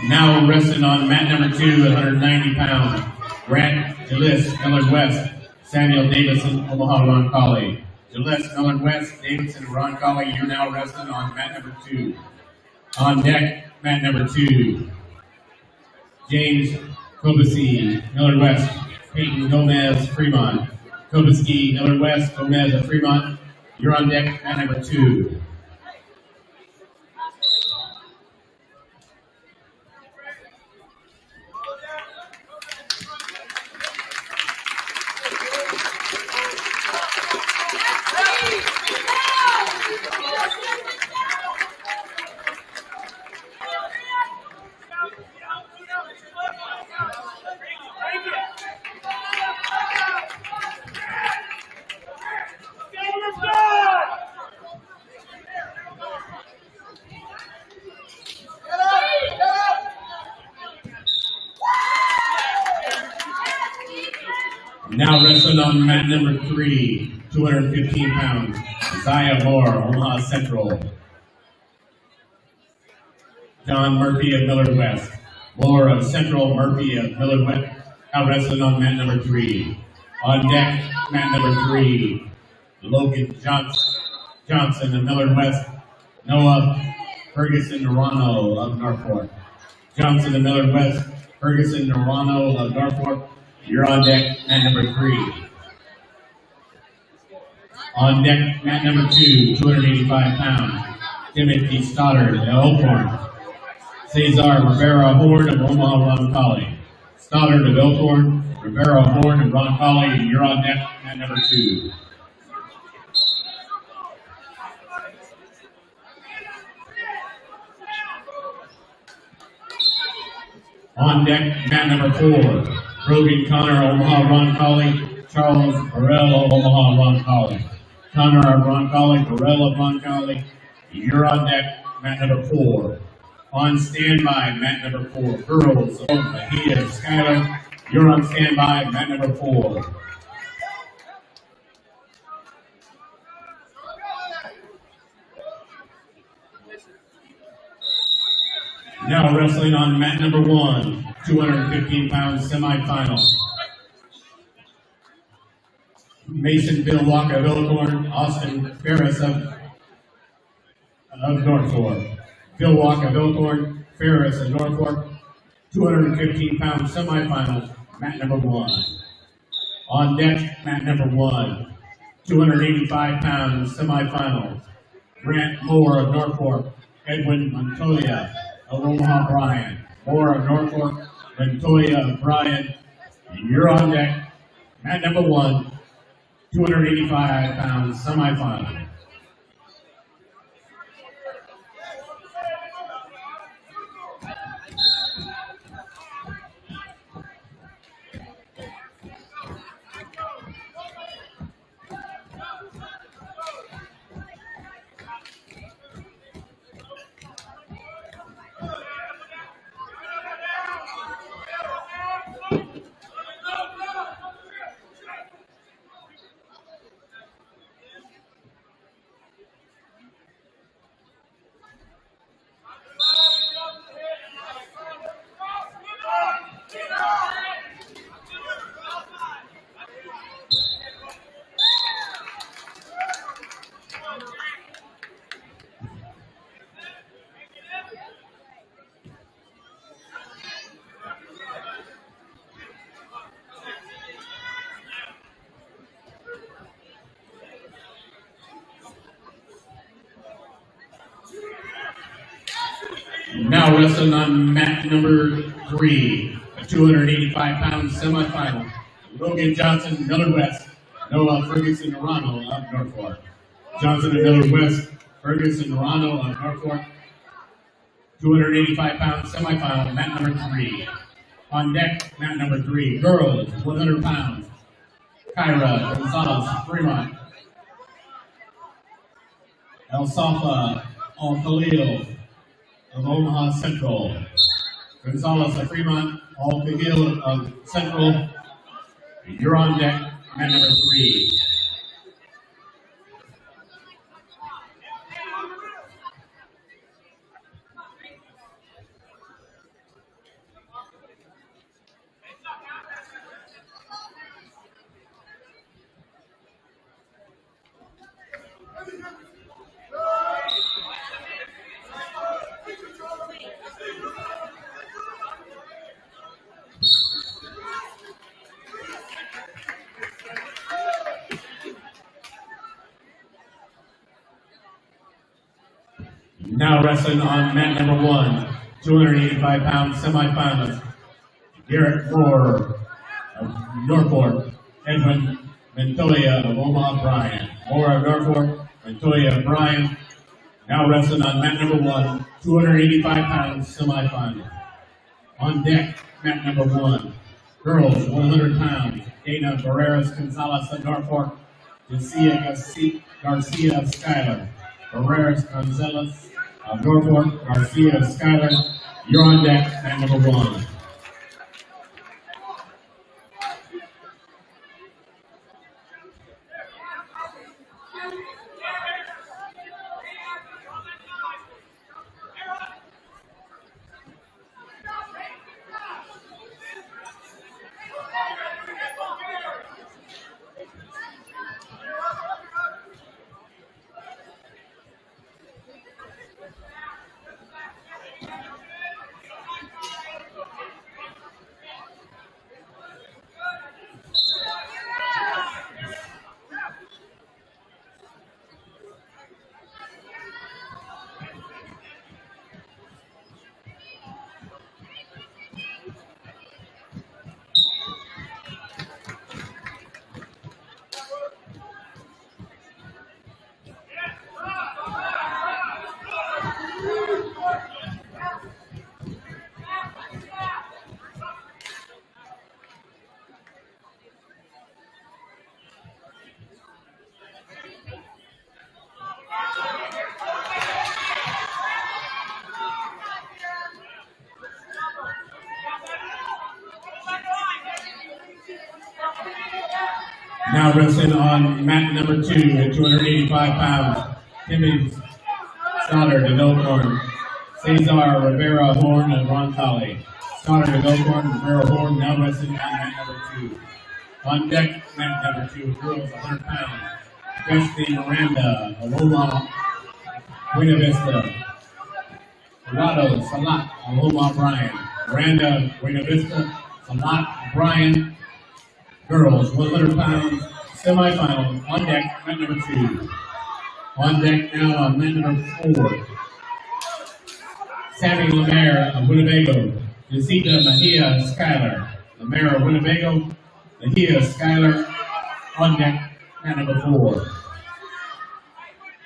Speaker 1: Now wrestling on mat number 2 at 190 pounds, Grant Gillis, Millard West, Samuel Davidson, Omaha Roncalli. Gillis, Millard West, Davidson, Roncalli, you're now wrestling on mat number 2. On deck, mat number 2, James Kobasi, Millard West, Peyton Gomez, Fremont. Kobasi, Millard West, Gomez of Fremont, you're on deck, mat number 2. Now wrestling on mat number 3, 215 pounds, Isaiah Moore, Omaha Central. John Murphy of Millard West. Moore of Central, Murphy of Millard West. Now wrestling on mat number 3. On deck, mat number 3, Logan Johnson of Millard West. Noah Ferguson Norano of Norfolk. Johnson of Millard West, Ferguson Norano of Norfolk. You're on deck, mat number 3. On deck, mat number 2, 285 pounds, Timothy Stoddard of Elkhorn. Cesar Rivera Horn of Omaha Roncalli. Stoddard of Elkhorn, Rivera Horn of Roncalli, you're on deck, mat number 2. On deck, mat number 4, Brogan Connor, Omaha Roncalli, Charles Burrell of Omaha Roncalli. Connor Roncalli, Burrell of Roncalli. You're on deck, mat number 4. On standby, mat number 4. Girls of Mahia Schuyler. You're on standby, mat number 4. Now wrestling on mat number 1, 215 pounds semifinal. Mason Bill Walker of Elkhorn, Austin Ferris of Norfolk. Bill Walker of Elkhorn, Ferris of Norfolk, 215 pounds semifinal, mat number 1. On deck, mat number 1, 285 pounds semifinal. Grant Moore of Norfolk, Edwin Montoya of Omaha Bryan. Moore of Norfolk, Montoya of Bryan. You're on deck, mat number 1, 285 pounds semifinal. Now wrestling on mat number 3, a 285 pounds semifinal. Logan Johnson, Miller West, Noah Ferguson Arano of Norfolk. Johnson and Miller West, Ferguson Arano of Norfolk, 285 pounds semifinal, mat number 3. On deck, mat number 3, girls, 100 pounds. Kyra Gonzalez, Fremont. El Safa Al Khalil of Omaha Central. Gonzalez of Fremont, Al Khalil of Central. You're on deck, mat number 3. Now wrestling on mat number 1, 285 pounds semifinalist. Garrett Moore of Norfolk, Edwin Montoya of Omaha Bryan. Moore of Norfolk, Montoya of Bryan. Now wrestling on mat number 1, 285 pounds semifinal. On deck, mat number 1, girls 100 pounds. Dana Barreras Gonzalez of Norfolk, Jessica Garcia of Schuyler. Barreras Gonzalez of Norfolk, Garcia of Schuyler. You're on deck, mat number 1. Now wrestling on mat number 2 at 285 pounds. Timmy Stoddard of Elkhorn. Cesar Rivera Horn of Roncalli. Stoddard of Elkhorn, Rivera Horn now wrestling on mat number 2. On deck, mat number 2, girls 100 pounds. Destiny Miranda of Omaha, Buena Vista. Dorado Salat of Omaha Bryan. Miranda, Buena Vista. Salat, Bryan. Girls 100 pounds. Semifinal on deck, mat number 2. On deck now on mat number 4. Sammy Lemaire of Winnebago. Jessica Mejia Schuyler. Lemaire of Winnebago. Mejia Schuyler on deck, mat number 4.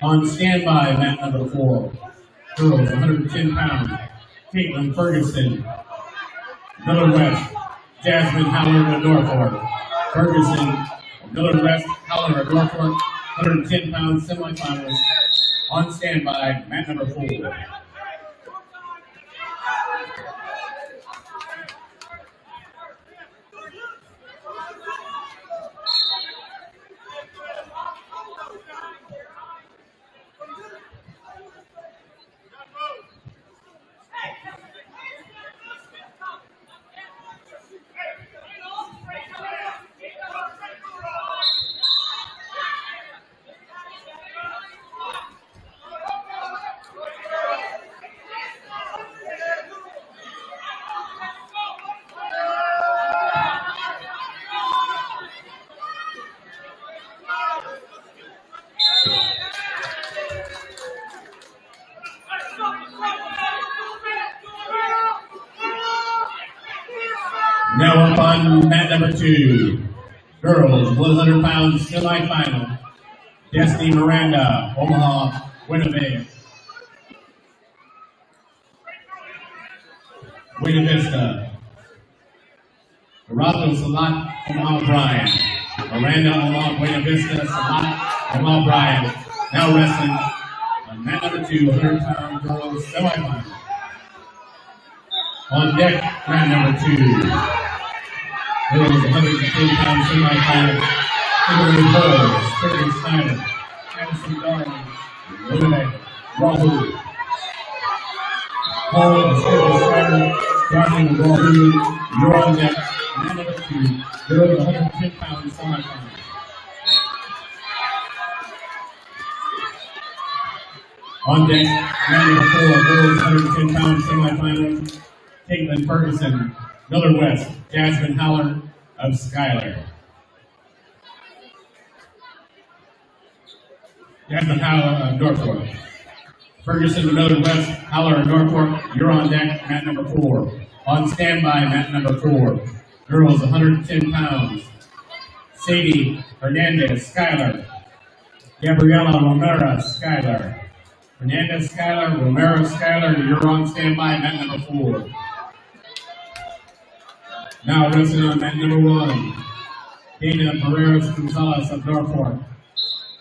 Speaker 1: On standby, mat number 4. Girls 110 pounds. Caitlin Ferguson. Miller West. Jasmine Howard of Norfolk. Ferguson, Miller West, Howler of Norfolk, 110 pounds semifinals. On standby, mat number 4. Now up on mat number 2. Girls 100 pounds semifinal. Destiny Miranda, Omaha, Winnebago. Buena Vista. Dorado Salat, Omaha Bryan. Miranda, Omaha, Buena Vista, Salat, Omaha Bryan. Now wrestling on mat number 2, 100 pound girls semifinal. On deck, mat number 2. Girls 110 pounds semifinal. Kimberly Bowles, Curtis Snyder, Addison Darling, Winnebago, Wahoo. Bowles, Curtis Snyder, Darling, Wahoo. You're on deck, mat number 2. Girls 110 pounds semifinal. On deck, mat number 4. Girls 110 pounds semifinal. Caitlin Ferguson, Miller West, Jasmine Howler of Schuyler. Jasmine Howler of Norfolk. Ferguson, Miller West, Howler of Norfolk. You're on deck, mat number 4. On standby, mat number 4. Girls 110 pounds. Sadie Hernandez, Schuyler. Gabriela Romero, Schuyler. Hernandez, Schuyler, Romero, Schuyler. You're on standby, mat number 4. Now wrestling on mat number 1. Dana Barreras Gonzalez of Norfolk.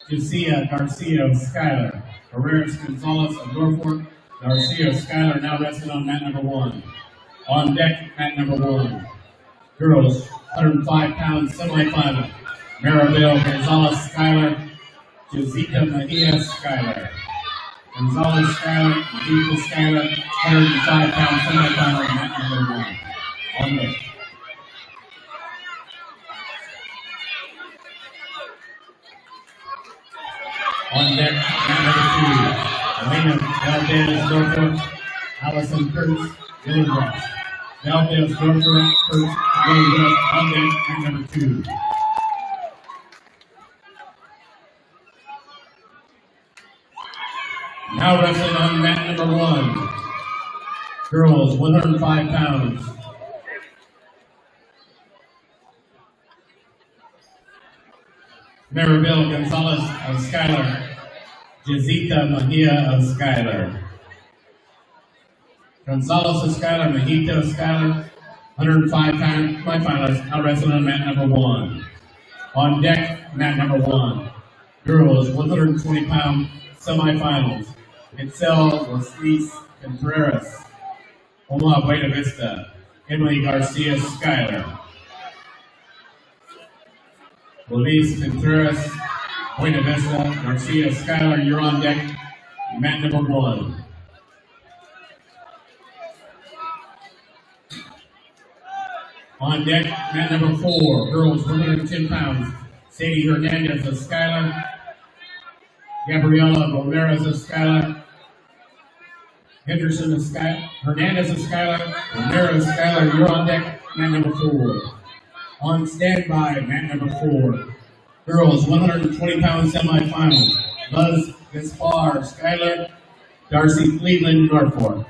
Speaker 1: Josiah Garcia of Schuyler. Barreras Gonzalez of Norfolk. Garcia of Schuyler now wrestling on mat number 1. On deck, mat number 1. Girls, 105 pounds semifinal. Maribel Gonzalez Schuyler. Josica Mejia Schuyler. Gonzalez Schuyler, Mejia Schuyler, 105 pounds semifinal, mat number 1. On deck. On deck, mat number 2, Elena Valdez Norfolk, Allison Curtis, Miller West. Valdez Norfolk, Curtis, Miller West, on deck, mat number 2. Now wrestling on mat number 1. Girls, 105 pounds. Maribel Gonzalez of Schuyler. Jessica Mejia of Schuyler. Gonzalez of Schuyler, Mejia of Schuyler. 105 pounds. My finalists now wrestling on mat number 1. On deck, mat number 1. Girls, 120 pound semifinals. Itzel Luis Contreras. Omaha Buena Vista. Emily Garcia Schuyler. Luis Contreras, Buena Vista, Garcia, Skylar, you're on deck. Mat number 1. On deck, mat number 4, girls 110 pounds. Sadie Hernandez of Skylar. Gabriela Ramirez of Skylar. Henderson of Skylar. Hernandez of Skylar. Ramirez of Skylar, you're on deck. Mat number 4. On standby, mat number 4. Girls 120 pound semifinals. Buzz Gaspar, Skylar. Darcy Cleveland, Norfolk.